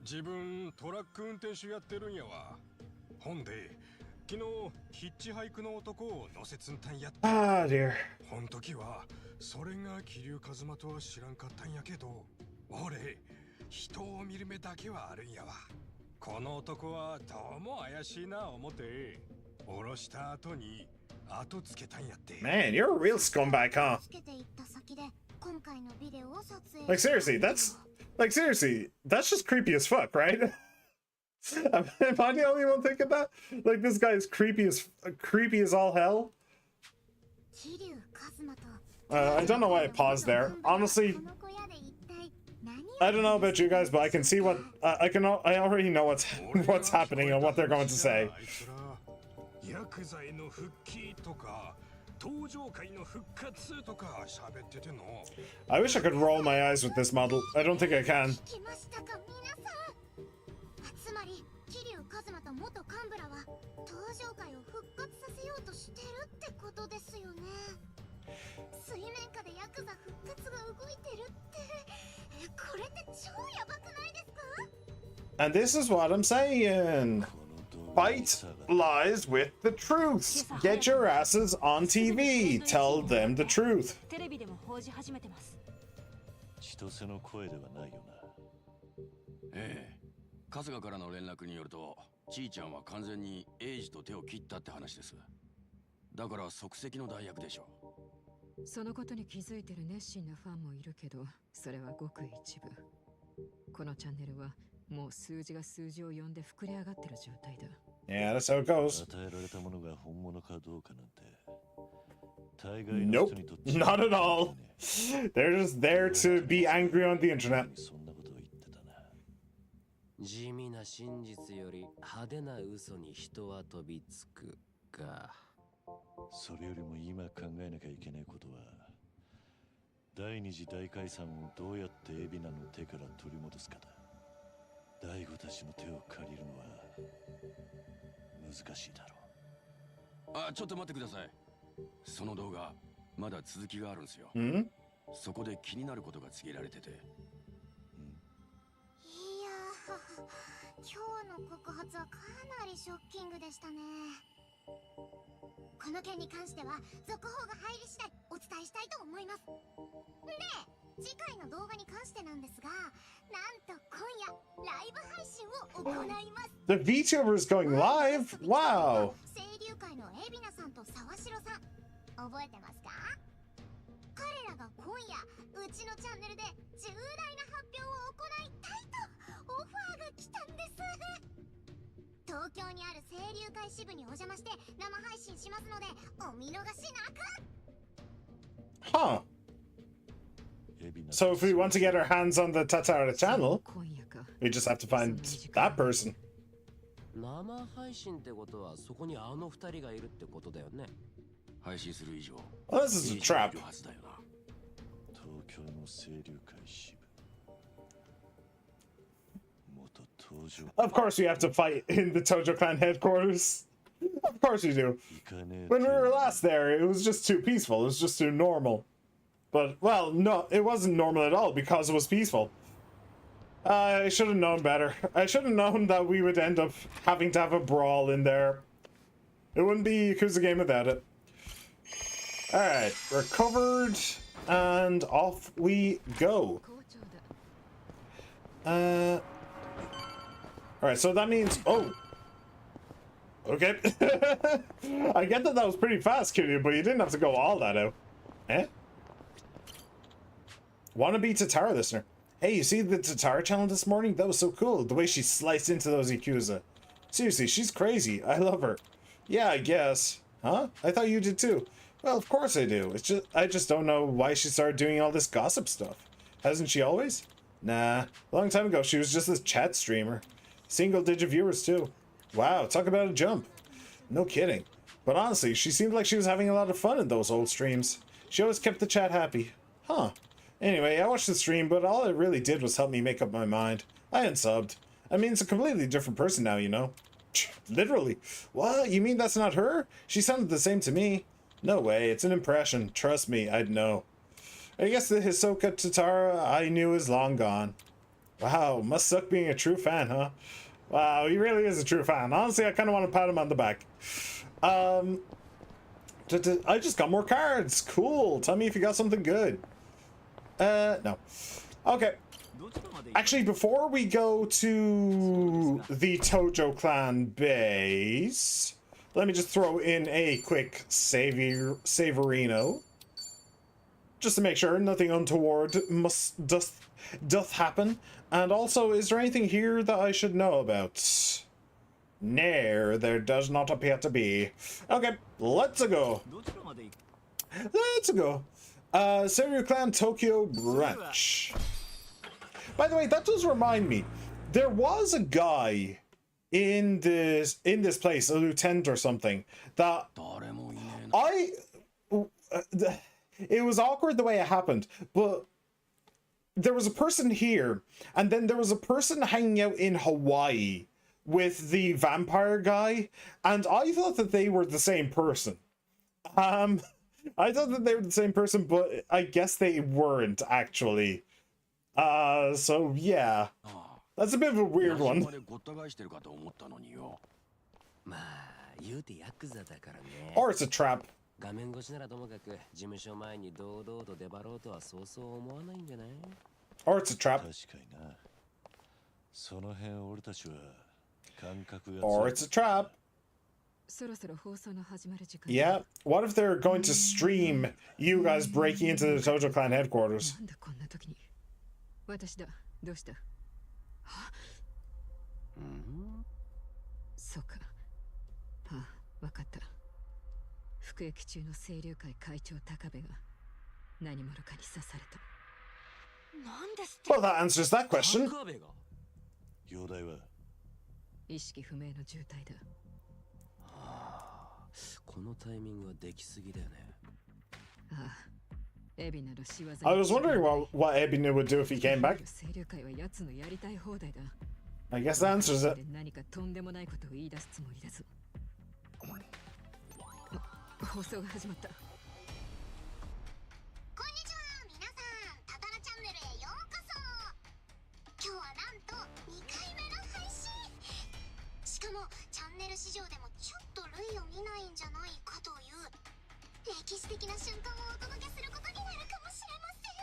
自分トラック運転手やってるんやわ。ほんで、昨日ヒッチハイクの男を乗せつんたんやって。Ah, dear. ほん時はそれが桐生一馬とは知らんかったんやけど、俺人を見る目だけはあるんやわ。この男はどうも怪しいな思って降ろした後に後つけたんやって。Man, you're a real scumbag, huh? Like seriously, that's just creepy as fuck, right? Am I the only one thinking that? Like, this guy is creepy as all hell. I don't know why I paused there. Honestly, I don't know about you guys, but I can see what I already know what's happening and what they're going to say. I wish I could roll my eyes with this model. I don't think I can. And this is what I'm saying. Fight lies with the truth. Get your asses on TV. Tell them the truth. 千歳の声ではないよな。ええ、春日からの連絡によると、ちーちゃんは完全にエイジと手を切ったって話です。だから即席の代役でしょう。そのことに気づいてる熱心なファンもいるけど、それはごく一部。このチャンネルはもう数字が数字を呼んで膨れ上がってる状態だ。Yeah, that's how it goes. Nope, not at all. They're just there to be angry on the internet. 地味な真実より派手な嘘に人は飛びつくか。それよりも今考えなきゃいけないことは、第二次大解散をどうやって海老名の手から取り戻すかだ。大悟たちの手を借りるのは難しいだろう。あ、ちょっと待ってください。その動画まだ続きがあるんですよ。Hmm? そこで気になることが告げられてて。いやー、今日の告発はかなりショッキングでしたね。この件に関しては続報が入り次第お伝えしたいと思います。で、次回の動画に関してなんですが、なんと今夜ライブ配信を行います。 The VTuber is going live? Wow. 声優界の海老名さんと沢城さん、覚えてますか？彼らが今夜うちのチャンネルで重大な発表を行いたいとオファーが来たんです。東京にある声優会支部にお邪魔して生配信しますのでお見逃しなく。 Huh. So if we want to get our hands on the Tatara channel, we just have to find that person. 生配信ってことはそこにあの二人がいるってことだよね。配信する以上、 Well, this is a trap. いるはずだよな。東京の清流会支部。元登場。 Of course, we have to fight in the Tojo Clan headquarters. Of course we do. When we were last there, it was just too peaceful. It was just too normal. But, well, no, it wasn't normal at all because it was peaceful. I should have known better. I should have known that we would end up having to have a brawl in there. It wouldn't be a Yakuza game without it. Alright, we're covered, and off we go. Alright, so that means... Oh! Okay. I get that was pretty fast, Kiryu, but you didn't have to go all that out. Eh? Wannabe Tatara listener. Hey, you see the Tatara channel this morning? That was so cool, the way she sliced into those Yakuza. Seriously, she's crazy. I love her. Yeah, I guess. Huh? I thought you did too. Well, of course I do. It's just I just don't know why she started doing all this gossip stuff. Hasn't she always? Nah. A long time ago, she was just a chat streamer. Single-digit viewers too. Wow, talk about a jump. No kidding. But honestly, she seemed like she was having a lot of fun in those old streams. She always kept the chat happy. Huh. Anyway, I watched the stream, but all it really did was help me make up my mind. I unsubbed. I mean, it's a completely different person now, you know? Literally. What? You mean that's not her? She sounded the same to me. No way, it's an impression. Trust me, I'd know. I guess the Hisoka Tatara I knew is long gone. Wow, must suck being a true fan, huh? Wow, he really is a true fan. Honestly, I kind of want to pat him on the back. I just got more cards. Cool. Tell me if you got something good. No. Okay. Actually, before we go to the Tojo Clan base, let me just throw in a quick Saverino. Just to make sure nothing untoward doth happen. And also, is there anything here that I should know about? No, there does not appear to be. Okay, let's go. Let's go. Seiryu Clan Tokyo branch. By the way, that does remind me. There was a guy in this place, a lieutenant or something, that it was awkward the way it happened, but there was a person here, and then there was a person hanging out in Hawaii with the vampire guy, and I thought that they were the same person. I thought that they were the same person, but I guess they weren't actually. So yeah. That's a bit of a weird one. まあ、言うてヤクザだからね。 Or it's a trap. 画面越しならともかく事務所前に堂々と出張ろうとはそうそう思わないんじゃない？ Or it's a trap. 確かにな。その辺俺たちは感覚が。 Or it's a trap. そろそろ放送の始まる時間。 Yeah. What if they're going to stream you guys breaking into the Tojo Clan headquarters? なんでこんな時に。私だ。どうした？そうか。ああ、わかった。服役中の清流会会長高部が何者かに刺された。なんですって？ Well, that answers that question. 容体は意識不明の重体だ。このタイミングはできすぎだよね。ああ、エビナの仕業。I was wondering what Ebina would do if he came back. 清流会は奴のやりたい放題だ。 I guess that answers it. 何かとんでもないことを言い出すつもりだぞ。放送が始まった。歴史的な瞬間をお届けすることになるかもしれません。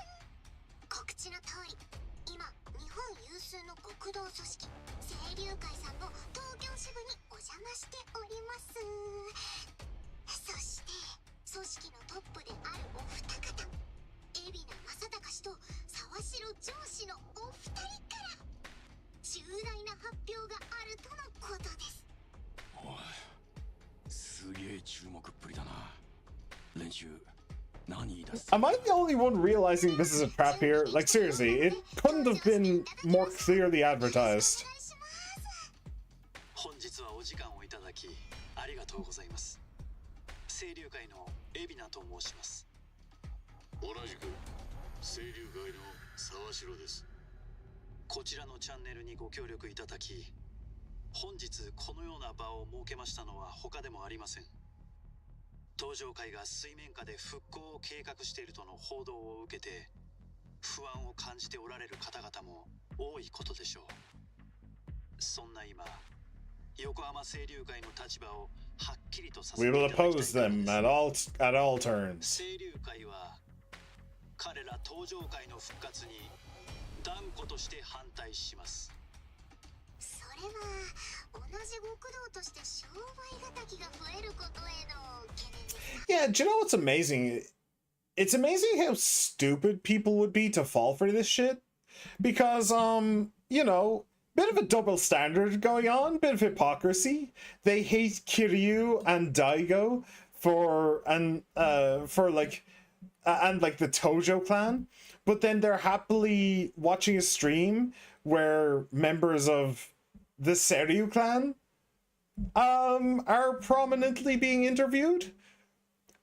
告知の通り、今日本有数の極道組織清流会さんの東京支部にお邪魔しております。そして組織のトップであるお二方、海老名正隆氏と沢城上司のお二人から重大な発表があるとのことです。おい、すげえ注目っぷりだな。練習何言い出す？ Am I the only one realizing this is a trap here? Like, seriously, it couldn't have been more clearly advertised. 本日はお時間をいただきありがとうございます。清流会の海老名と申します。同じく清流会の沢城です。こちらのチャンネルにご協力いただき、本日このような場を設けましたのは他でもありません。東上会が水面下で復興を計画しているとの報道を受けて不安を感じておられる方々も多いことでしょう。そんな今、横浜清流会の立場をはっきりとさせて We い will ただきたい oppose them at all turns. 清流会は彼ら東上会の復活に断固として反対します。それは同じ極道として商売敵が増えることへの懸念ですか？ Yeah, do you know what's amazing? It's amazing how stupid people would be to fall for this shit. Because, you know, bit of a double standard going on, bit of hypocrisy. They hate Kiryu and Daigo and the Tojo clan, but then they're happily watching a stream where members of the Seryu clan are prominently being interviewed.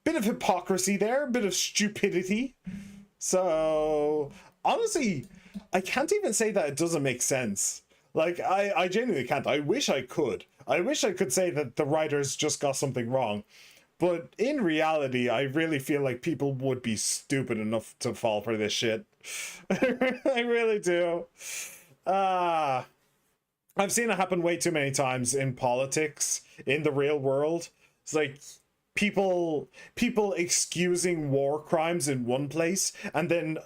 Bit of hypocrisy there, bit of stupidity. So honestly, I can't even say that it doesn't make sense. Like, I genuinely can't. I wish I could. I wish I could say that the writers just got something wrong. But in reality, I really feel like people would be stupid enough to fall for this shit. I really do. I've seen it happen way too many times in politics, in the real world. It's like people excusing war crimes in one place and then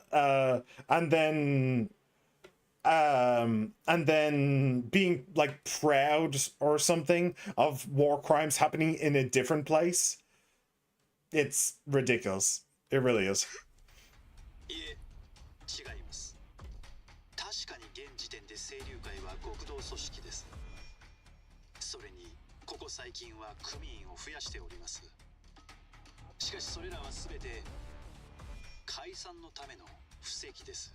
being like proud or something of war crimes happening in a different place. It's ridiculous. It really is. いえ、違います。確かに現時点で清流会は極道組織です。それにここ最近は組員を増やしております。しかしそれらはすべて解散のための布石です。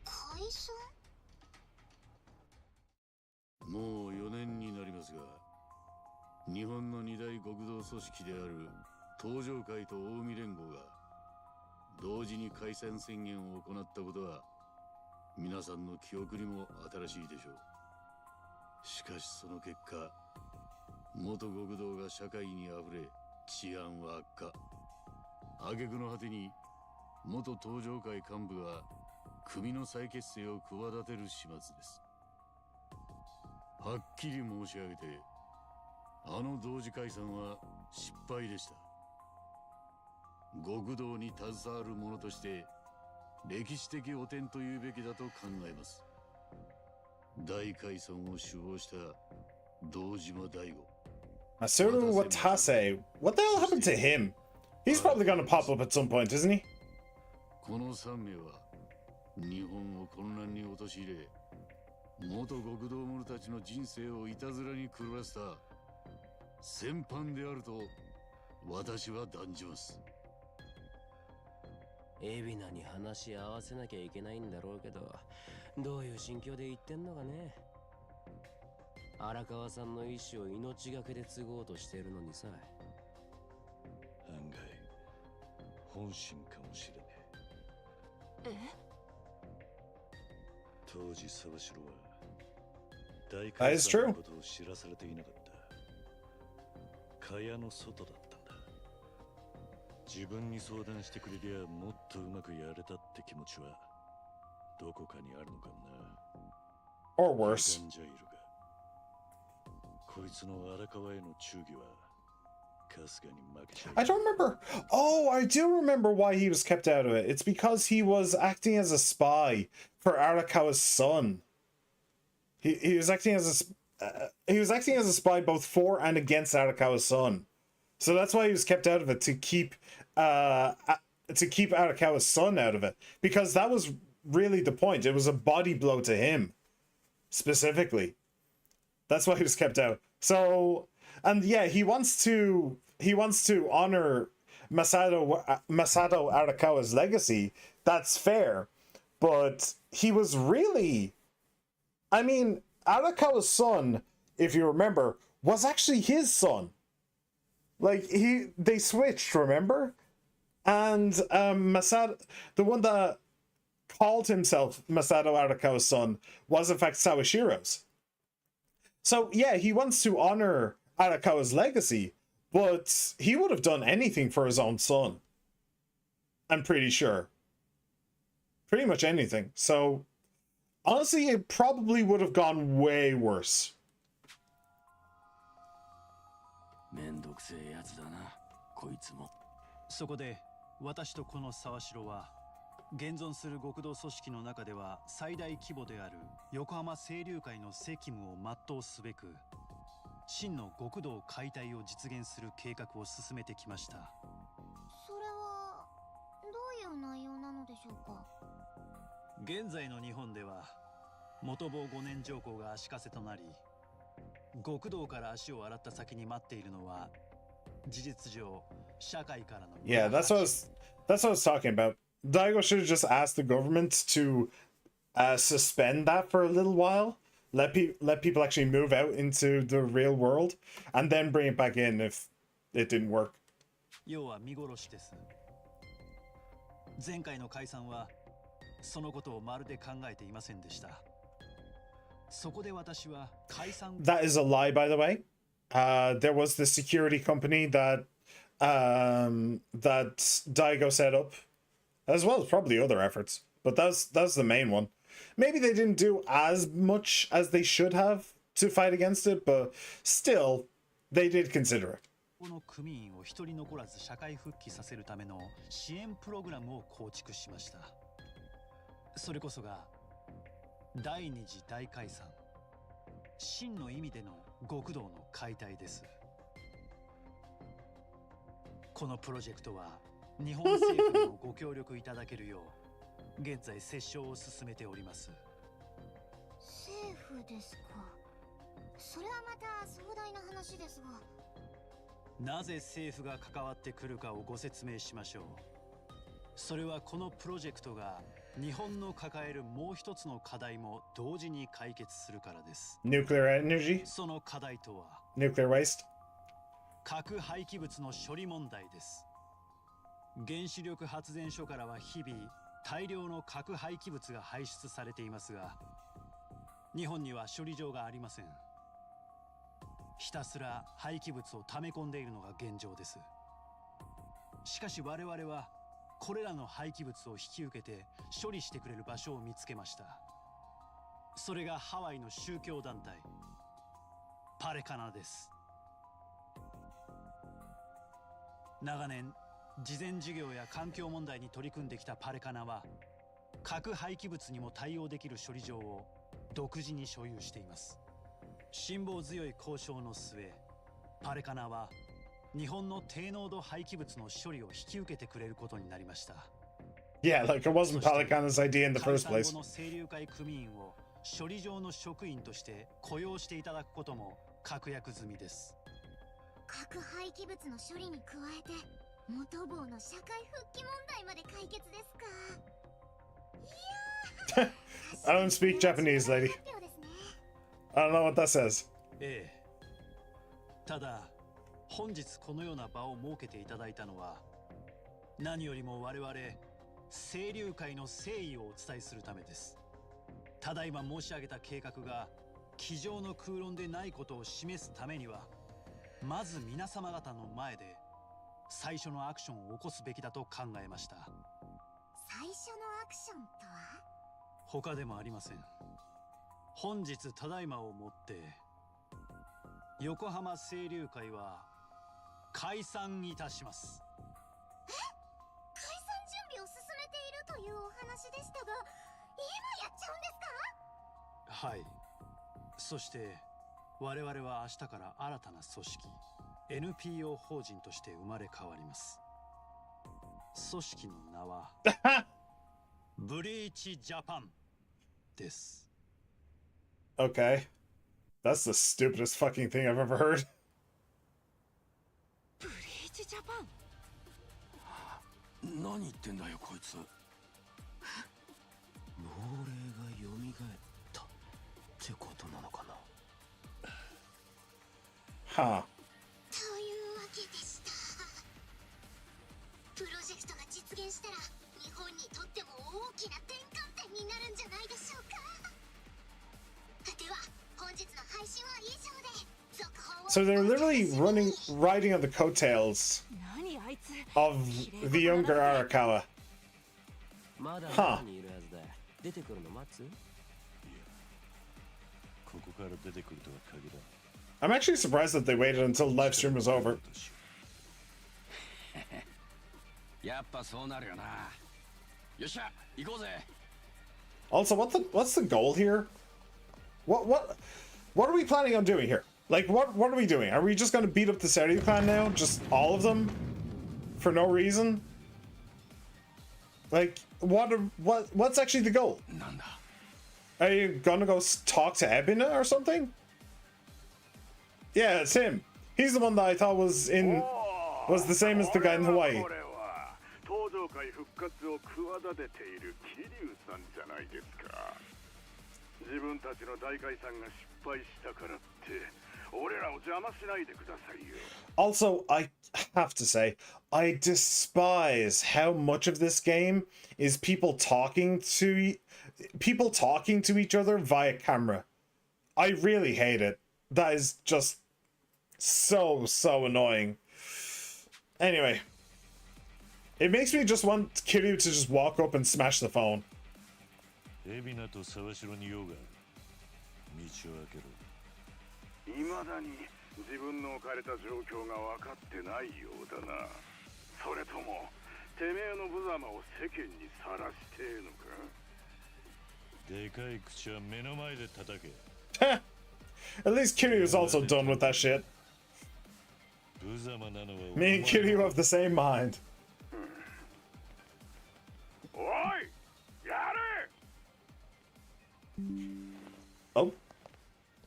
解散？もう4年になりますが、日本の二大極道組織である東上会と近江連合が同時に解散宣言を行ったことは皆さんの記憶にも新しいでしょう。しかしその結果、元極道が社会にあふれ治安は悪化。挙句の果てに元東上会幹部が組の再結成を企てる始末です。はっきり申し上げて、あの同時解散は失敗でした。極道に携わる者として歴史的汚点というべきだと考えます。大解散を首謀した堂島大吾。Masaru Watase, what the hell happened to him? He's probably gonna pop up at some point, isn't he? この3名は日本を混乱に陥れ、元極道者たちの人生をいたずらに狂わせた戦犯であると私は断じます。海老名に話し合わせなきゃいけないんだろうけど、どういう心境で言ってんのかね。荒川さんの意思を命がけで継ごうとしてるのにさ。案外本心かもしれねえ。当時沢城は大解散のことを知らされていなかった。蚊帳の外だったんだ。自分に相談してくれりゃもっとうまくやれたって気持ちはどこかにあるのかもな。Or worse. こいつの荒川への忠義は I don't remember. Oh, I do remember why he was kept out of it. It's because he was acting as a spy for Arakawa's son. He was acting as a spy both for and against Arakawa's son. So that's why he was kept out of it, to keep Arakawa's son out of it, because that was really the point. It was a body blow to him specifically. That's why he was kept out. So, and yeah, he wants to honor Masato Arakawa's legacy. That's fair, but he was really, I mean, Arakawa's son, if you remember, was actually his son. Like, they switched, remember? And Masato, the one that called himself Masato Arakawa's son, was in fact Sawashiro's. So yeah, he wants to honor Arakawa's legacy, but he would have done anything for his own son. I'm pretty sure. Pretty much anything. So honestly, it probably would have gone way worse. めんどくせえやつだな、こいつも。そこで私とこの沢城は現存する極道組織の中では最大規模である横浜清流会の責務を全うすべく、真の極道解体を実現する計画を進めてきました。それはどういう内容なのでしょうか。現在の日本では元坊5年上皇が足かせとなり、極道から足を洗った先に待っているのは事実上社会からの。 Yeah, that's what I was talking about. Daigo should have just asked the government to suspend that for a little while, let people actually move out into the real world, and then bring it back in if it didn't work. 要は見殺しです。前回の解散はそのことをまるで考えていませんでした。そこで私は解散。 That is a lie, by the way. There was the security company that Daigo set up, as well as probably other efforts, but that's the main one. Maybe they didn't do as much as they should have to fight against it, but still, they did consider it. この組員を一人残らず社会復帰させるための支援プログラムを構築しました。それこそが第二次大解散、真の意味での極道の解体です。このプロジェクトは日本政府にもご協力いただけるよう現在折衝を進めております。政府ですか。それはまた壮大な話ですが。なぜ政府が関わってくるかをご説明しましょう。それはこのプロジェクトが日本の抱えるもう一つの課題も同時に解決するからです。Nuclear energy? その課題とは Nuclear waste? 核廃棄物の処理問題です。原子力発電所からは日々大量の核廃棄物が排出されていますが、日本には処理場がありません。ひたすら廃棄物を溜め込んでいるのが現状です。しかし我々はこれらの廃棄物を引き受けて処理してくれる場所を見つけました。それがハワイの宗教団体パレカナです。長年慈善事業や環境問題に取り組んできたパレカナは核廃棄物にも対応できる処理場を独自に所有しています。辛抱強い交渉の末、パレカナは日本の低濃度廃棄物の処理を引き受けてくれることになりました。Yeah, like it wasn't Palikana's idea in the first place. 解散後の清流会組員を処理場の職員として雇用していただくことも確約済みです。核廃棄物の処理に加えて元坊の社会復帰問題まで解決ですか。いやー I don't speak Japanese, lady. I don't know what that says. ええ。ただ本日このような場を設けていただいたのは何よりも我々清流会の誠意をお伝えするためです。ただいま申し上げた計画が机上の空論でないことを示すためには、まず皆様方の前で最初のアクションを起こすべきだと考えました。最初のアクションとは？他でもありません。本日ただいまをもって横浜清流会は解散いたします。解散準備を進めているというお話でしたが、今やっちゃうんですか？はい。そして我々は明日から新たな組織 NPO 法人として生まれ変わります。組織の名はブリーチジャパンです。Okay. That's the stupidest fucking thing I've ever heard. ブリーチジャパン。何言ってんだよこいつ。亡霊が蘇ったってことなのかな。はあ。というわけでした。プロジェクトが実現したら日本にとっても大きな転換点になるんじゃないでしょうか。では本日の配信は以上で、続報を。 So they're literally riding on the coattails of the younger Arakawa. Huh. I'm actually surprised that they waited until the live stream was over. やっぱそうなるよな。よっしゃ、行こうぜ。 Also, what's the goal here? What are we planning on doing here? Like, what are we doing? Are we just gonna beat up the Saudi clan now? Just all of them? For no reason? Like, what's actually the goal? Are you gonna go talk to Ebina or something? Yeah, it's him. He's the one that I thought was the same as the guy in Hawaii. 登場界復活を企てている桐生さんじゃないですか。自分たちの大解散が失敗したからって俺らを邪魔しないでくださいよ。 Also, I have to say, I despise how much of this game is people talking to each other via camera. I really hate it. That is just so annoying. Anyway, it makes me just want Kiryu to just walk up and smash the phone. 海老名と沢城に用がある。道を開けろ。未だに自分の置かれた状況が分かってないようだな。それともてめえの無様を世間にさらしてえのか。でかい口は目の前で叩け。At least Kiryu is also done with that shit. 無様なのは Me and Kiryu have the same mind. おい、やれ。 Oh.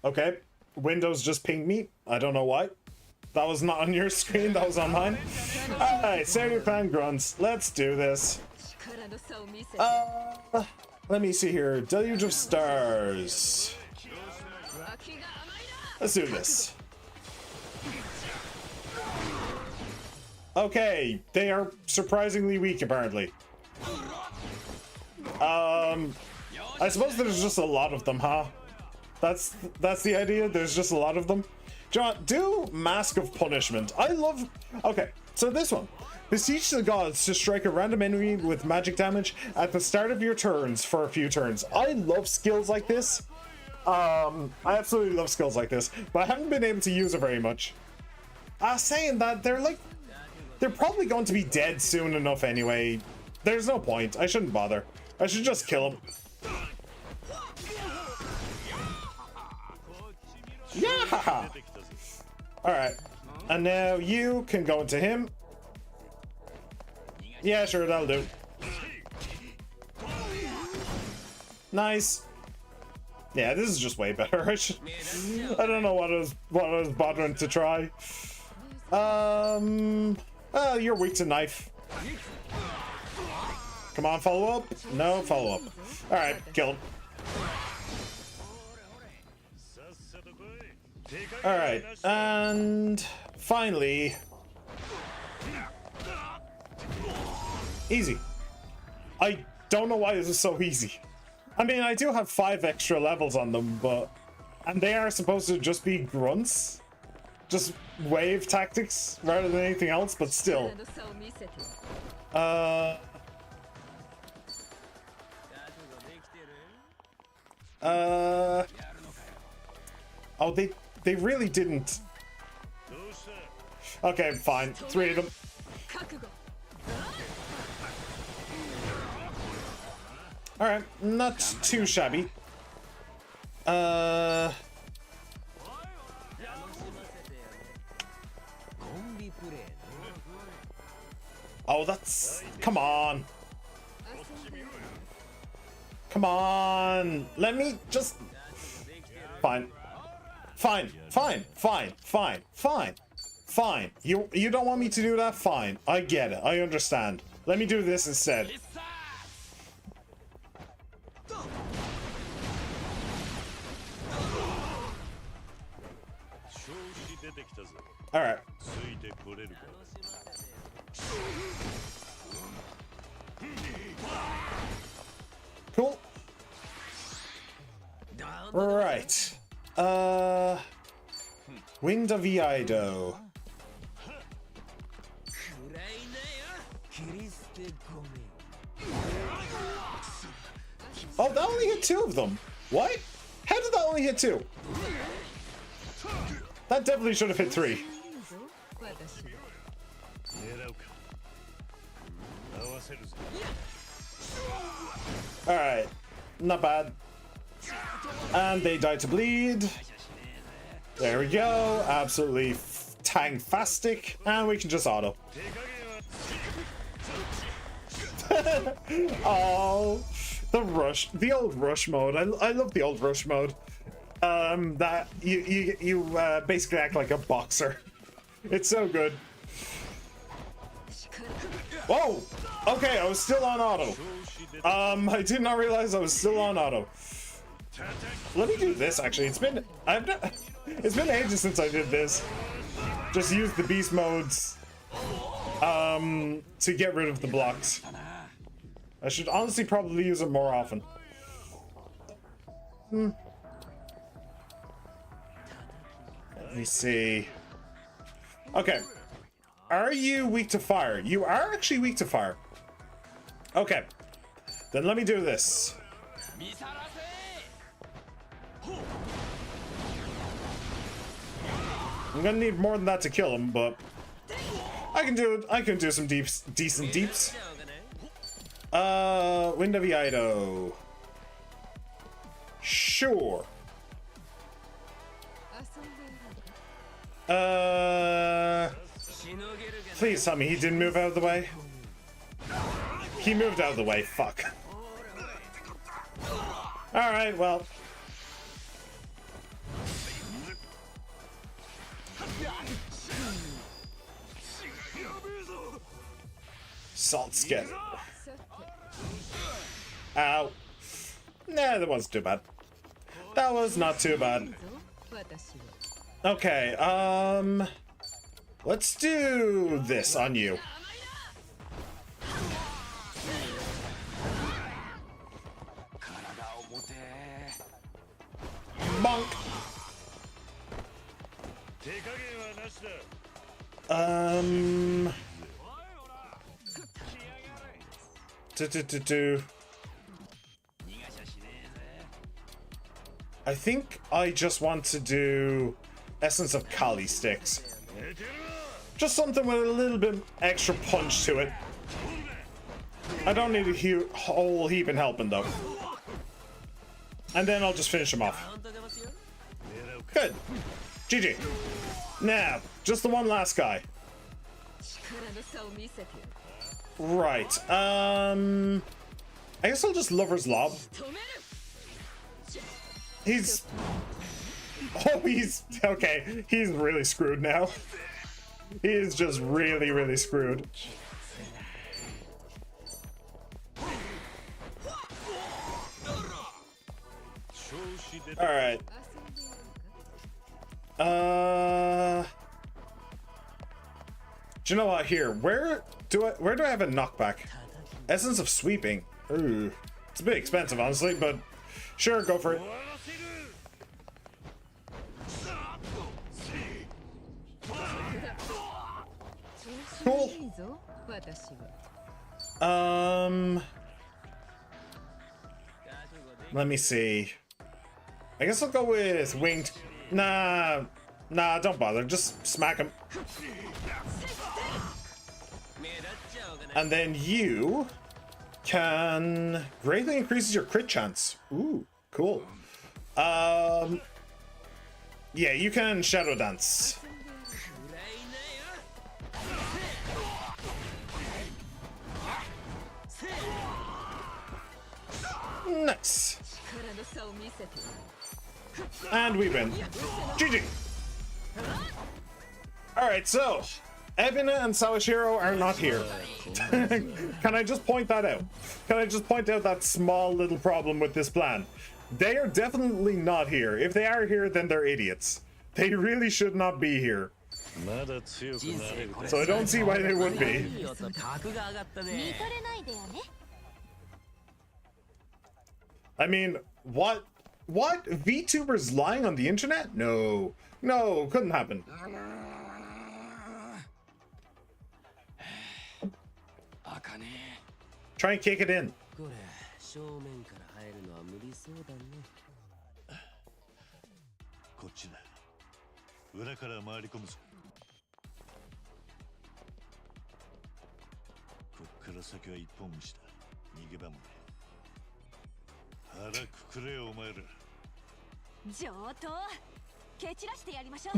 Okay. Windows just pinged me. I don't know why. That was not on your screen, that was on mine. Alright, Saudi Clan Grunts. Let's do this. Let me see here. Deluge of Stars. Let's do this. Okay, they are surprisingly weak apparently. I suppose there's just a lot of them, huh? That's the idea. There's just a lot of them. John, do Mask of Punishment. I love. Okay, so this one. Beseech the gods to strike a random enemy with magic damage at the start of your turns for a few turns. I love skills like this. I absolutely love skills like this, but I haven't been able to use it very much. Saying that, they're probably going to be dead soon enough anyway. There's no point. I shouldn't bother. I should just kill them. Yeah! Alright. And now you can go into him. Yeah, sure, that'll do. Nice. Yeah, this is just way better. I don't know what I was bothering to try. You're weak to knife. Come on, follow up. No, follow up. Alright, kill him. Alright, and finally, easy. I don't know why this is so easy. I mean, I do have 5 extra levels on them, and they are supposed to just be grunts, just wave tactics rather than anything else, but still. Oh, they really didn't. Okay, fine. 3 of them. Alright, not too shabby. Oh, that's... Come on. Come on. Let me just... Fine. Fine. Fine. Fine. Fine. Fine. Fine. You don't want me to do that? Fine. I get it. I understand. Let me do this instead. Alright. Cool. Right. Wind of Iaido. Oh, that only hit 2 of them. What? How did that only hit 2? That definitely should have hit 3. Alright. Not bad. And they die to bleed. There we go. Absolutely tang-fastic. And we can just auto. Oh, the rush. The old rush mode. I love the old rush mode. That you basically act like a boxer. It's so good. Whoa! Okay, I was still on auto. I did not realize I was still on auto. Let me do this. Actually, it's been ages since I did this. Just use the beast modes to get rid of the blocks. I should honestly probably use it more often. Let me see. Okay. Are you weak to fire? You are actually weak to fire. Okay. Then let me do this. I'm gonna need more than that to kill him, but I can do it. I can do some decent deeps. Wind of Iaido. Sure. Please tell me he didn't move out of the way. He moved out of the way. Fuck. All right. Well. Salt scatter. Ow. Nah, that wasn't too bad. That was not too bad. Okay, let's do this on you. Bonk. I think I just want to do Essence of Kali sticks. Just something with a little bit extra punch to it. I don't need a whole heap in helping though. And then I'll just finish him off. Good. GG. Now, just the one last guy. Right. I guess I'll just Lover's Lob. He's... Oh, he's... Okay, he's really screwed now. He is just really, really screwed. Alright. Do you know what? Here, where do I have a knockback? Essence of Sweeping. Ooh. It's a bit expensive, honestly, but sure, go for it. Cool. Let me see. I guess I'll go with Winged. Nah, Nah, don't bother. Just smack him. And then you can greatly increases your crit chance. Ooh, cool. Yeah, you can shadow dance. Nice. And we win. GG. Alright, so Ebina and Sawashiro are not here. Can I just point that out? Can I just point out that small little problem with this plan? They are definitely not here. If they are here, then they're idiots. They really should not be here. So I don't see why they would be. I mean, what? What? VTubers lying on the internet? No. No, couldn't happen. Try and kick it in. こっちだ。裏から回り込むぞ。こっから先は一本道だ。逃げ場もね。腹くくれお前ら。上等。蹴散らしてやりましょう。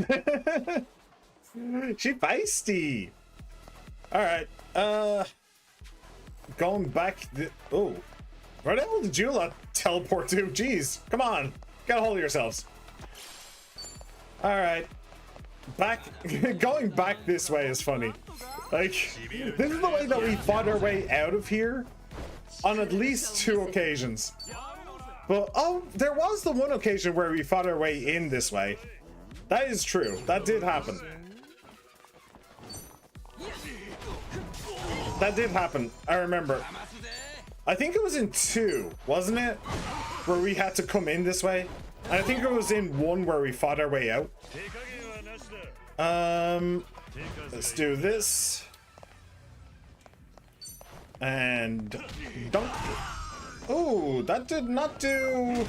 She feisty. All right. Going back. Oh, where the hell did you teleport to? Jeez, come on, get a hold of yourselves. All right, back. Going back this way is funny. Like, this is the way that we fought our way out of here on at least 2 occasions. But oh, there was the one occasion where we fought our way in this way. That is true. That did happen. That did happen. I remember. I think it was in 2, wasn't it? Where we had to come in this way. And I think it was in 1 where we fought our way out. Let's do this. And dunk. Oh, that did not do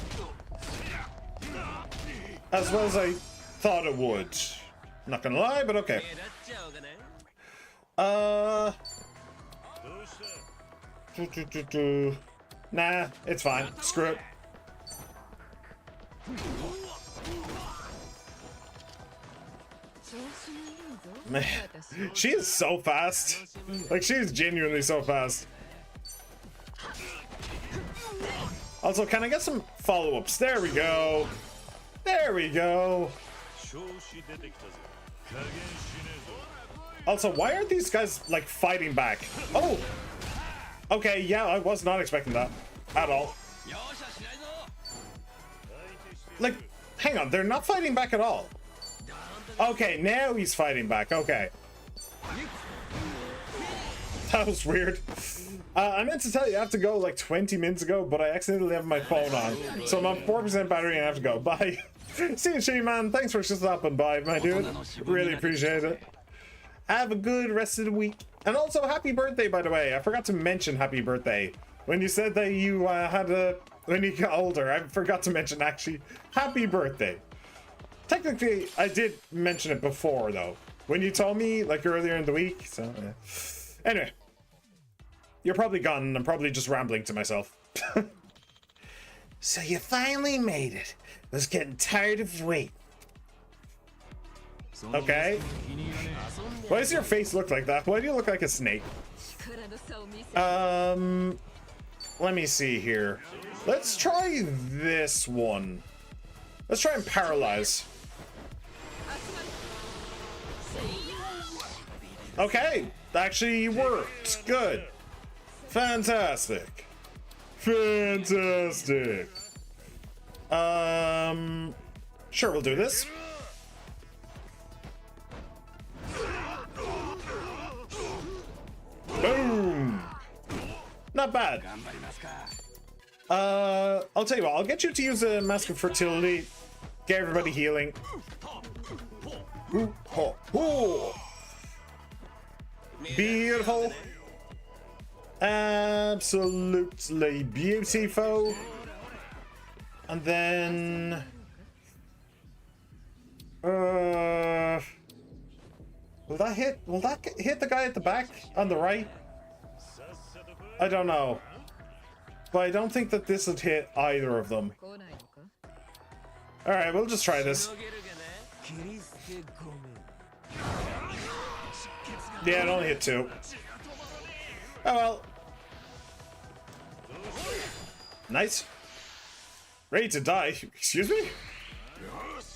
as well as I thought it would. Not gonna lie, but okay. Nah, it's fine. Screw it. Man, she is so fast. Like, she is genuinely so fast. Also, can I get some follow-ups? There we go. There we go. Also, why aren't these guys, like, fighting back? Oh! Okay, yeah, I was not expecting that. At all. Like, hang on, they're not fighting back at all. Okay, now he's fighting back. Okay. That was weird. I meant to tell you I have to go like 20 minutes ago, but I accidentally have my phone on. So I'm on 4% battery and I have to go. Bye. See you, She-Man. Thanks for stopping by, my dude. Really appreciate it. Have a good rest of the week. And also, happy birthday, by the way. I forgot to mention happy birthday. When you said that you when you got older, I forgot to mention actually, happy birthday. Technically, I did mention it before, though. When you told me, like, earlier in the week. So, anyway. You're probably gone, and I'm probably just rambling to myself. So you finally made it. I was getting tired of waiting. Okay. Why does your face look like that? Why do you look like a snake? Let me see here. Let's try this one. Let's try and paralyze. Okay, actually worked. Good. Fantastic. Fantastic. Sure, we'll do this. Boom. Not bad. I'll tell you what, I'll get you to use a Mask of Fertility. Get everybody healing. Ooh, ho, ho. Beautiful. Absolutely beautiful. And then Will that hit? Will that hit the guy at the back on the right? I don't know. But I don't think that this would hit either of them. Alright, we'll just try this. Yeah, it only hit 2. Oh well. Nice. Ready to die? Excuse me?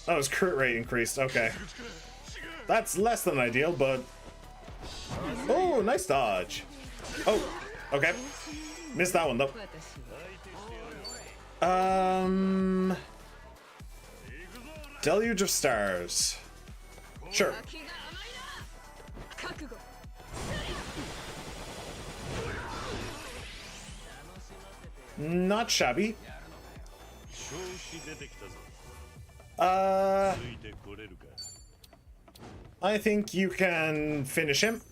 Oh, his crit rate increased. Okay. That's less than ideal, but... Oh, nice dodge. Oh, okay. Missed that one, though. Deluge of Stars. Sure. Not shabby. I think you can finish him.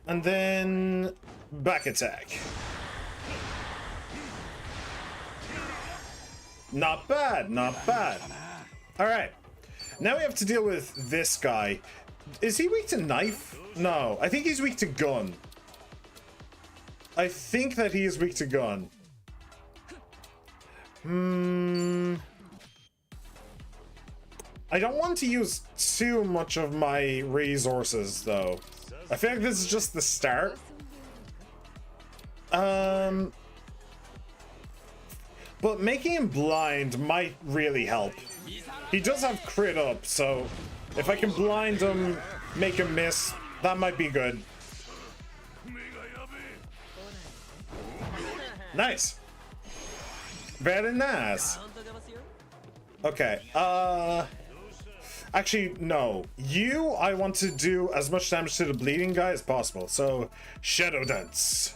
And then back attack. Not bad, not bad. All right. Now we have to deal with this guy. Is he weak to knife? No, I think he's weak to gun. I think that he is weak to gun. I don't want to use too much of my resources, though. I feel like this is just the start. But making him blind might really help. He does have crit up, so if I can blind him, make him miss, that might be good. Nice. Very nice. Okay, actually, no. I want to do as much damage to the bleeding guy as possible, so Shadow Dance.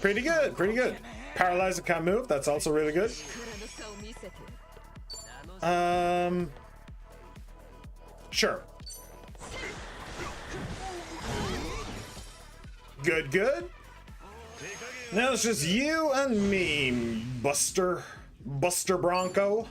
Pretty good, pretty good. Paralyzer can't move, that's also really good. Sure. Good, good. Now it's just you and me, Buster Bronco.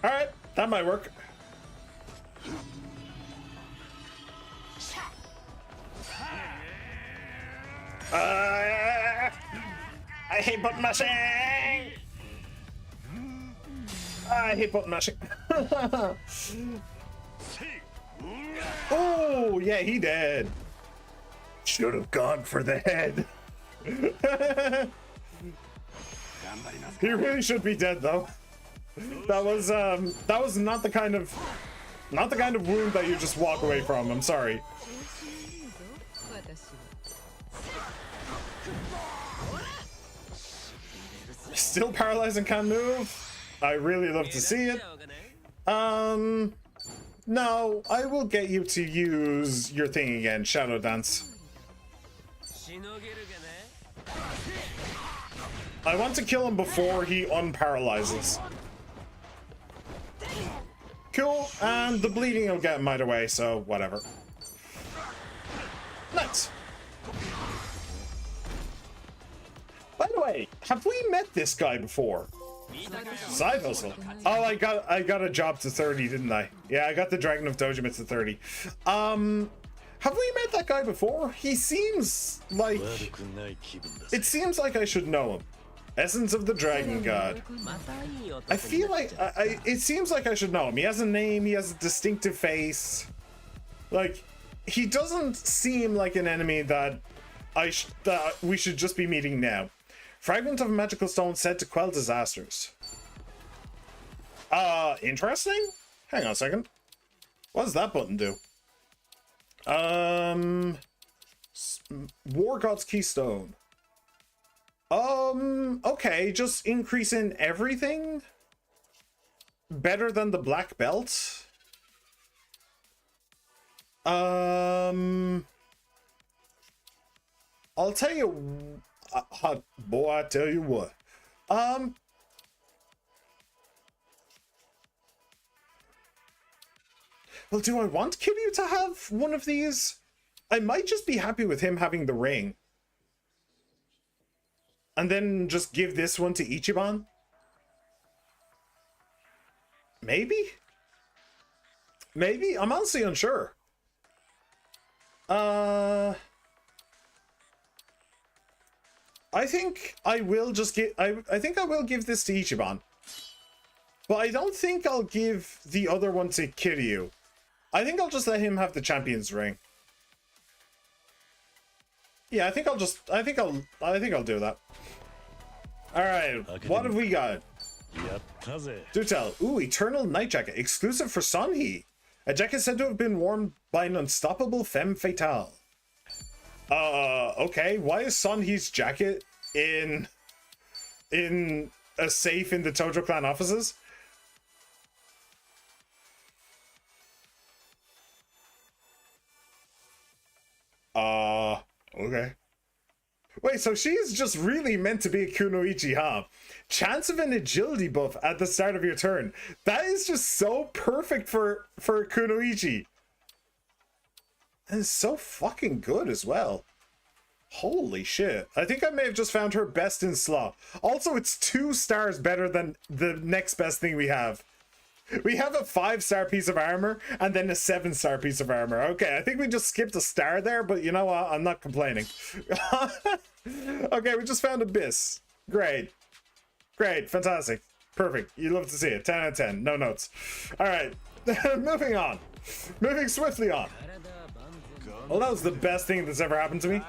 All right, that might work. I hate button mashing. I hate button mashing. Oh, yeah, he dead. Should have gone for the head. He really should be dead, though. That was not the kind of wound that you just walk away from. I'm sorry. Still paralyzed and can't move. I really love to see it. No, I will get you to use your thing again, Shadow Dance. I want to kill him before he unparalyzes. Cool, and the bleeding will get him either way, so whatever. Nice. By the way, have we met this guy before? Side hustle. Oh, I got a job to 30, didn't I? Yeah, I got the Dragon of Dojima to 30. Have we met that guy before? He seems like... It seems like I should know him. Essence of the Dragon God. I feel like... it seems like I should know him. He has a name, he has a distinctive face. Like, he doesn't seem like an enemy that we should just be meeting now. Fragment of a magical stone said to quell disasters. Interesting? Hang on a second. What does that button do? War God's Keystone. Okay, just increasing everything? Better than the black belt? I'll tell you, boy, I tell you what. Well, do I want Kiryu to have one of these? I might just be happy with him having the ring. And then just give this one to Ichiban? Maybe? Maybe? I'm honestly unsure. I think I will just give... I think I will give this to Ichiban. But I don't think I'll give the other one to Kiryu. I think I'll just let him have the Champions Ring. Yeah, I think I'll do that. All right, what have we got? Do tell. Ooh, Eternal Night Jacket, exclusive for Sunhee. A jacket said to have been worn by an unstoppable femme fatale. Okay. Why is Sunhee's jacket in a safe in the Tojo Clan offices? Okay. Wait, so she's just really meant to be a Kunoichi, huh? Chance of an agility buff at the start of your turn. That is just so perfect for Kunoichi. And it's so fucking good as well. Holy shit. I think I may have just found her best in Slaw. Also, it's 2 stars better than the next best thing we have. We have a 5-star piece of armor and then a 7-star piece of armor. Okay, I think we just skipped a star there, but you know what? I'm not complaining. Okay, we just found Abyss. Great. Great. Fantastic. Perfect. You love to see it. 10 out of 10. No notes. All right. Moving on. Moving swiftly on. Well, that was the best thing that's ever happened to me.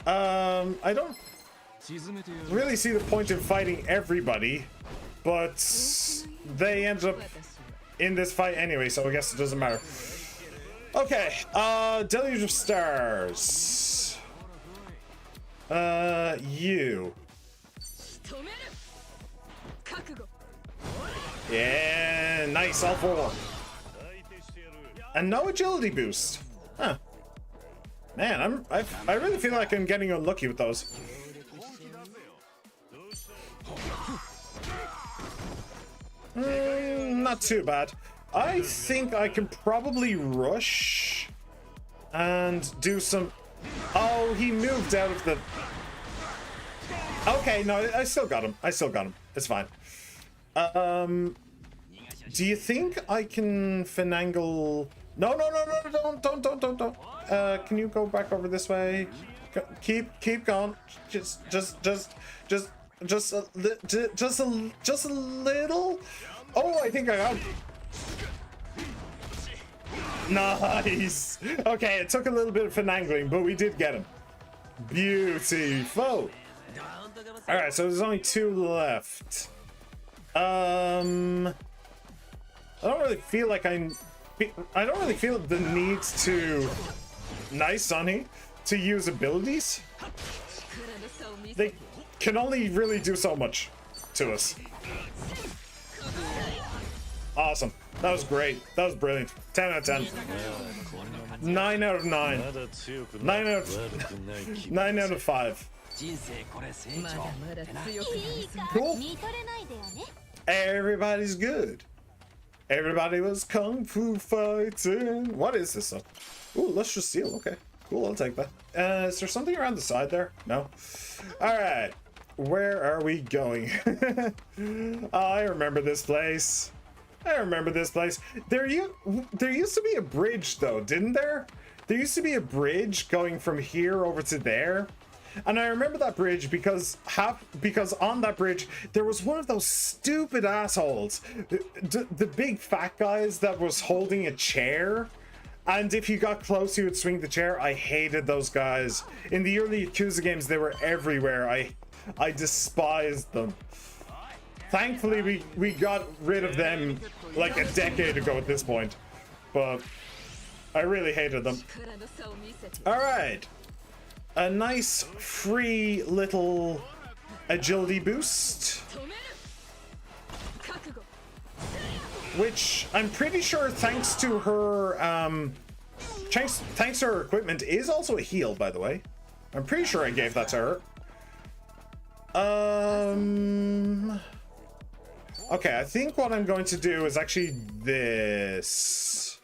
I don't really see the point in fighting everybody, but they ended up in this fight anyway, so I guess it doesn't matter. Okay, Deluge of Stars. You. Yeah, nice, all 4. And no agility boost. Huh. Man, I really feel like I'm getting unlucky with those. Not too bad. I think I can probably rush and do some... Oh, he moved out of the... Okay, no, I still got him. It's fine. Do you think I can finagle... No, don't. Can you go back over this way? Keep going. Just a little. Oh, I think I got. Nice. Okay, it took a little bit of finagling, but we did get him. Beautiful. All right, so there's only 2 left. I don't really feel like I don't really feel the need to... Nice, Sunhee. To use abilities. They can only really do so much to us. Awesome. That was great. That was brilliant. 10 out of 10. 9 out of 9. 9 out of 5. Cool. Everybody's good. Everybody was kung fu fighting. What is this stuff? Ooh, Lustrous Steel. Okay, cool. I'll take that. Is there something around the side there? No. All right. Where are we going? Oh, I remember this place. There used to be a bridge, though, didn't there? There used to be a bridge going from here over to there. And I remember that bridge because on that bridge there was one of those stupid assholes, the big fat guys that was holding a chair, and if you got close he would swing the chair. I hated those guys. In the early Yakuza games they were everywhere. I despised them. Thankfully we got rid of them like a decade ago at this point, but I really hated them. All right. A nice free little agility boost, which I'm pretty sure thanks to her equipment is also a heal, by the way. I'm pretty sure I gave that to her. Okay, I think what I'm going to do is actually this.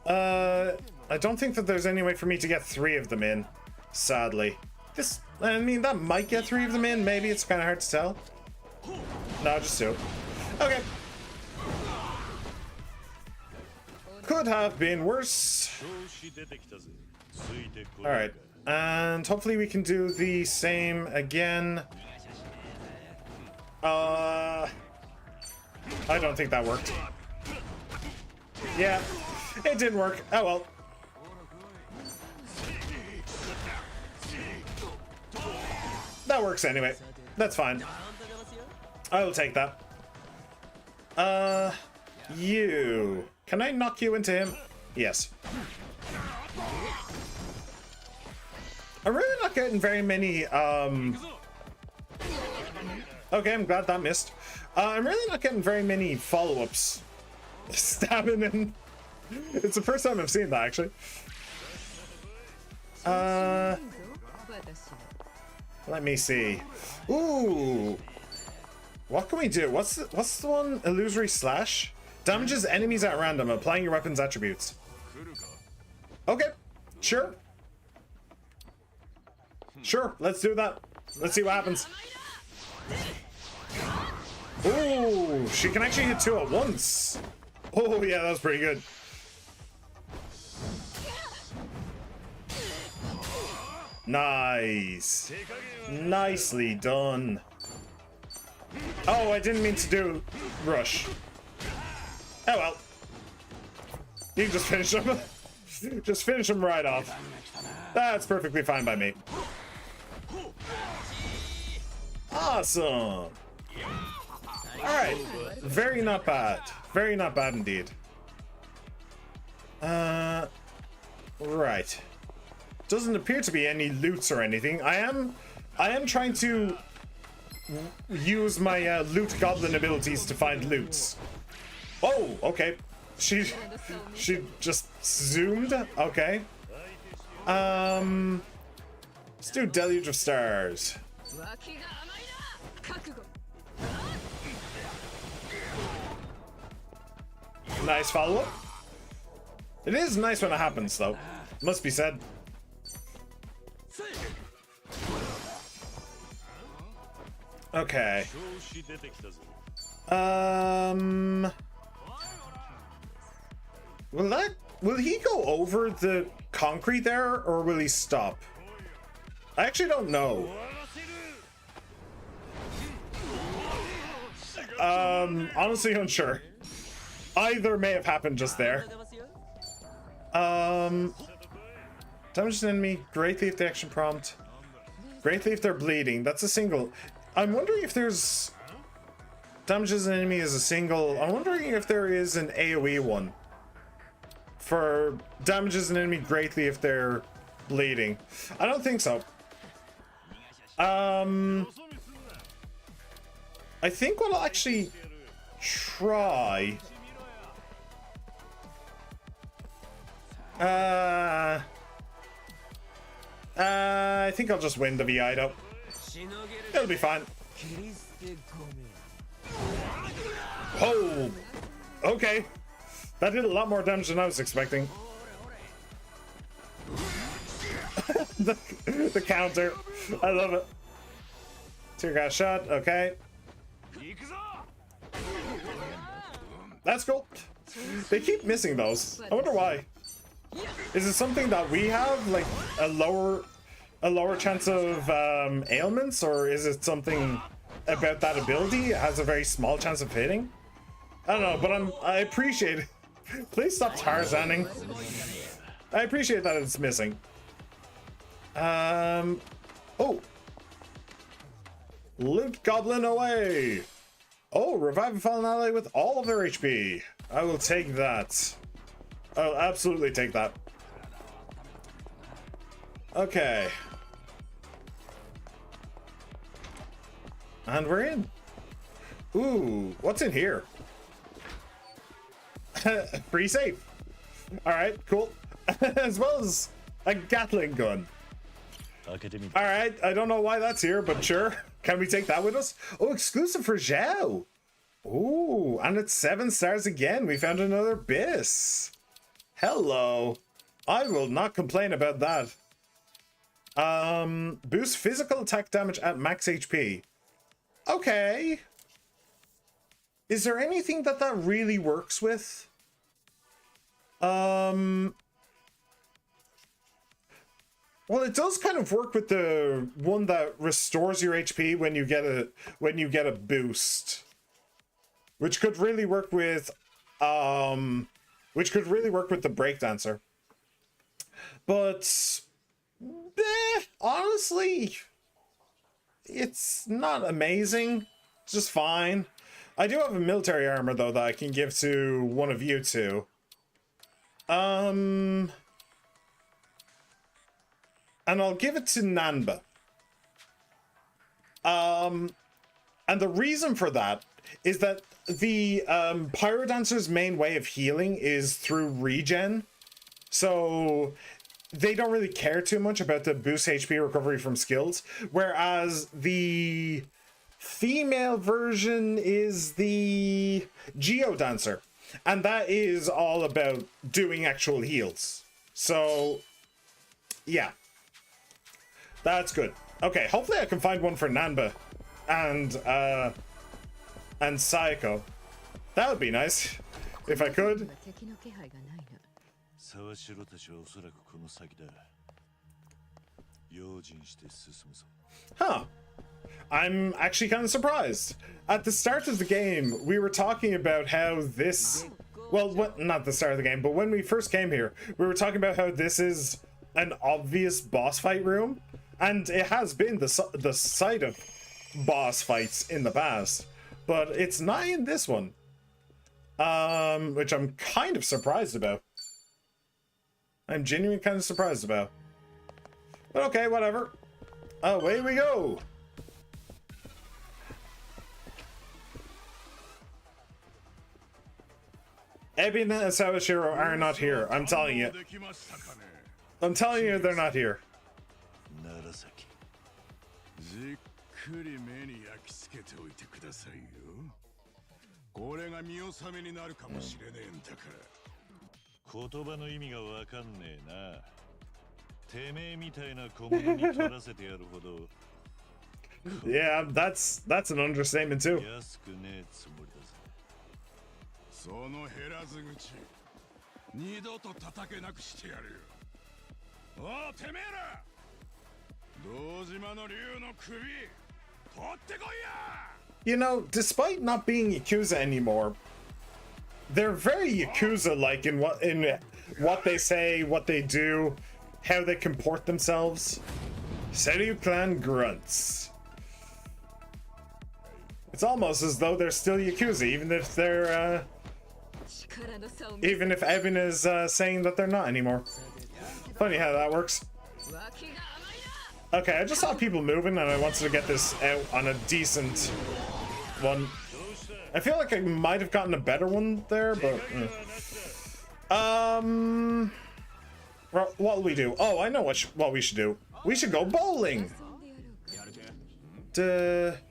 I don't think that there's any way for me to get 3 of them in, sadly. I mean, that might get 3 of them in. Maybe it's kind of hard to tell. No, just 2. Okay. Could have been worse. All right. And hopefully we can do the same again. I don't think that worked. Yeah, it didn't work. Oh well. That works anyway. That's fine. I will take that. You. Can I knock you into him? Yes. I'm really not getting very many, Okay, I'm glad that missed. I'm really not getting very many follow-ups. Stabbing him. It's the first time I've seen that, actually. Let me see. Ooh. What can we do? What's the one? Illusory slash? Damages enemies at random, applying your weapon's attributes. Okay, sure. Sure, let's do that. Let's see what happens. Ooh, she can actually hit 2 at once. Oh yeah, that was pretty good. Nice. Nicely done. Oh, I didn't mean to do rush. Oh well. You can just finish him. Just finish him right off. That's perfectly fine by me. Awesome. Alright. Very not bad. Very not bad indeed. Right. Doesn't appear to be any loots or anything. I am trying to use my loot goblin abilities to find loots. Oh, okay. She just zoomed. Okay. Let's do Deluge of Stars. Nice follow-up. It is nice when it happens, though. Must be said. Okay. Will he go over the concrete there, or will he stop? I actually don't know. Honestly unsure. Either may have happened just there. Damage an enemy greatly if the action prompt. Greatly if they're bleeding. That's a single. I'm wondering if there's damages an enemy as a single. I'm wondering if there is an AoE one for damages an enemy greatly if they're bleeding. I don't think so. I think what I'll actually try. I think I'll just win the VI though. It'll be fine. Oh, okay. That did a lot more damage than I was expecting. the counter. I love it. Tear gas shot. Okay. That's cool. They keep missing those. I wonder why. Is it something that we have, like a lower chance of ailments, or is it something about that ability? It has a very small chance of hitting. I don't know, but I appreciate it. Please stop Tarzaning. I appreciate that it's missing. Oh, loot goblin away. Oh, revive a fallen ally with all of their HP. I will take that. I'll absolutely take that. Okay. And we're in. Ooh, what's in here? Pretty safe. All right, cool. As well as A Gatling gun. 開けてみて。 All right, I don't know why that's here, but sure. Can we take that with us? Oh, exclusive for Zhao. Ooh, and it's 7 stars again. We found another Biss. Hello. I will not complain about that. Boost physical attack damage at max HP. Okay. Is there anything that really works with? Well, it does kind of work with the one that restores your HP when you get a boost, which could really work with the Breakdancer. But honestly, it's not amazing. It's just fine. I do have a military armor though that I can give to one of you two. And I'll give it to Nanba. And the reason for that is that the Pyrodancer's main way of healing is through regen. So they don't really care too much about the boost HP recovery from skills. Whereas the female version is the Geodancer. And that is all about doing actual heals. So, yeah. That's good. Okay, hopefully I can find one for Nanba and Sayako. That would be nice if I could. 沢城たちはおそらくこの先だ。用心して進むぞ。 Huh. I'm actually kind of surprised. At the start of the game, we were talking about how this... Well, not the start of the game, but when we first came here, we were talking about how this is an obvious boss fight room. And it has been the site of boss fights in the past. But it's not in this one. Which I'm kind of surprised about. I'm genuinely kind of surprised about. But okay, whatever. Away we go! Ebin and Sawashiro are not here. I'm telling you. I'm telling you they're not here. じっくり目に焼き付けておいてくださいよ。これが見納めになるかもしれねえんだから。言葉の意味がわかんねえな。てめえみたいな小物に取らせてやるほど。Yeah, that's an understatement too. 安くねえつもりだぜ。その減らず口、二度と叩けなくしてやるよ。おう、てめえら！堂島の竜の首、取ってこいや！ You know, despite not being Yakuza anymore, they're very Yakuza-like in what they say, what they do, how they comport themselves. Seryu Clan grunts. It's almost as though they're still Yakuza, even if they're, even if Evan is saying that they're not anymore. Funny how that works. Okay, I just saw people moving and I wanted to get this out on a decent one. I feel like I might have gotten a better one there, but... what will we do? Oh, I know what we should do. We should go bowling! Because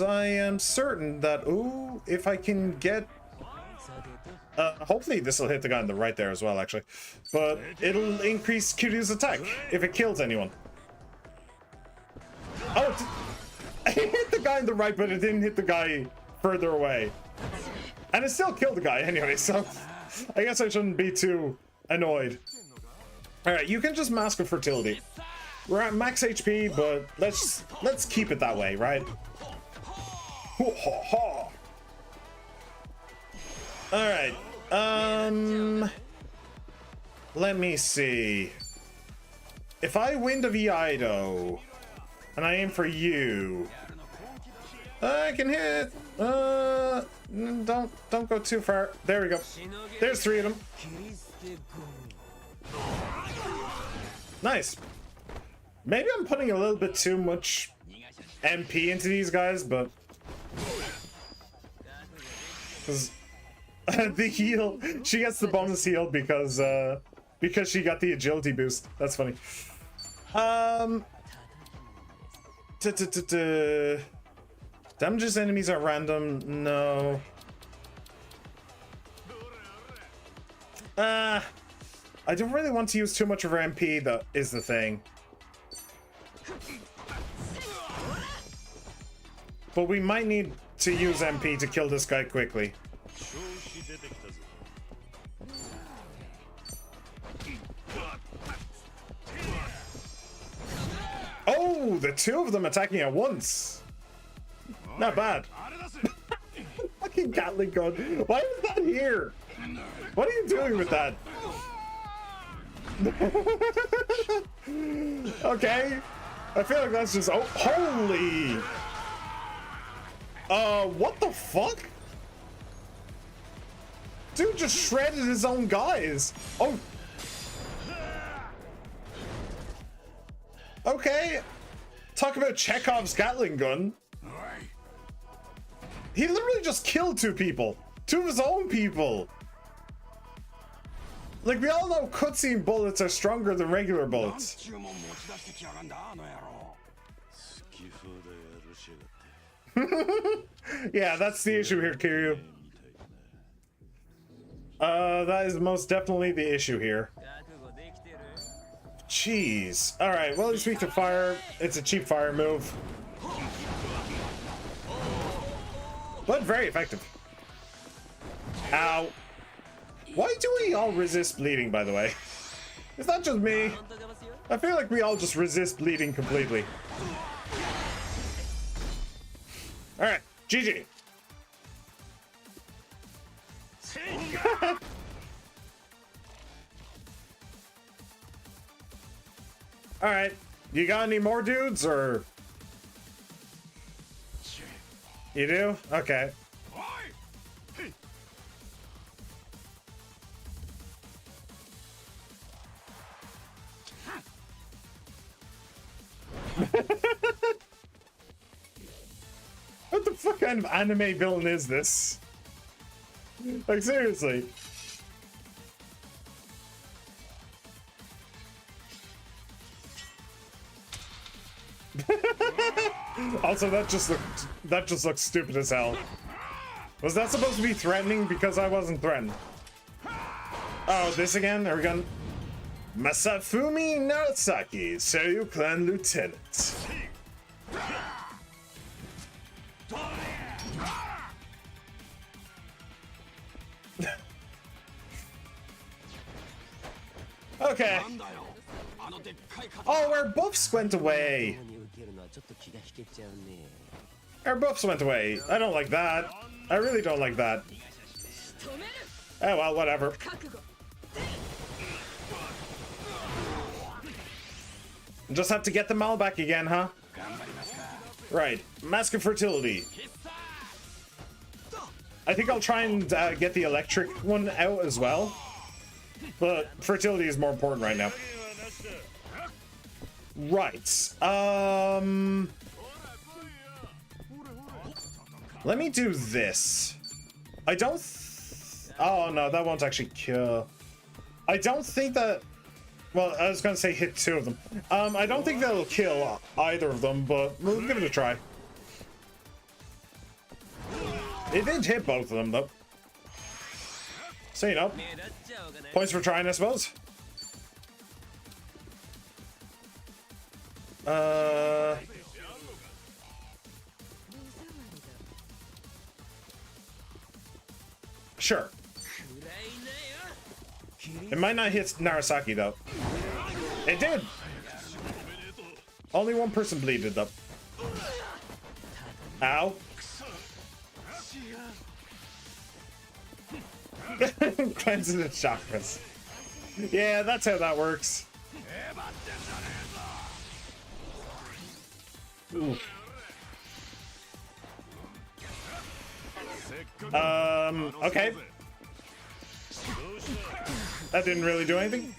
I am certain that... Ooh, if I can get... hopefully this will hit the guy on the right there as well, actually. But it'll increase Kiryu's attack if it kills anyone. Oh, it hit the guy on the right, but it didn't hit the guy further away. And it still killed the guy anyway, so I guess I shouldn't be too annoyed. Alright, you can just mask a fertility. We're at max HP, but let's keep it that way, right? Alright. Let me see. If I win the Viaido and I aim for you, I can hit. Don't go too far. There we go. There's 3 of them. Nice. Maybe I'm putting a little bit too much MP into these guys, but the heal, she gets the bonus heal because Because she got the agility boost. That's funny. Damages enemies are random. No. I don't really want to use too much of her MP, though, is the thing. But we might need to use MP to kill this guy quickly. Oh, the two of them attacking at once. Not bad. Fucking Gatling gun. Why is that here? What are you doing with that? Okay. I feel like that's just... Oh, holy... what the fuck? Dude just shredded his own guys. Oh. Okay. Talk about Chekhov's Gatling gun. He literally just killed two people. Two of his own people. Like, we all know cutscene bullets are stronger than regular bullets. Yeah, that's the issue here, Kiryu. That is most definitely the issue here. Jeez. Alright, well, it's weak to fire. It's a cheap fire move. But very effective. Ow. Why do we all resist bleeding, by the way? It's not just me. I feel like we all just resist bleeding completely. Alright, GG. Alright, you got any more dudes, or? You do? Okay. What the fuck kind of anime villain is this? Like, seriously. Also, that just looks stupid as hell. Was that supposed to be threatening? Because I wasn't threatened. Oh, this again? Are we going? Masafumi Narasaki, Seiryu Clan Lieutenant. Okay. Oh, our buffs went away. Our buffs went away. I don't like that. I really don't like that. Oh well, whatever. Just have to get them all back again, huh? Right. Mask of Fertility. I think I'll try and get the electric one out as well. But fertility is more important right now. Right. Let me do this. I don't... Oh, no, that won't actually kill. I don't think that... Well, I was going to say hit two of them. I don't think that'll kill either of them, but we'll give it a try. It did hit both of them, though. So, you know. Points for trying, I suppose. Sure. It might not hit Narasaki, though. It did! Only one person bleeded, though. Ow. Cleansing the chakras. Yeah, that's how that works. Ooh. Okay. That didn't really do anything.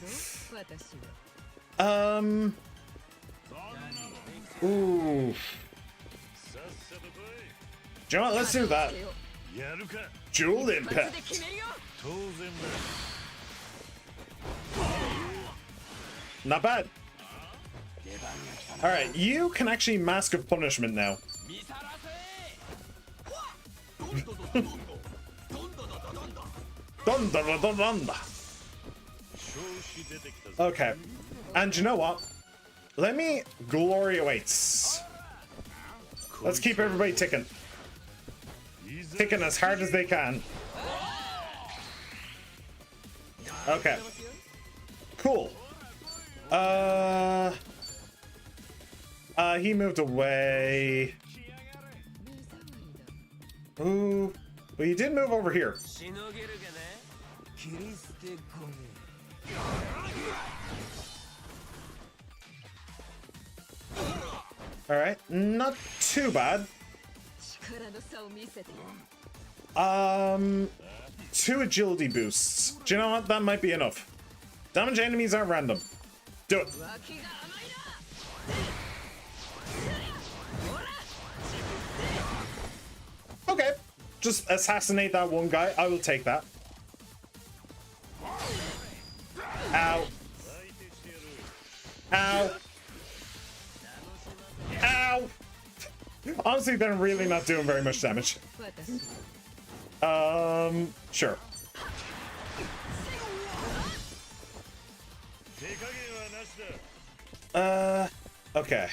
Ooh. Do you know what? Let's do that. Jewel Impact. Not bad. Alright, you can actually Mask of Punishment now. Dun, dun, dun, dun, dun. Okay. And you know what? Let me... Glory awaits. Let's keep everybody ticking. Ticking as hard as they can. Okay. Cool. He moved away. Ooh. But he did move over here. Alright, not too bad. 2 agility boosts. Do you know what? That might be enough. Damage enemies aren't random. Do it. Okay. Just assassinate that one guy. I will take that. Ow. Ow. Ow. Honestly, they're really not doing very much damage. Sure. Okay.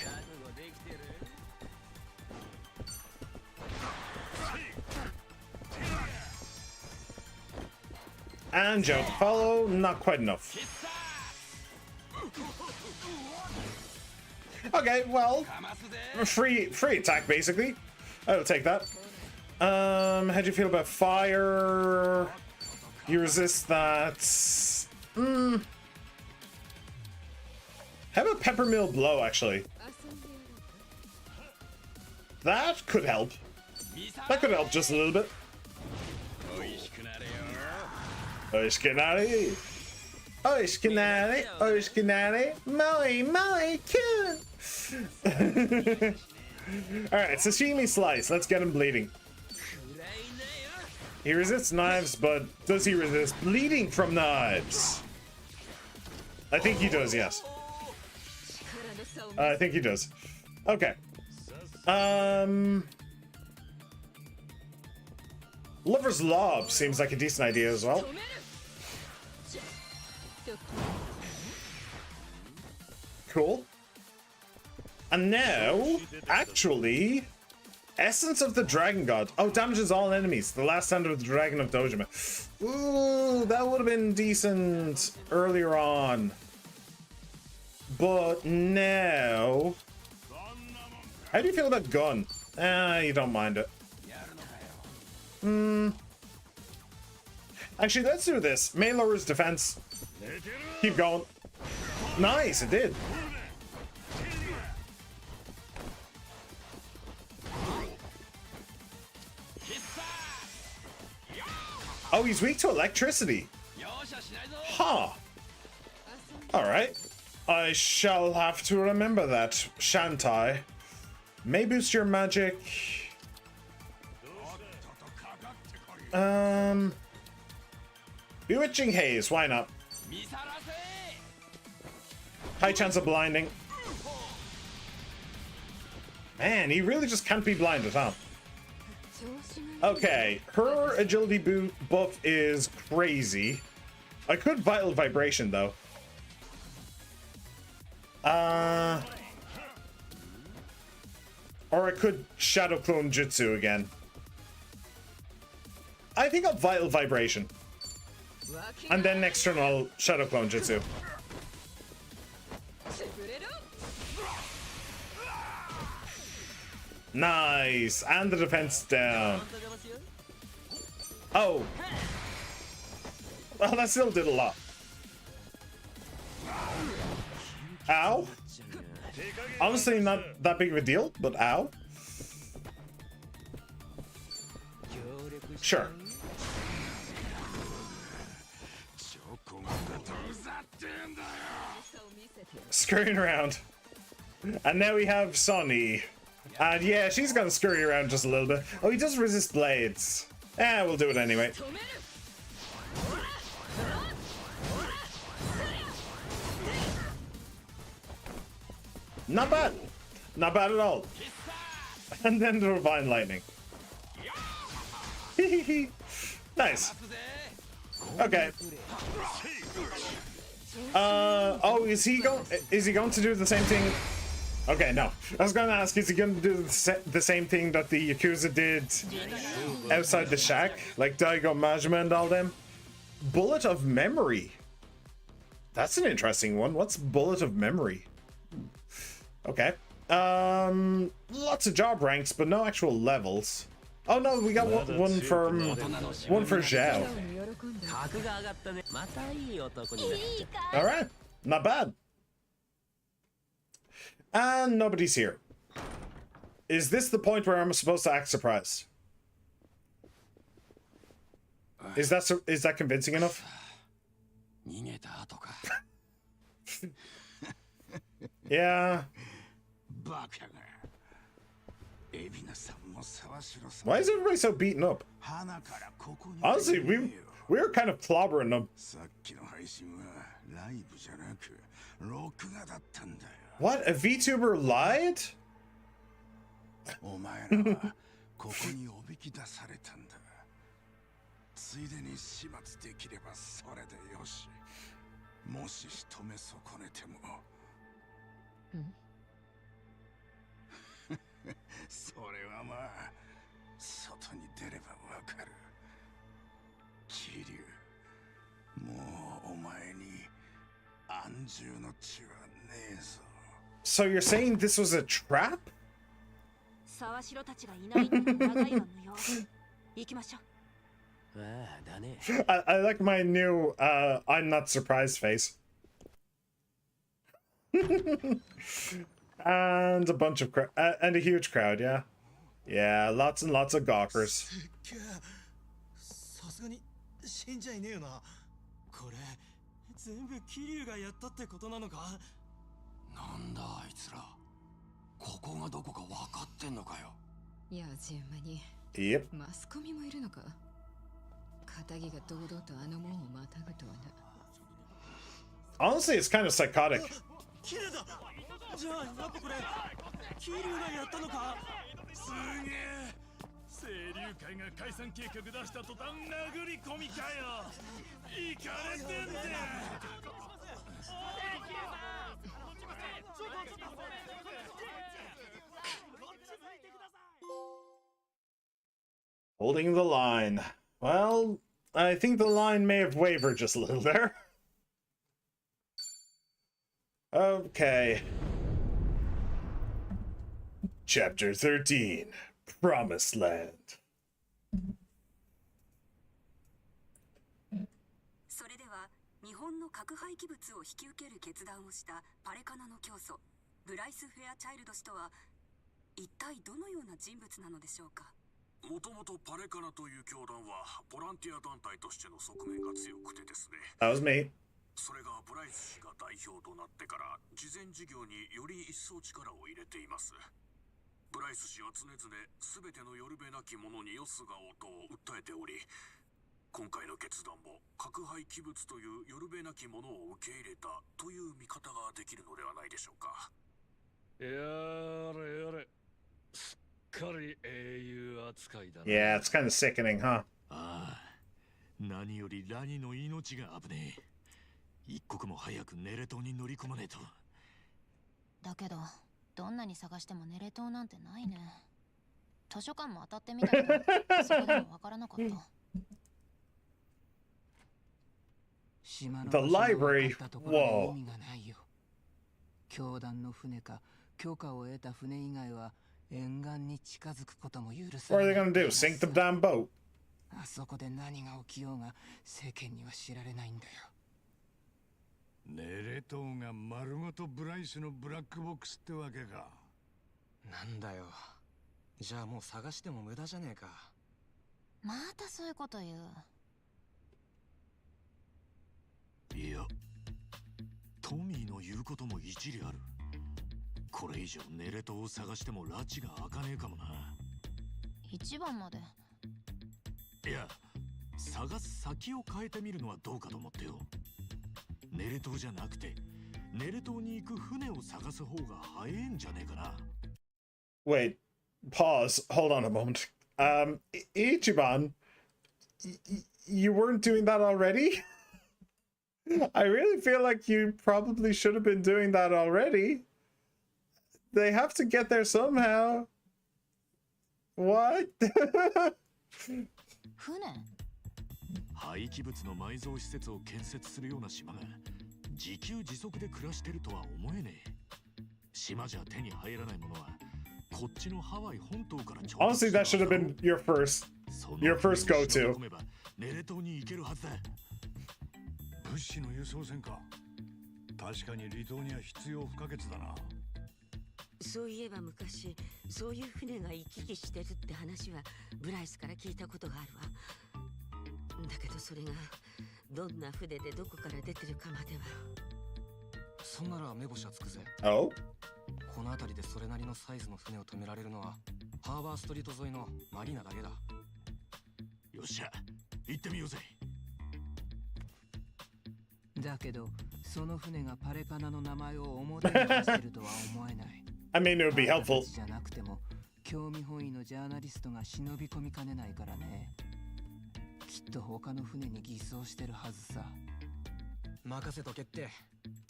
And jump follow, not quite enough. Okay, well, free attack basically. I'll take that. How do you feel about fire? You resist that. How about Peppermill Blow, actually? That could help. That could help just a little bit. Oishinari. Oishinari. Oishinari. Molly, cute. Alright, Sashimi Slice. Let's get him bleeding. He resists knives, but does he resist bleeding from knives? I think he does, yes. I think he does. Okay. Lover's Lob seems like a decent idea as well. Cool. And now, actually, Essence of the Dragon God. Oh, damages all enemies. The last stand of the Dragon of Dojima. Ooh, that would have been decent earlier on. But now... How do you feel about Gun? You don't mind it. Actually, let's do this. May lowers defense. Keep going. Nice, it did. Oh, he's weak to electricity. Huh. Alright. I shall have to remember that, shan't I? May boost your magic. Bewitching Haze, why not? High chance of blinding. Man, he really just can't be blinded, huh? Okay, her agility buff is crazy. I could Vital Vibration, though. Or I could Shadow Clone Jutsu again. I think I'll Vital Vibration. And then next turn I'll Shadow Clone Jutsu. Nice! And the defense down. Oh. Well, that still did a lot. Ow. Honestly, not that big of a deal, but ow. Sure. Scurrying around. And now we have Sonny. And yeah, she's gonna scurry around just a little bit. Oh, he does resist blades. We'll do it anyway. Not bad. Not bad at all. And then the Divine Lightning. Nice. Okay. Oh, is he going to do the same thing? Okay, no. I was going to ask, is he going to do the same thing that the Yakuza did outside the shack? Like Daigo Majima and all them? Bullet of Memory. That's an interesting one. What's Bullet of Memory? Okay. Lots of job ranks, but no actual levels. Oh no, we got one for Zhao. All right, not bad. And nobody's here. Is this the point where I'm supposed to act surprised? Is that convincing enough? Yeah. Why is everybody so beaten up? Honestly, we were kind of clobbering them. What? A VTuber lied? So you're saying this was a trap? I like my new I'm not surprised face. And a bunch of and a huge crowd, yeah. Yeah, lots and lots of gawkers. Yep. Honestly, it's kind of psychotic. Holding the line. Well, I think the line may have wavered just a little there. Okay. Chapter 13. Promised Land. それでは日本の核廃棄物を引き受ける決断をしたパレカナの教祖ブライス・フェアチャイルド氏とは一体どのような人物なのでしょうか。もともとパレカナという教団はボランティア団体としての側面が強くてですね。That was me. それがブライス氏が代表となってから慈善事業により一層力を入れています。ブライス氏は常々全てのよるべなき者によすがおうと訴えており、今回の決断も核廃棄物というよるべなき者を受け入れたという見方ができるのではないでしょうか。やれやれ、すっかり英雄扱いだな。Yeah, it's kind of sickening, huh? ああ、何よりラニの命が危ねえ。一刻も早くネレ島に乗り込まねえと。だけどどんなに探してもネレ島なんてないね。図書館も当たってみたけどそこでもわからなかった。The library. Whoa. 教団の船か許可を得た船以外は沿岸に近づくことも許さ What れ are ない。 they gonna do? Sink the damn boat? あそこで何が起きようが世間には知られないんだよ。ネレ島が丸ごとブライスのブラックボックスってわけか。なんだよ。じゃあもう探しても無駄じゃねえか。またそういうこと言う。いや、トミーの言うことも一理ある。これ以上ネレ島を探しても拉致が開かねえかもな。一番まで。いや、探す先を変えてみるのはどうかと思ってよ。ネレ島じゃなくてネレ島に行く船を探す方が早いんじゃねえかな。 Wait, pause. Hold on a moment. Ichiban, you weren't doing that already? I really feel like you probably should have been doing that already. They have to get there somehow. What? 廃棄物の埋蔵施設を建設するような島が自給自足で暮らしてるとは思えねえ。島じゃ手に入らないものはこっちのハワイ本島から調達 Honestly, that should have been your first go-to. ネレ島に行けるはずだ。物資の輸送船か。確かに離島には必要不可欠だな。そういえば昔そういう船が行き来してるって話はブライスから聞いたことがあるわ。だけどそれがどんな船でどこから出てるかまでは。そんなら目星はつくぜ。Oh? この辺りでそれなりのサイズの船を止められるのはハーバーストリート沿いのマリーナだけだ。よっしゃ、行ってみようぜ。だけどその船がパレカナの名前を表に出してるとは思えない。I mean, it would be helpful. じゃなくても興味本位のジャーナリストが忍び込みかねないからね。きっと他の船に偽装してるはずさ。任せとけって。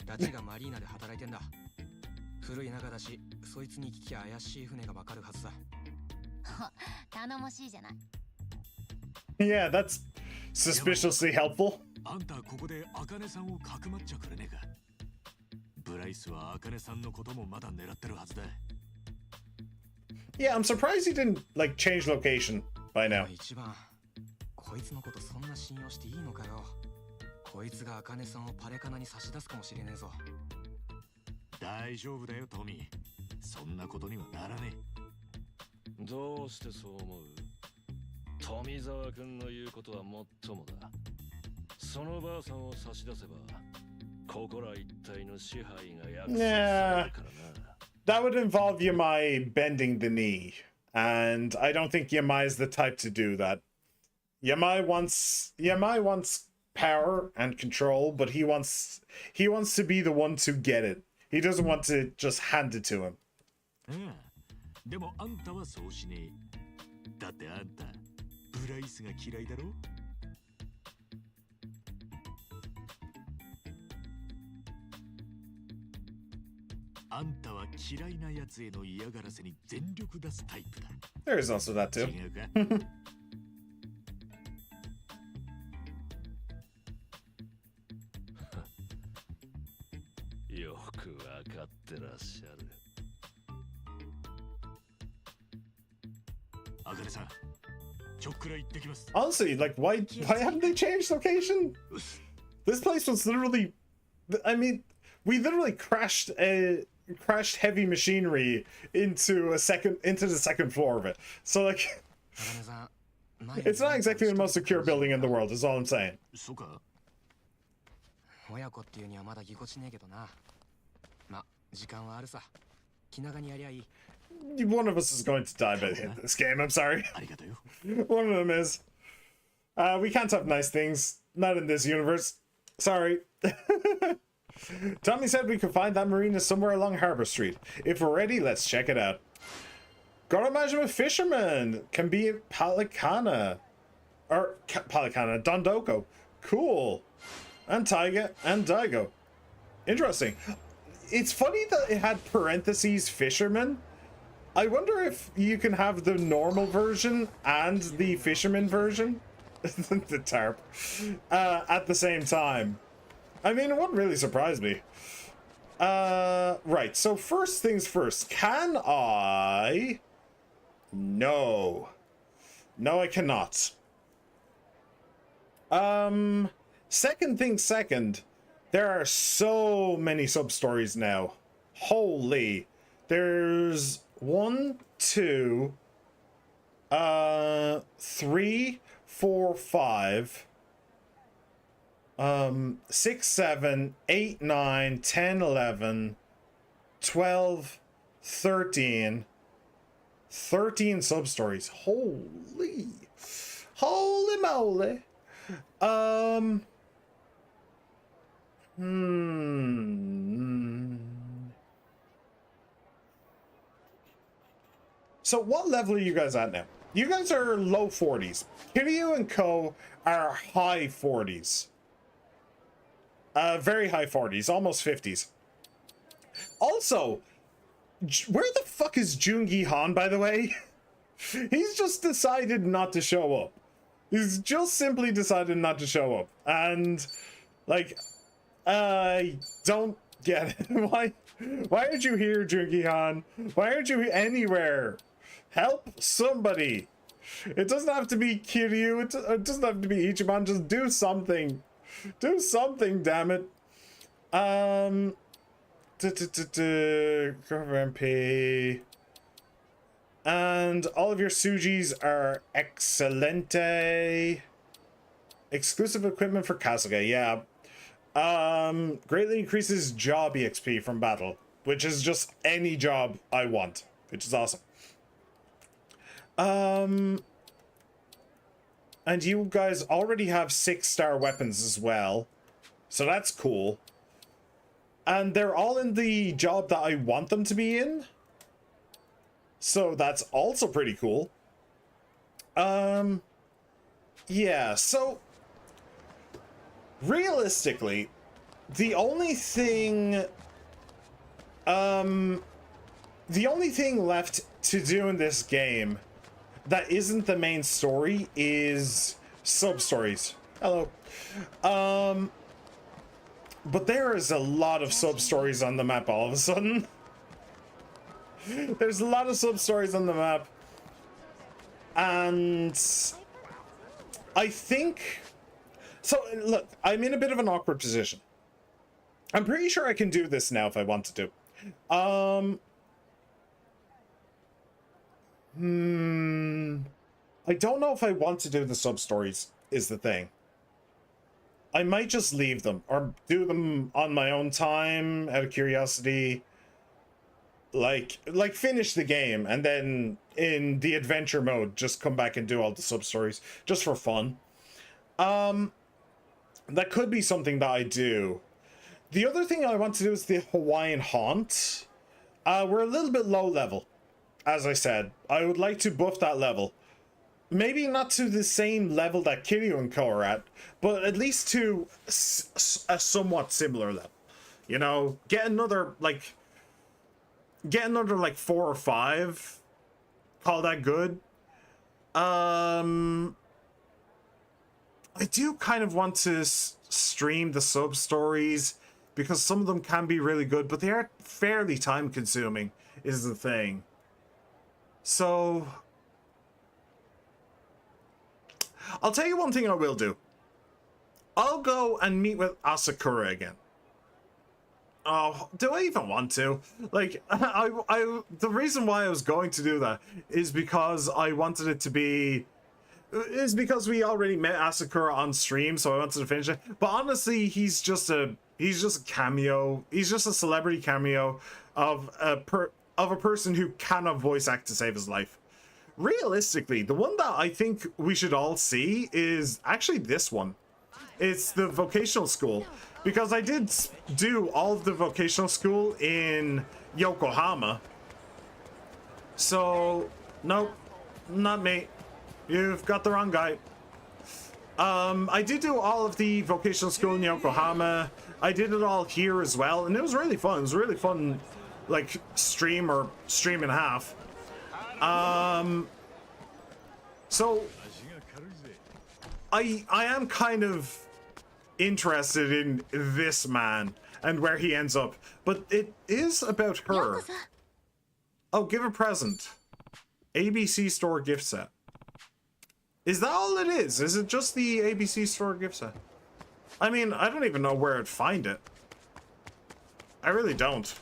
ダチがマリーナで働いてんだ。古い仲だし、そいつに聞きゃ怪しい船がわかるはずだ。頼もしいじゃない。Yeah, that's suspiciously helpful. あんたここでアカネさんをかくまっちゃくれねえか。ブライスはアカネさんのこともまだ狙ってるはずだ。Yeah, I'm surprised he didn't like change location by now. 一番こいつのことそんな信用していいのかよ。こいつがアカネさんをパレカナに差し出すかもしれねえぞ。大丈夫だよトミー。そんなことにはならねえ。どうしてそう思う？富澤君の言うことはもっともだ。そのばあさんを差し出せばここら一帯の支配が約束されるからな。That would involve Yamai bending the knee, and I don't think Yamai is the type to do that. Yamai wants power and control, but he wants to be the one to get it. He doesn't want to just hand it to him. でもあんたはそうしねえ。だってあんたブライスが嫌いだろ。あんたは嫌いなやつへの嫌がらせに全力出すタイプだ。There is also that too. 違うか？よくわかってらっしゃる。アカネさん、ちょっくら行ってきます。 Honestly, like why haven't they changed location? This place was literally, I mean, we literally crashed heavy machinery into the second floor of it. So like, it's not exactly the most secure building in the world. Is all I'm saying. そうか。親子っていうにはまだぎこちねえけどな。ま、時間はあるさ。気長にやりゃいい。One of us is going to die by the end of this game. I'm sorry. One of them is. We can't have nice things. Not in this universe. Sorry. Tommy said we could find that marina somewhere along Harbor Street. If we're ready, let's check it out. Goromajima Fisherman can be at Palicana. Or Palicana, Dondoko. Cool. And Taiga and Daigo. Interesting. It's funny that it had parentheses fisherman. I wonder if you can have the normal version and the fisherman version. The tarp. At the same time. I mean, it wouldn't really surprise me. Right, so first things first. Can I? No. No, I cannot. Second thing second. There are so many sub-stories now. Holy. There's 1, 2, 3, 4, 5, 6, 7, 8, 9, 10, 11, 12, 13. 13 sub-stories. Holy moly. So what level are you guys at now? You guys are low 40s. Kiryu and Ko are high 40s. Very high 40s, almost 50s. Also, where the fuck is Joongi Han, by the way? He's just decided not to show up. He's just simply decided not to show up. And, like, I don't get it. Why aren't you here, Joongi Han? Why aren't you anywhere? Help somebody. It doesn't have to be Kiryu. It doesn't have to be Ichiban. Just do something. Do something, damn it. MP. And all of your Sujis are excelente. Exclusive equipment for Kasuga, yeah. Greatly increases job EXP from battle, which is just any job I want, which is awesome. And you guys already have 6-star weapons as well, so that's cool. And they're all in the job that I want them to be in, so that's also pretty cool. Yeah, so realistically, the only thing left to do in this game that isn't the main story is sub-stories. Hello. But there is a lot of sub-stories on the map all of a sudden. There's a lot of sub-stories on the map. And I think... So, look, I'm in a bit of an awkward position. I'm pretty sure I can do this now if I wanted to. I don't know if I want to do the sub-stories, is the thing. I might just leave them, or do them on my own time, out of curiosity. Like finish the game, and then in the adventure mode, just come back and do all the sub-stories, just for fun. That could be something that I do. The other thing I want to do is the Hawaiian Haunt. We're a little bit low level, as I said. I would like to buff that level. Maybe not to the same level that Kiryu and Ko are at, but at least to a somewhat similar level. You know, get another like 4 or 5. Call that good. I do kind of want to stream the sub-stories, because some of them can be really good, but they are fairly time-consuming, is the thing. So... I'll tell you one thing I will do. I'll go and meet with Asakura again. Oh, do I even want to? Like, the reason why I was going to do that is because I wanted it to be... Is because we already met Asakura on stream, so I wanted to finish it. But honestly, he's just a cameo. He's just a celebrity cameo of a person who cannot voice act to save his life. Realistically, the one that I think we should all see is actually this one. It's the vocational school, because I did do all of the vocational school in Yokohama. So, nope, not me. You've got the wrong guy. I did do all of the vocational school in Yokohama. I did it all here as well, and it was really fun. It was a really fun, like, stream or stream and a half. So I am kind of interested in this man and where he ends up, but it is about her. Oh, give a present. ABC Store gift set. Is that all it is? Is it just the ABC Store gift set? I mean, I don't even know where I'd find it. I really don't.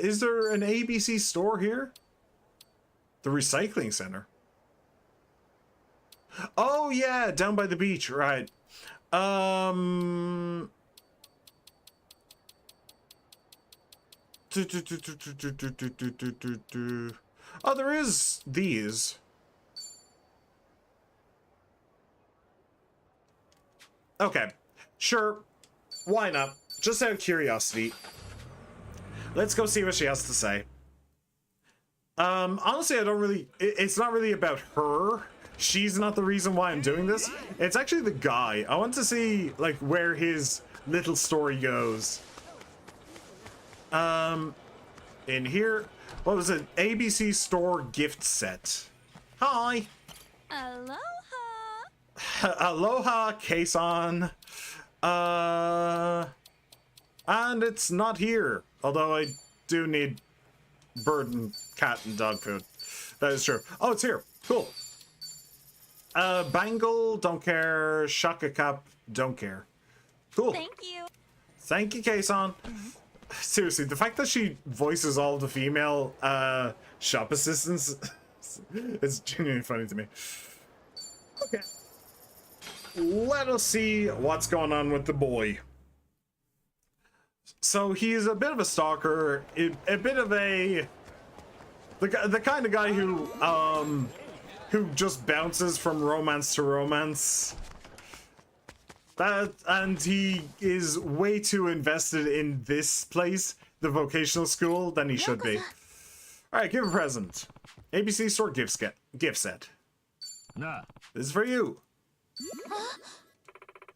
Is there an ABC Store here? The recycling center. Oh yeah, down by the beach, right. Oh, there is these. Okay, sure. Why not? Just out of curiosity. Let's go see what she has to say. Honestly, I don't really, it's not really about her. She's not the reason why I'm doing this. It's actually the guy. I want to see like where his little story goes. In here, what was it? ABC Store gift set. Hi. Aloha. Aloha, Kason. And it's not here. Although I do need bird and cat and dog food. That is true. Oh, it's here. Cool. Bangle, don't care. Shaka Cap, don't care. Cool. Thank you. Thank you, Kason. Seriously, the fact that she voices all the female shop assistants is genuinely funny to me. Okay. Let us see what's going on with the boy. So he's a bit of a stalker, a bit of the kind of guy who just bounces from romance to romance. And he is way too invested in this place, the vocational school, than he should be. All right, give a present. ABC Store gift set. Nah. This is for you.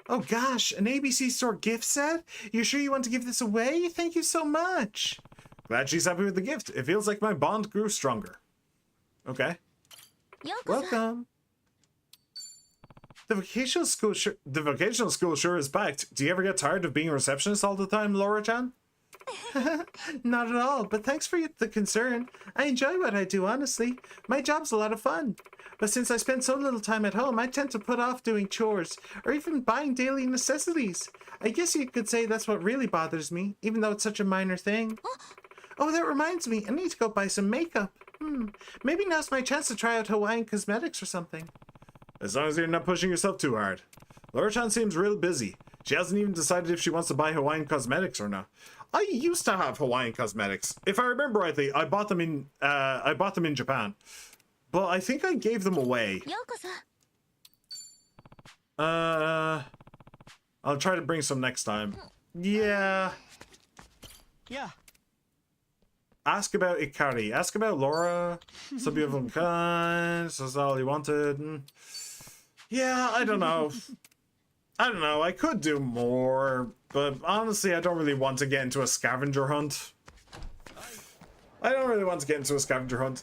Oh gosh, an ABC Store gift set? You sure you want to give this away? Thank you so much. Glad she's happy with the gift. It feels like my bond grew stronger. Okay. Welcome. The vocational school sure is packed. Do you ever get tired of being a receptionist all the time, Laura-chan? Not at all, but thanks for the concern. I enjoy what I do, honestly. My job's a lot of fun. But since I spend so little time at home, I tend to put off doing chores, or even buying daily necessities. I guess you could say that's what really bothers me, even though it's such a minor thing. Oh, that reminds me, I need to go buy some makeup. Maybe now's my chance to try out Hawaiian Cosmetics or something. As long as you're not pushing yourself too hard. Laura-chan seems real busy. She hasn't even decided if she wants to buy Hawaiian Cosmetics or not. I used to have Hawaiian Cosmetics. If I remember rightly, I bought them in Japan. But I think I gave them away. I'll try to bring some next time. Yeah. Yeah. Ask about Ikari. Ask about Laura. Some beautiful kind. So that's all he wanted. Yeah, I don't know. I could do more, but honestly, I don't really want to get into a scavenger hunt.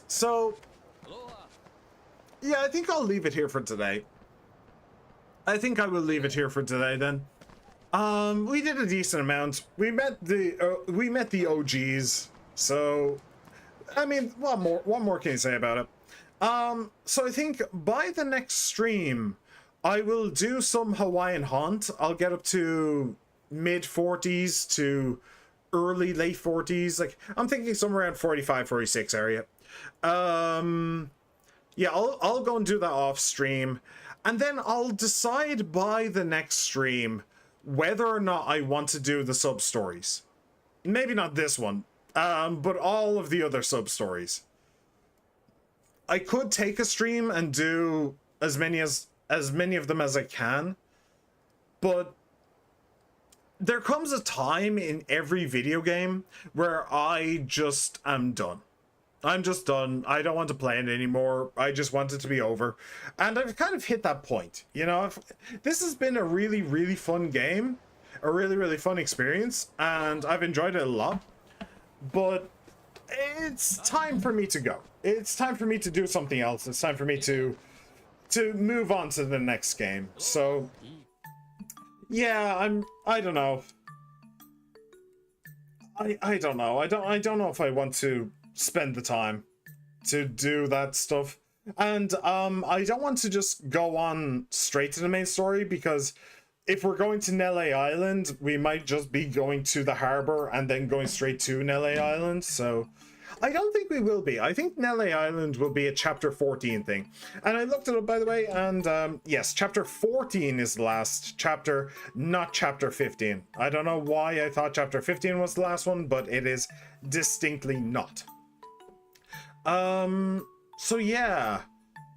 So, yeah, I think I'll leave it here for today. I think I will leave it here for today then. We did a decent amount. We met the OGs. So, I mean, what more can you say about it? So I think by the next stream, I will do some Hawaiian Haunt. I'll get up to mid 40s to early late 40s. Like, I'm thinking somewhere around 45, 46 area. Yeah, I'll go and do that off stream. And then I'll decide by the next stream whether or not I want to do the sub-stories. Maybe not this one, but all of the other sub-stories. I could take a stream and do as many of them as I can, but there comes a time in every video game where I just am done. I'm just done. I don't want to play it anymore. I just want it to be over. And I've kind of hit that point. You know, this has been a really, really fun game. A really, really fun experience. And I've enjoyed it a lot. But it's time for me to go. It's time for me to do something else. It's time for me to move on to the next game. So, yeah, I don't know. I don't know. I don't know if I want to spend the time to do that stuff. And I don't want to just go on straight to the main story, because if we're going to Nele Island, we might just be going to the harbor and then going straight to Nele Island. So I don't think we will be. I think Nele Island will be a chapter 14 thing. And I looked it up, by the way, and yes, chapter 14 is the last chapter, not chapter 15. I don't know why I thought chapter 15 was the last one, but it is distinctly not. So yeah,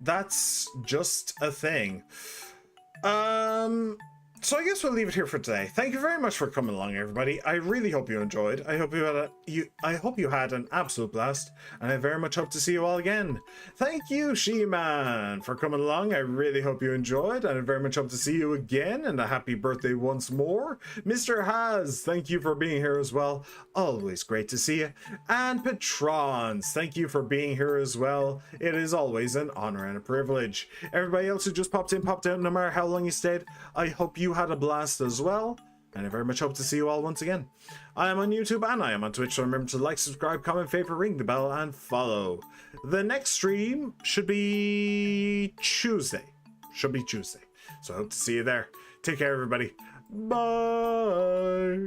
that's just a thing. So I guess we'll leave it here for today. Thank you very much for coming along, everybody. I really hope you enjoyed. I hope you had an absolute blast, and I very much hope to see you all again. Thank you, She-Man, for coming along. I really hope you enjoyed, and I very much hope to see you again, and a happy birthday once more. Mr. Haz, thank you for being here as well. Always great to see you. And Patrons, thank you for being here as well. It is always an honor and a privilege. Everybody else who just popped in, popped out, no matter how long you stayed, I hope you had a blast as well, and I very much hope to see you all once again. I am on YouTube and I am on Twitch, so remember to like, subscribe, comment, favorite, ring the bell, and follow. The next stream should be Tuesday. So I hope to see you there. Take care, everybody. Bye.